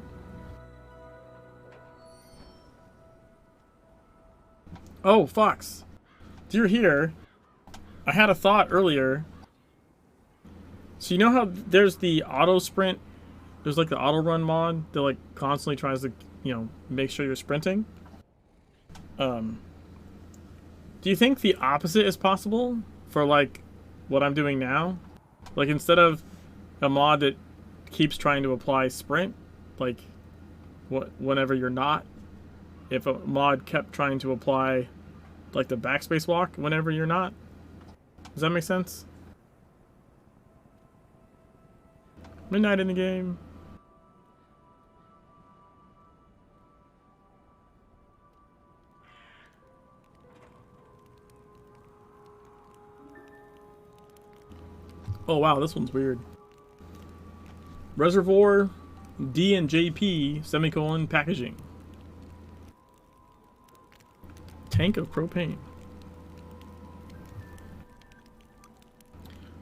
Oh, Fox. You're here. I had a thought earlier. So you know how there's the auto sprint, there's like the auto run mod that like constantly tries to, make sure you're sprinting. Um, do you think the opposite is possible for like what I'm doing now? Like instead of a mod that keeps trying to apply sprint, like whenever you're not, if a mod kept trying to apply like the backspace walk whenever you're not. Does that make sense? Midnight in the game. Oh wow, this one's weird. Reservoir D and JP semicolon packaging. Tank of propane.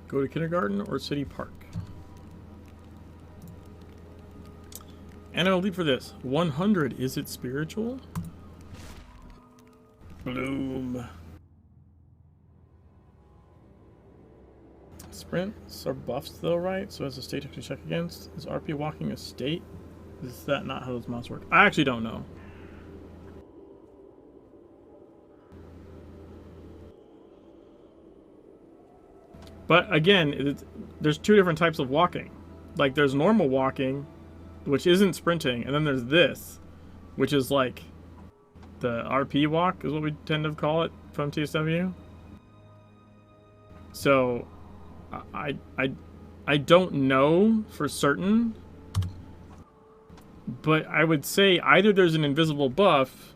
Go to kindergarten or city park. And I'll leave for this. 100, is it spiritual? Bloom. Sprints are buffs though, right? So as a state to check against. Is RP walking a state? Is that not how those mods work? I actually don't know. But again, there's two different types of walking. Like there's normal walking, which isn't sprinting, and then there's this, which is like the RP walk is what we tend to call it from TSW. So I don't know for certain, but I would say either there's an invisible buff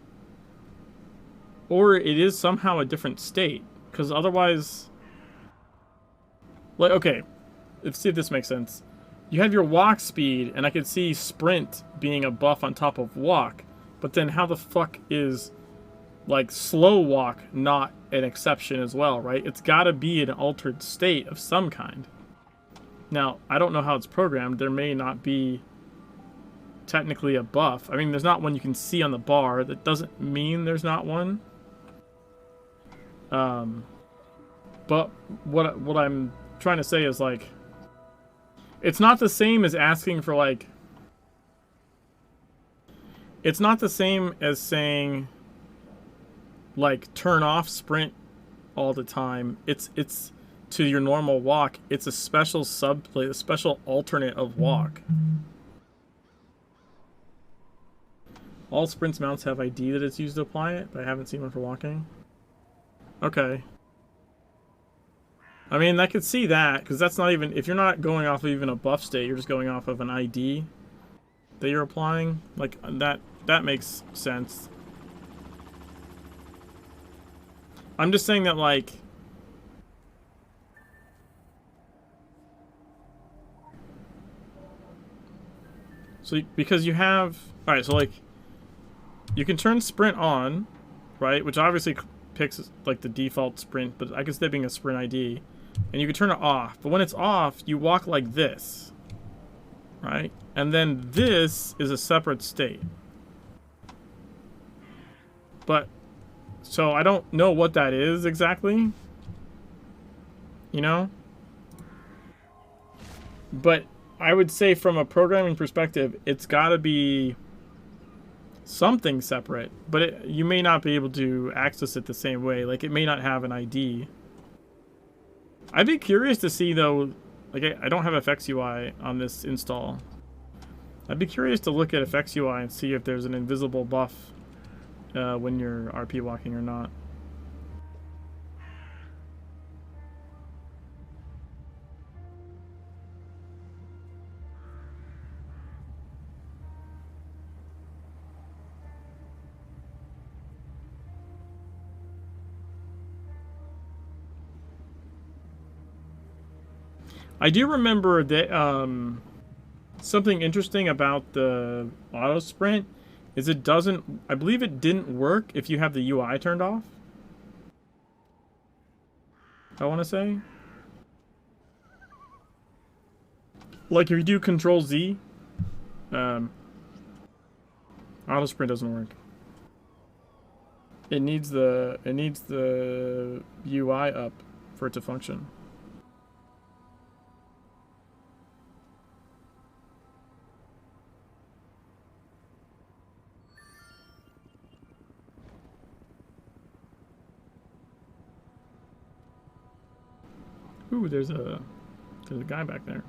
or it is somehow a different state, because otherwise, like, okay, let's see if this makes sense. You have your walk speed, and I could see sprint being a buff on top of walk, but then how the fuck is like slow walk not an exception as well, right? It's gotta be an altered state of some kind. Now, I don't know how it's programmed. There may not be technically a buff. I mean, there's not one you can see on the bar. That doesn't mean there's not one. But what I'm trying to say is, like, it's not the same as asking for, like, it's not the same as saying, like, turn off sprint all the time. It's to your normal walk. It's a special subplay, a special alternate of walk. All sprints mounts have ID that it's used to apply it, but I haven't seen one for walking. Okay. I mean, I could see that, because that's not even, if you're not going off of even a buff state, you're just going off of an ID that you're applying. Like, that makes sense. I'm just saying that, like, so because you have, alright, so like, you can turn sprint on, right, which obviously picks like the default sprint, but I guess that being a sprint ID, and you can turn it off. But when it's off, you walk like this, right? And then this is a separate state. But so I don't know what that is exactly, you know? But I would say from a programming perspective, it's got to be something separate, but you may not be able to access it the same way. Like, it may not have an ID. I'd be curious to see, though, like, I don't have FX UI on this install. I'd be curious to look at FX UI and see if there's an invisible buff when you're RP walking or not. I do remember that something interesting about the auto sprint is it doesn't, I believe it didn't work if you have the UI turned off. I want to say. Like if you do Control Z, auto sprint doesn't work. It needs the UI up for it to function. Ooh, there's a guy back there.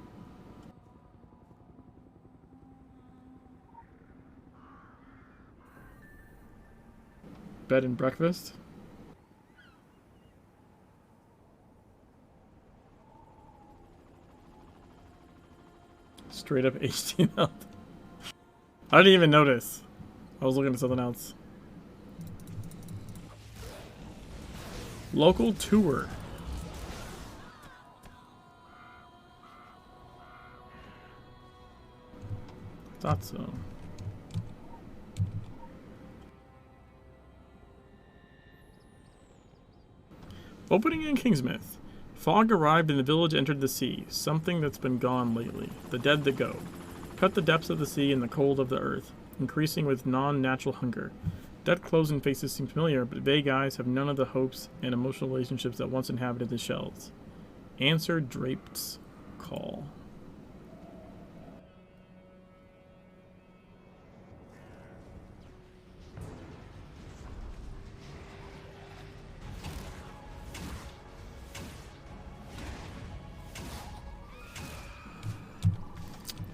Bed and breakfast. Straight up HTML. I didn't even notice. I was looking at something else. Local tour. Thought so. Opening in Kingsmith. Fog arrived and the village entered the sea, something that's been gone lately. The dead that go. Cut the depths of the sea and the cold of the earth, increasing with non-natural hunger. Dead clothes and faces seem familiar, but vague eyes have none of the hopes and emotional relationships that once inhabited the shells. Answer Drape's call.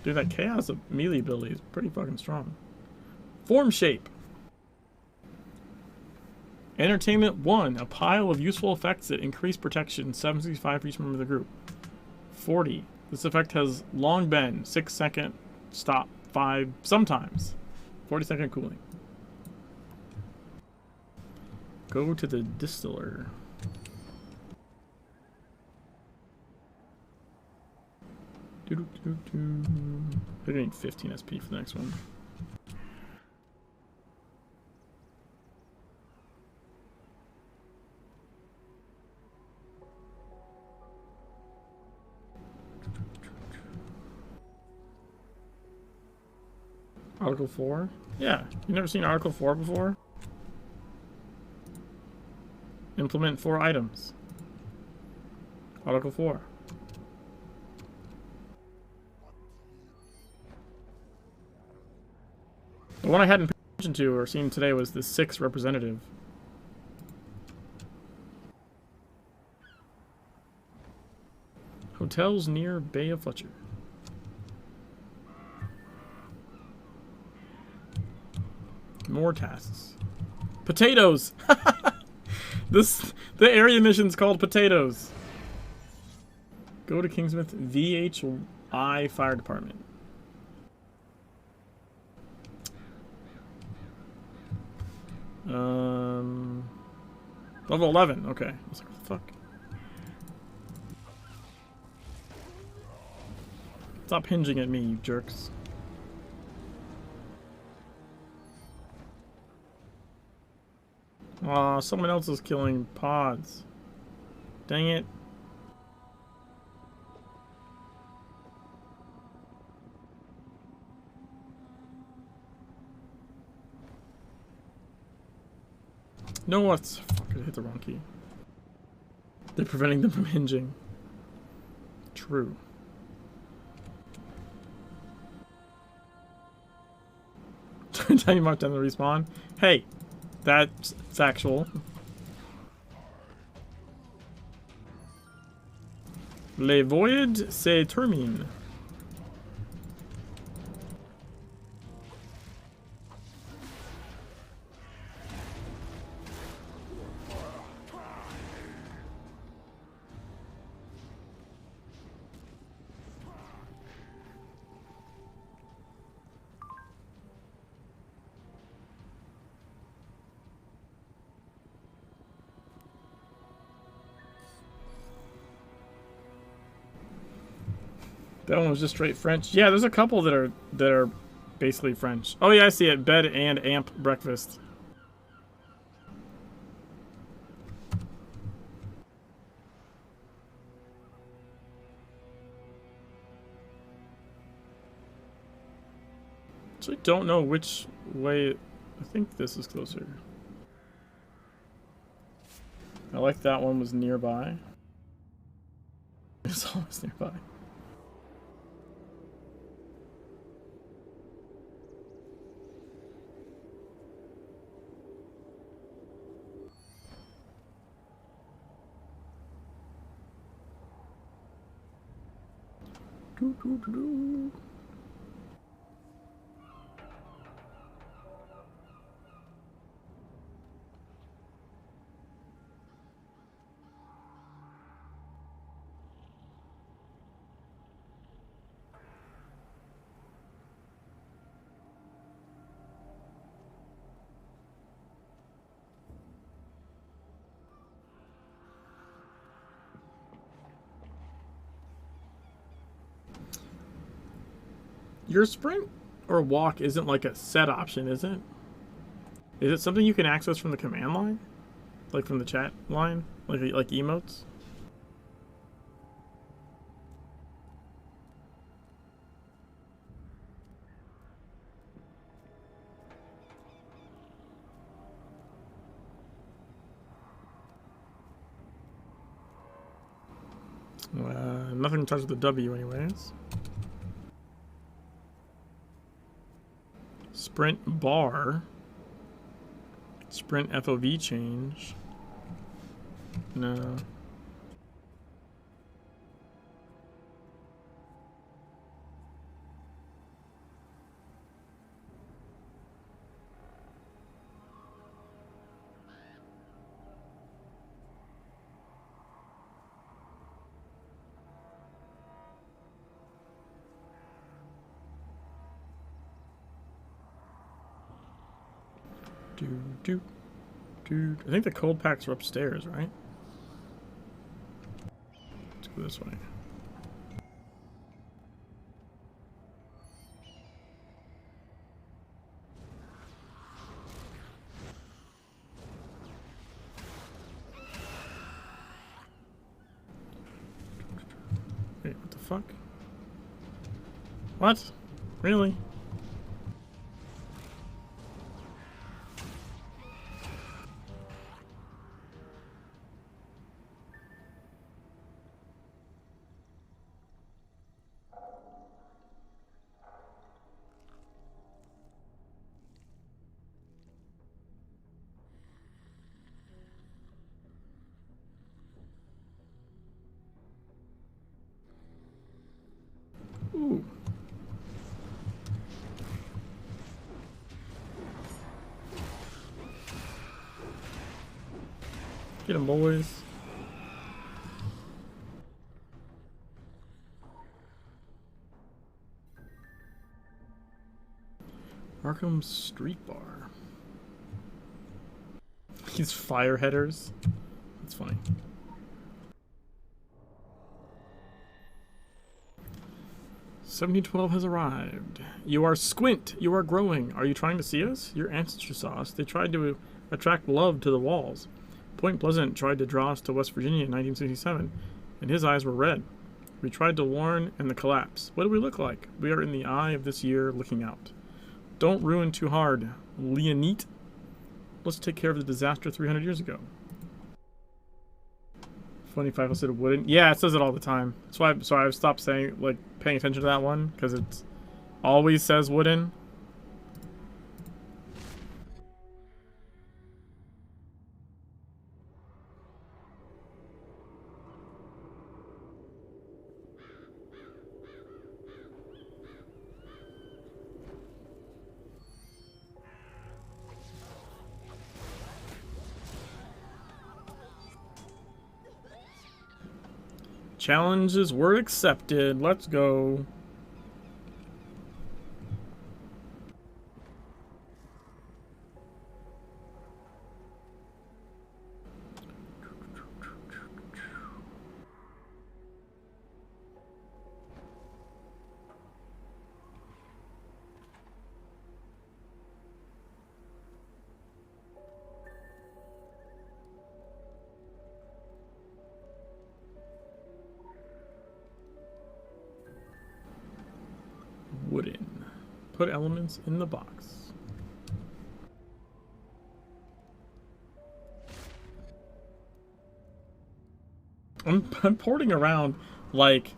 Dude, that chaos of melee ability is pretty fucking strong. Form shape. Entertainment 1. A pile of useful effects that increase protection. 765 for each member of the group. 40. This effect has long bend. 6-second stop. 5. Sometimes. 40-second cooling. Go to the distiller. I need 15 SP for the next one. Article 4? Yeah, you never seen Article 4 before? Implement 4 items. Article 4. The one I hadn't paid attention to or seen today was the 6th representative. Hotels near Bay of Fletcher. More tasks. Potatoes! The area mission's called Potatoes. Go to Kingsmith VHI Fire Department. Level 11, okay. I was like, what the fuck? Stop hinging at me, you jerks. Aw, someone else is killing pods. Dang it. No, what's... Fuck, I hit the wrong key. They're preventing them from hinging. True. Time you mark down the respawn. Hey, that's factual. Le voyage se termine. That one was just straight French. Yeah, there's a couple that are basically French. Oh yeah, I see it. Bed and amp breakfast. Actually, don't know which way. I think this is closer. I like that one was nearby. It's always nearby. Your sprint or walk isn't like a set option, is it? Is it something you can access from the command line? Like from the chat line? Like emotes? Nothing touches the W anyways. Sprint bar. Sprint FOV change. No. Dude. I think the cold packs are upstairs, right? Let's go this way. Wait, what the fuck? What? Really? Ooh. Get him, boys. Arkham Street Bar. These fire headers. That's funny. "1712 has arrived. You are Squint. You are growing. Are you trying to see us? Your ancestors saw us. They tried to attract love to the walls. Point Pleasant tried to draw us to West Virginia in 1967, and his eyes were red. We tried to warn and the collapse. What do we look like? We are in the eye of this year looking out. Don't ruin too hard, Leonite. Let's take care of the disaster 300 years ago." Funny if I said wooden. Yeah, it says it all the time. That's why. So I've stopped saying, like, paying attention to that one because it always says wooden. Challenges were accepted. Let's go. Wooden. Put elements in the box. I'm porting around like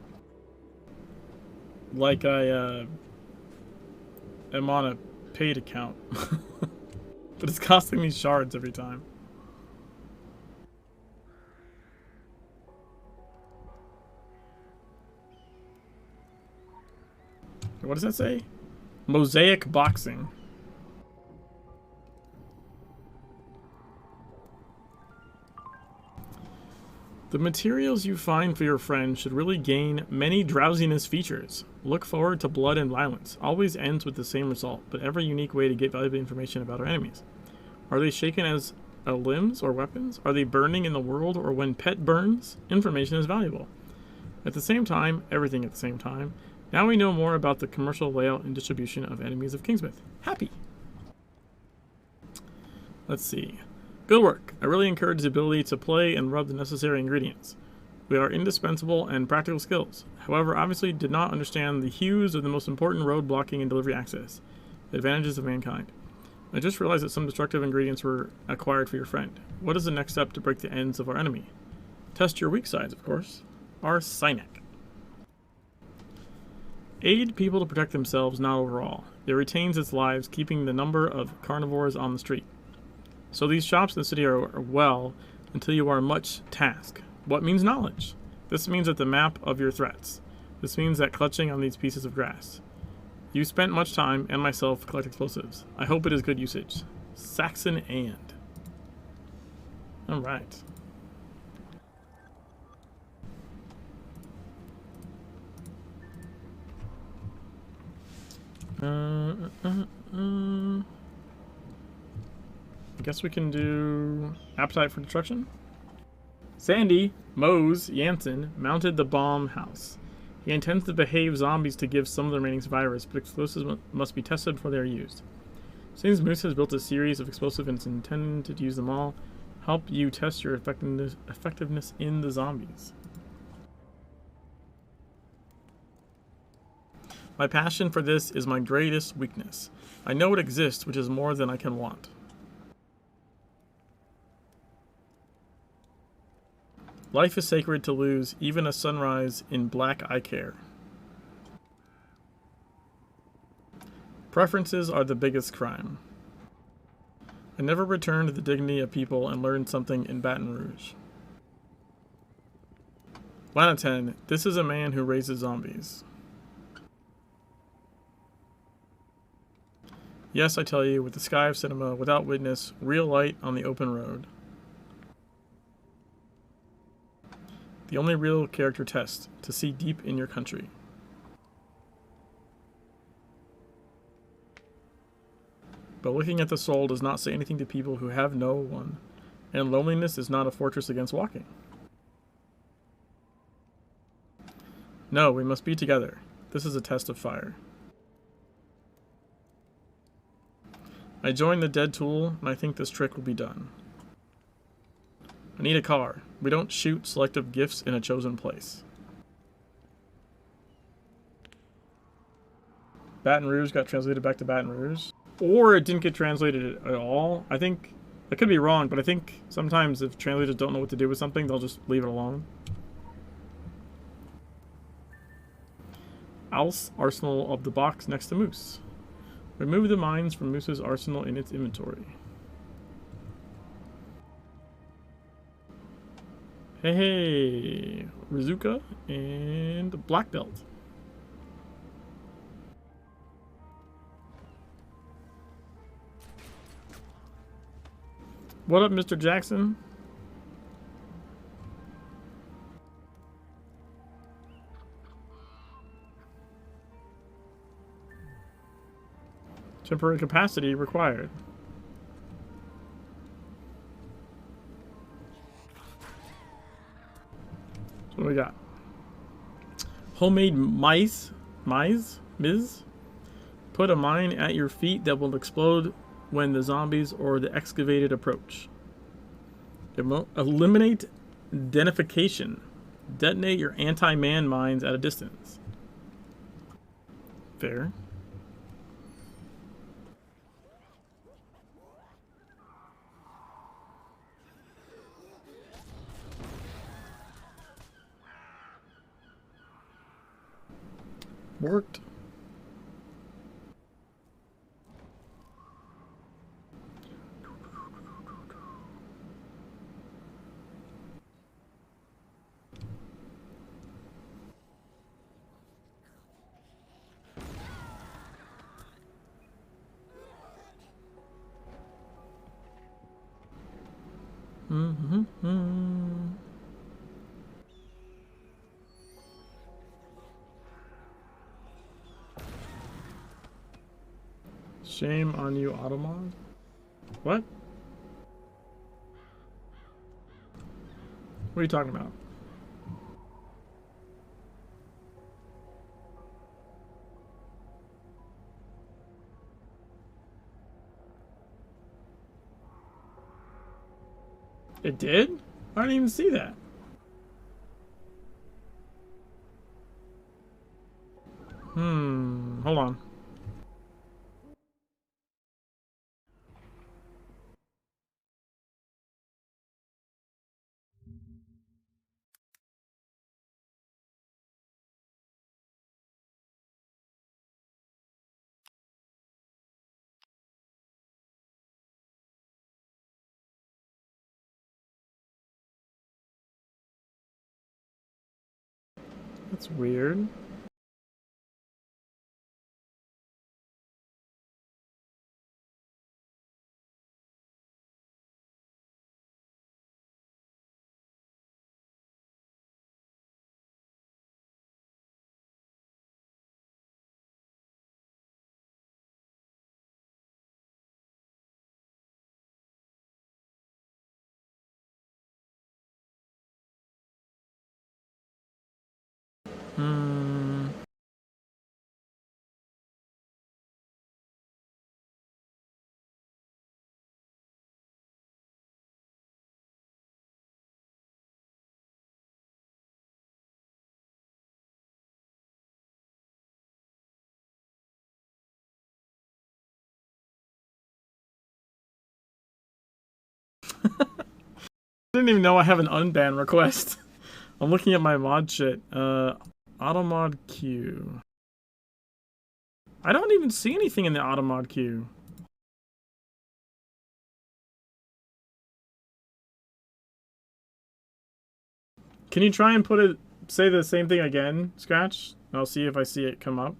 I am on a paid account. But it's costing me shards every time. What does that say? Mosaic boxing. The materials you find for your friend should really gain many drowsiness features. Look forward to blood and violence. Always ends with the same result, but every unique way to get valuable information about our enemies. Are they shaken as limbs or weapons? Are they burning in the world, or when pet burns? Information is valuable. At the same time, everything at the same time, now we know more about the commercial layout and distribution of enemies of Kingsmith. Happy! Let's see. Good work. I really encourage the ability to play and rub the necessary ingredients. We are indispensable and practical skills. However, obviously did not understand the hues of the most important road blocking and delivery access. The advantages of mankind. I just realized that some destructive ingredients were acquired for your friend. What is the next step to break the ends of our enemy? Test your weak sides, of course. Arsenic. Aid people to protect themselves, not overall. It retains its lives, keeping the number of carnivores on the street. So these shops in the city are well until you are much task. What means knowledge? This means that the map of your threats. This means that clutching on these pieces of grass. You spent much time, and myself, collect explosives. I hope it is good usage. Saxon and. Alright. I guess we can do Appetite for Destruction. Sandy, Mose, Jansen mounted the bomb house. He intends to behave zombies to give some of the remaining survivors, but explosives must be tested before they are used. Since Moose has built a series of explosives and is intended to use them all, help you test your effectiveness in the zombies. My passion for this is my greatest weakness. I know it exists, which is more than I can want. Life is sacred to lose, even a sunrise in black I care. Preferences are the biggest crime. I never returned to the dignity of people and learned something in Baton Rouge. Lanaten, this is a man who raises zombies. Yes, I tell you, with the sky of cinema, without witness, real light on the open road. The only real character test, to see deep in your country. But looking at the soul does not say anything to people who have no one, and loneliness is not a fortress against walking. No, we must be together. This is a test of fire. I joined the dead tool, and I think this trick will be done. I need a car. We don't shoot selective gifts in a chosen place. Baton Rouge got translated back to Baton Rouge. Or it didn't get translated at all. I think, I could be wrong, but I think sometimes if translators don't know what to do with something, they'll just leave it alone. Al's arsenal of the box next to Moose. Remove the mines from Moose's arsenal in its inventory. Hey, Rizuka and Black Belt. What up, Mr. Jackson? Temporary capacity required. So what do we got? Homemade mice? Put a mine at your feet that will explode when the zombies or the excavated approach. Eliminate denification. Detonate your anti-man mines at a distance. Fair. Worked. Shame on you, Automod. What? What are you talking about? It did? I didn't even see that. Hold on. That's weird. I didn't even know I have an unban request. I'm looking at my mod shit. Automod queue. I don't even see anything in the Automod queue. Can you try and put it, say the same thing again, Scratch? I'll see if I see it come up.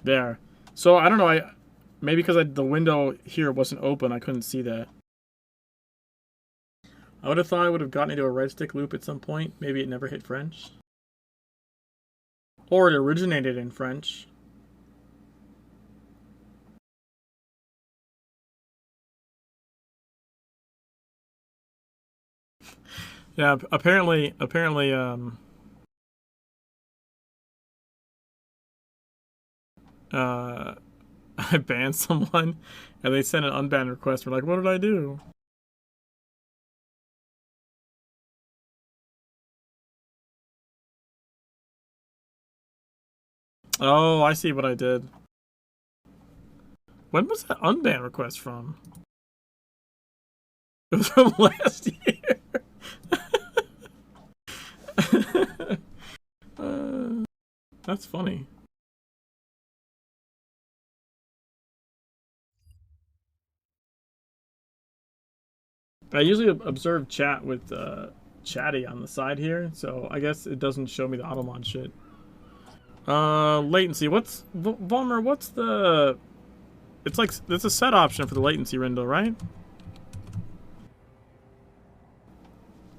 There. So I don't know. Maybe because the window here wasn't open, I couldn't see that. I would have thought I would have gotten into a red stick loop at some point. Maybe it never hit French. Or it originated in French. Yeah, apparently, I banned someone, and they sent an unban request. We're like, what did I do? Oh, I see what I did. When was that unban request from? It was from last year. That's funny. I usually observe chat with Chatty on the side here, so I guess it doesn't show me the Automod shit. Latency. What's Volmer? What's the? It's like there's a set option for the latency window, right?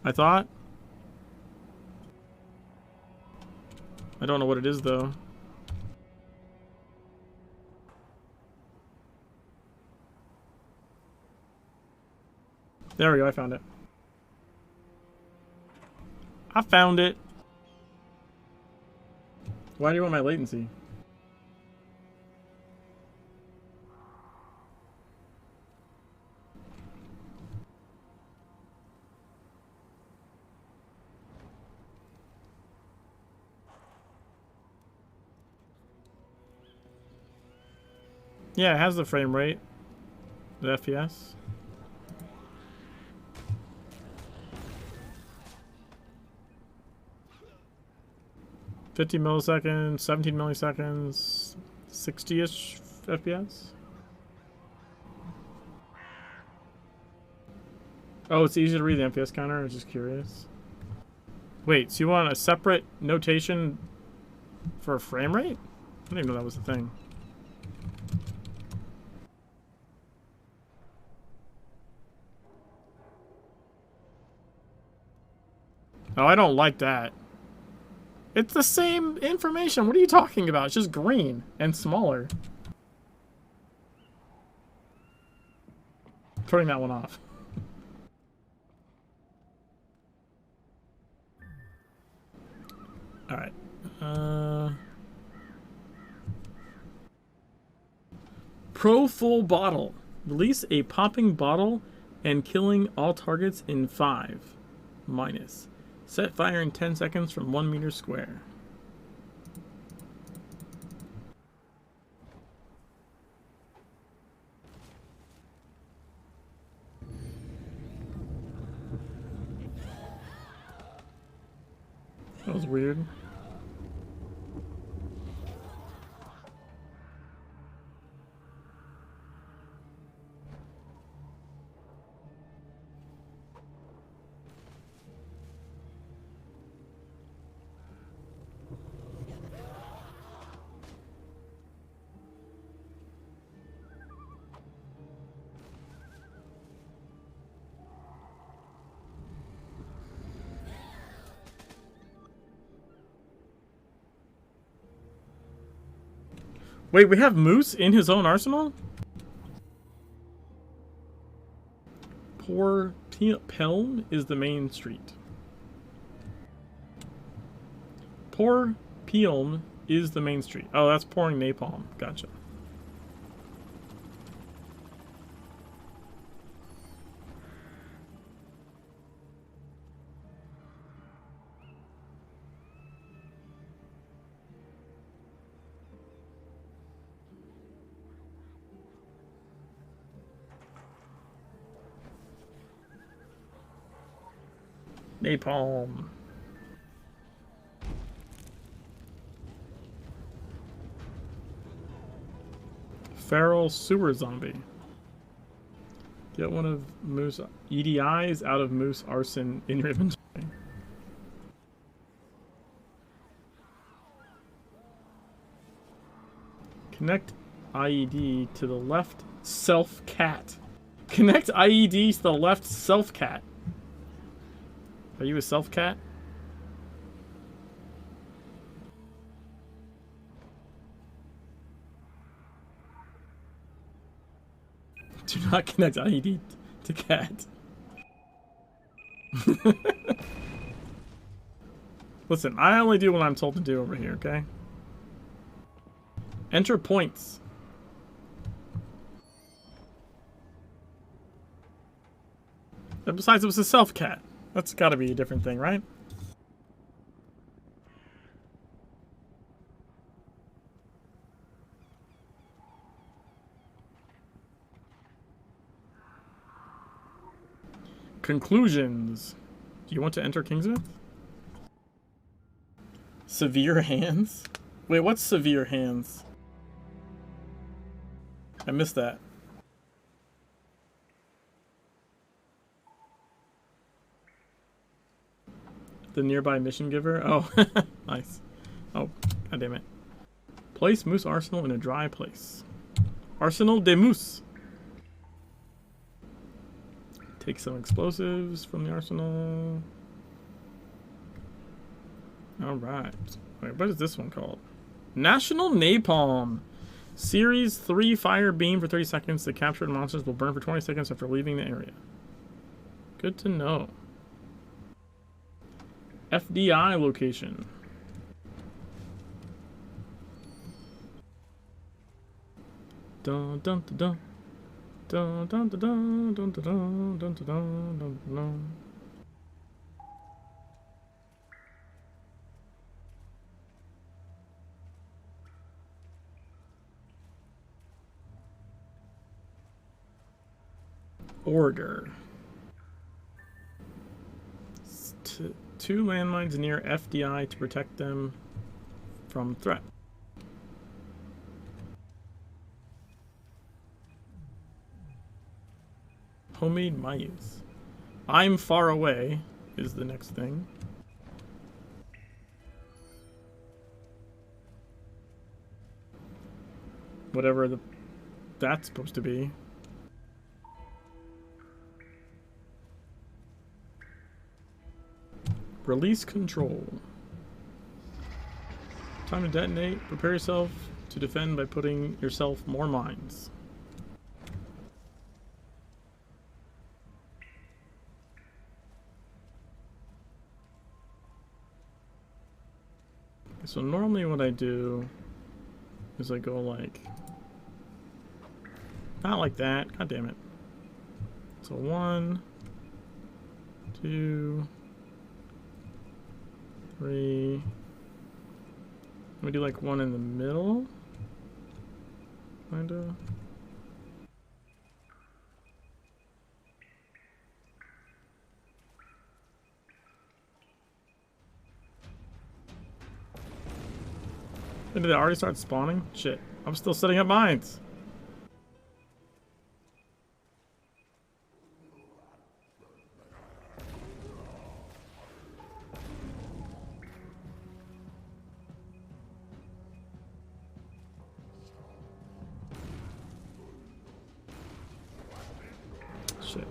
I thought. I don't know what it is though. There we go. I found it. I found it. Why do you want my latency? Yeah, it has the frame rate. The FPS. $50 milliseconds, 17 milliseconds, 60-ish FPS. Oh, it's easy to read the FPS counter. I was just curious. Wait, so you want a separate notation for a frame rate? I didn't even know that was a thing. Oh, I don't like that. It's the same information. What are you talking about? It's just green and smaller. Turning that one off. Alright. Pro full bottle. Release a popping bottle and killing all targets in 5. Minus. Set fire in 10 seconds from 1 meter square. That was weird. Wait, we have Moose in his own arsenal? Poor Pelm is the main street. Poor Pelm is the main street. Oh, that's pouring napalm. Gotcha. Napalm. Feral sewer zombie. Get one of Moose EDIs out of Moose arson in your inventory. Connect IED to the left self cat. Connect IED to the left self cat. Are you a self cat? Do not connect IED to cat. Listen, I only do what I'm told to do over here, okay? Enter points. And besides, it was a self cat. That's gotta be a different thing, right? Conclusions. Do you want to enter Kingsmith? Severe hands? Wait, what's severe hands? I missed that. The nearby mission giver? Oh, nice. Oh, goddammit. Place Moose Arsenal in a dry place. Arsenal de Moose. Take some explosives from the arsenal. Alright. Wait, what is this one called? National Napalm. Series 3 fire beam for 30 seconds. The captured monsters will burn for 20 seconds after leaving the area. Good to know. FDI location. Dun dun dun dun. Dun dun dun dun dun dun dun dun dun dun. Order. 2 landmines near FDI to protect them from threat. Homemade mayas. I'm far away is the next thing. whatever that's supposed to be. Release control. Time to detonate. Prepare yourself to defend by putting yourself more mines. So normally what I do is I go like, not like that, god damn it. So 1, 2, 3. We do like one in the middle, kinda. Did they already start spawning? Shit. I'm still setting up mines. Shit.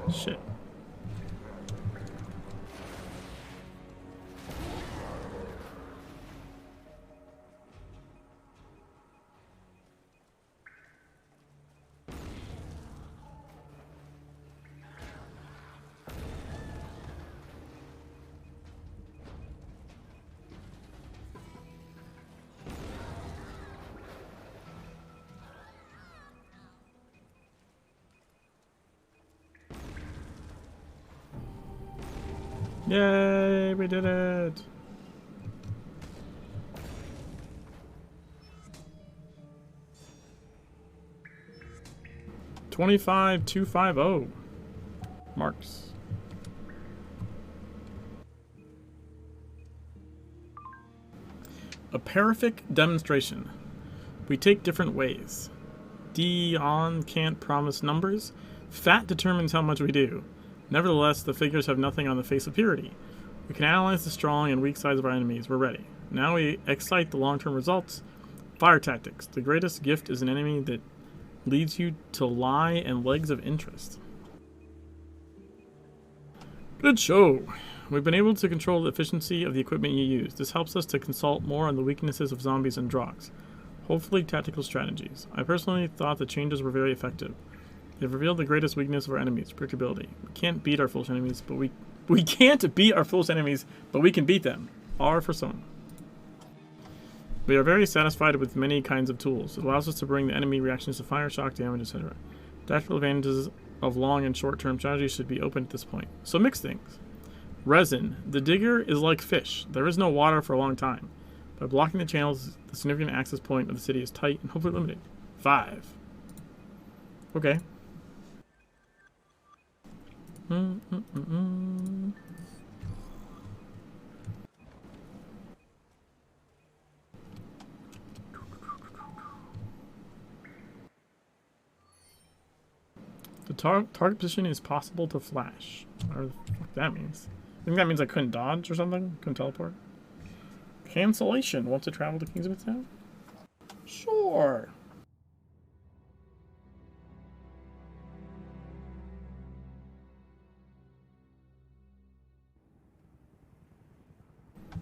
Shit. Yay, we did it! $25,250 marks. A paraphic demonstration. We take different ways. Dion can't promise numbers. Fat determines how much we do. Nevertheless, the figures have nothing on the face of purity. We can analyze the strong and weak sides of our enemies. We're ready. Now we excite the long-term results. Fire tactics. The greatest gift is an enemy that leads you to lie and legs of interest. Good show. We've been able to control the efficiency of the equipment you use. This helps us to consult more on the weaknesses of zombies and drogs. Hopefully tactical strategies. I personally thought the changes were very effective. They've revealed the greatest weakness of our enemies, predictability. We can't beat our foolish enemies, but we can't beat our foolish enemies, but we can beat them. R for Sona. We are very satisfied with many kinds of tools. It allows us to bring the enemy reactions to fire, shock, damage, etc. Tactical advantages of long and short-term strategies should be open at this point. So mix things. Resin. The digger is like fish. There is no water for a long time. By blocking the channels, the significant access point of the city is tight and hopefully limited. 5. Okay. The target position is possible to flash. Whatever the fuck that means. I think that means I couldn't dodge or something? Couldn't teleport? Cancellation. Want to travel to Kingsmith Town? Sure.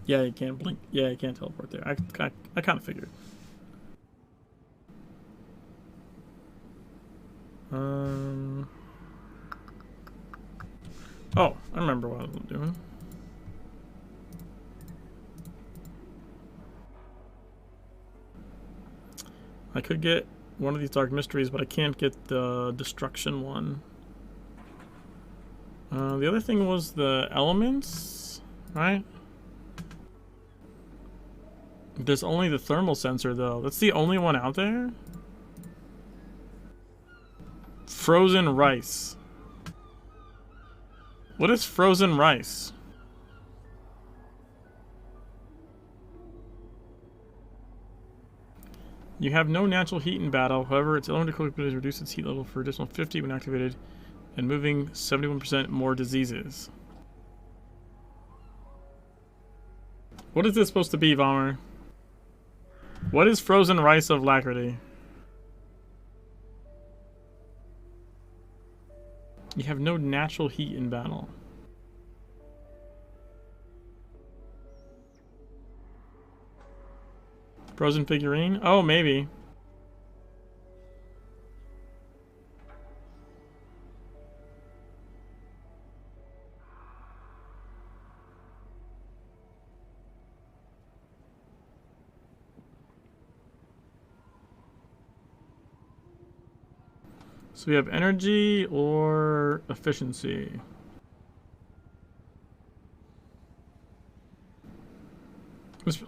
Yeah, you can't blink. Yeah, you can't teleport there. I kind of figured. Oh, I remember what I was doing. I could get one of these dark mysteries, but I can't get the destruction one. The other thing was the elements, right? There's only the thermal sensor, though. That's the only one out there? Frozen rice. What is frozen rice? You have no natural heat in battle. However, its elemental capabilities reduce its heat level for additional 50 when activated, and moving 71% more diseases. What is this supposed to be, Vommer? What is frozen rice of Lacrity? You have no natural heat in battle. Frozen figurine? Oh, maybe. So we have energy or efficiency.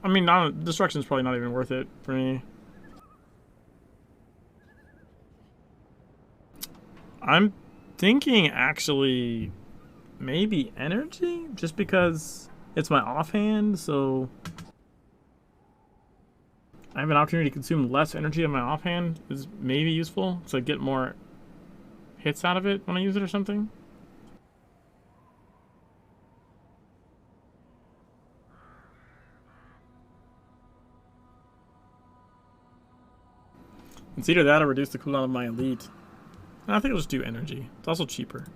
I mean, destruction is probably not even worth it for me. I'm thinking actually maybe energy, just because it's my offhand, so I have an opportunity to consume less energy on my offhand is maybe useful, so I get more hits out of it when I use it or something. It's either that or reduce the cooldown of my elite. I think I'll just do energy. It's also cheaper.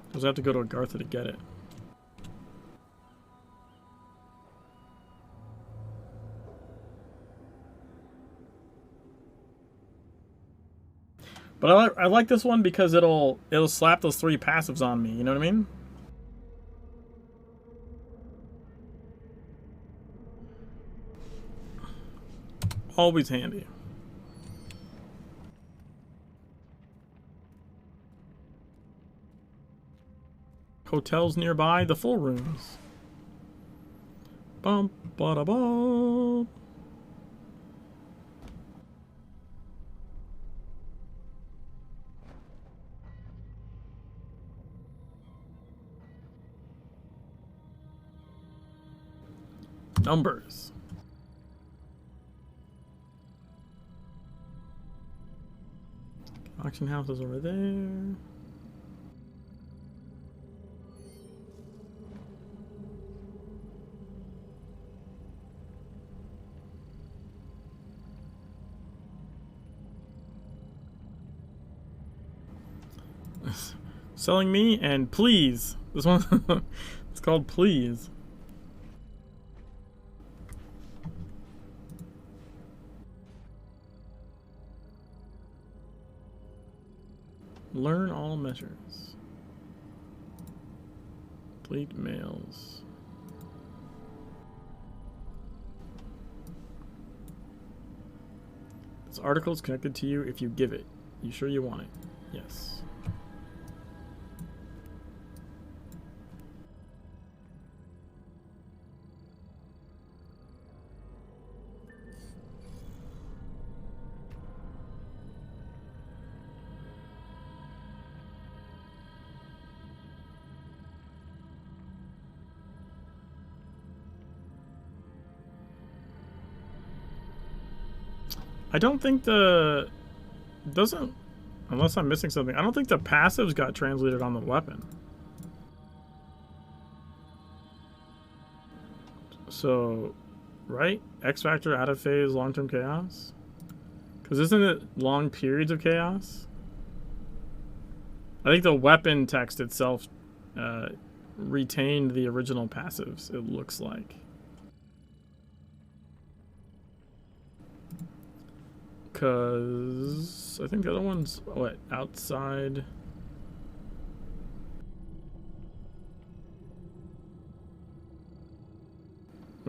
Because I have to go to Agartha to get it. But I like this one because it'll slap those 3 passives on me, you know what I mean? Always handy. Hotels nearby, the full rooms. Bum ba da bum. Numbers. Auction house is over there. Selling me and please. This one it's called please. Learn all measures. Complete mails. This article is connected to you if you give it. You sure you want it? Yes. I don't think doesn't, unless I'm missing something, I don't think the passives got translated on the weapon. So, right? X Factor, out of phase, long-term chaos? Because isn't it long periods of chaos? I think the weapon text itself retained the original passives, it looks like. Because I think the other one's, what, outside?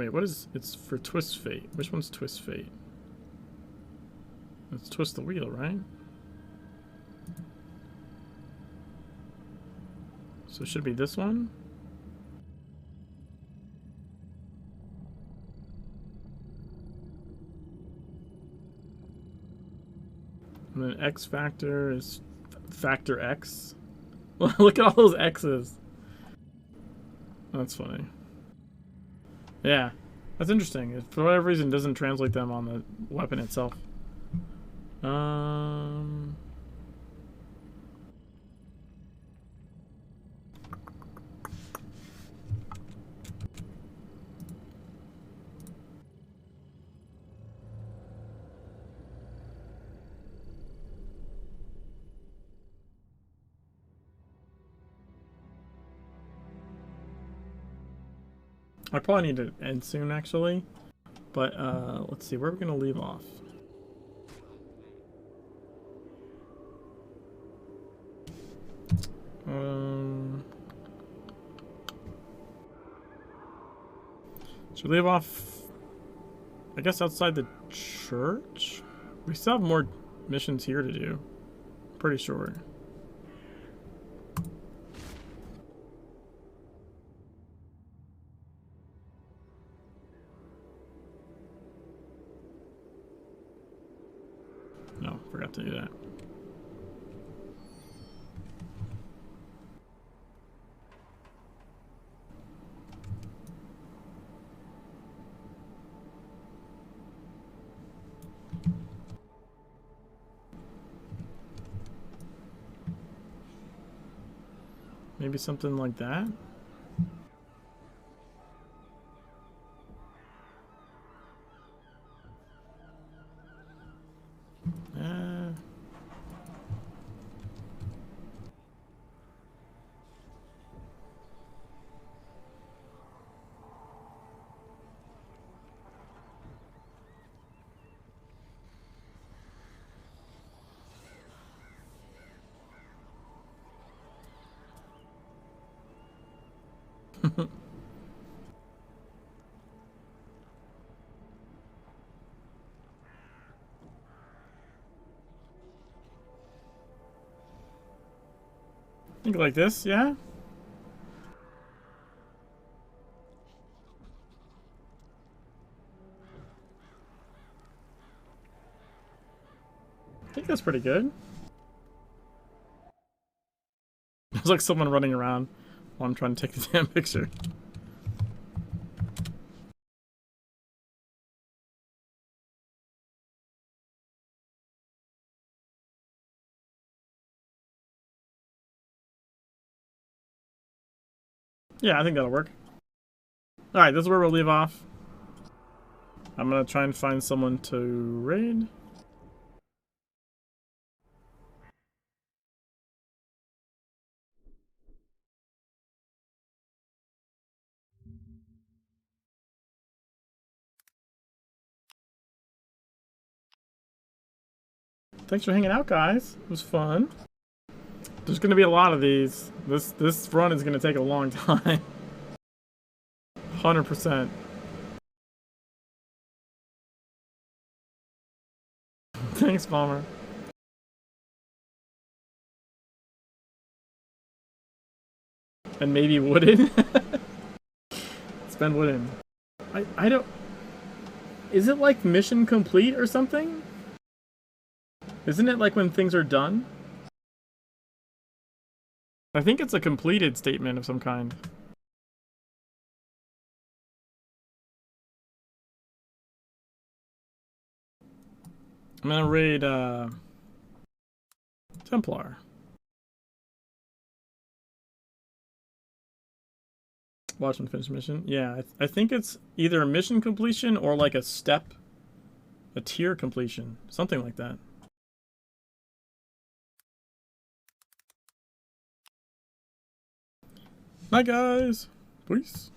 Wait, what is... It's for Twist Fate. Which one's Twist Fate? Let's twist the wheel, right? So it should be this one? And then X factor is factor X. Look at all those X's. That's funny. Yeah, that's interesting. It, for whatever reason, doesn't translate them on the weapon itself. I probably need to end soon, actually. But let's see, where are we gonna leave off? Should we leave off, I guess, outside the church? We still have more missions here to do. Pretty sure. No, forgot to do that. Maybe something like that? Think like this, yeah? I think that's pretty good. There's like someone running around while I'm trying to take the damn picture. Yeah, I think that'll work. Alright, this is where we'll leave off. I'm gonna try and find someone to raid. Thanks for hanging out, guys. It was fun. There's gonna be a lot of these. This run is gonna take a long time. 100%. Thanks, Bomber. And maybe wooden. Spend wooden. I don't... Is it like mission complete or something? Isn't it like when things are done? I think it's a completed statement of some kind. I'm gonna raid Templar. Watch and finish mission. Yeah, I think it's either a mission completion or like a step, a tier completion, something like that. Bye, guys. Peace.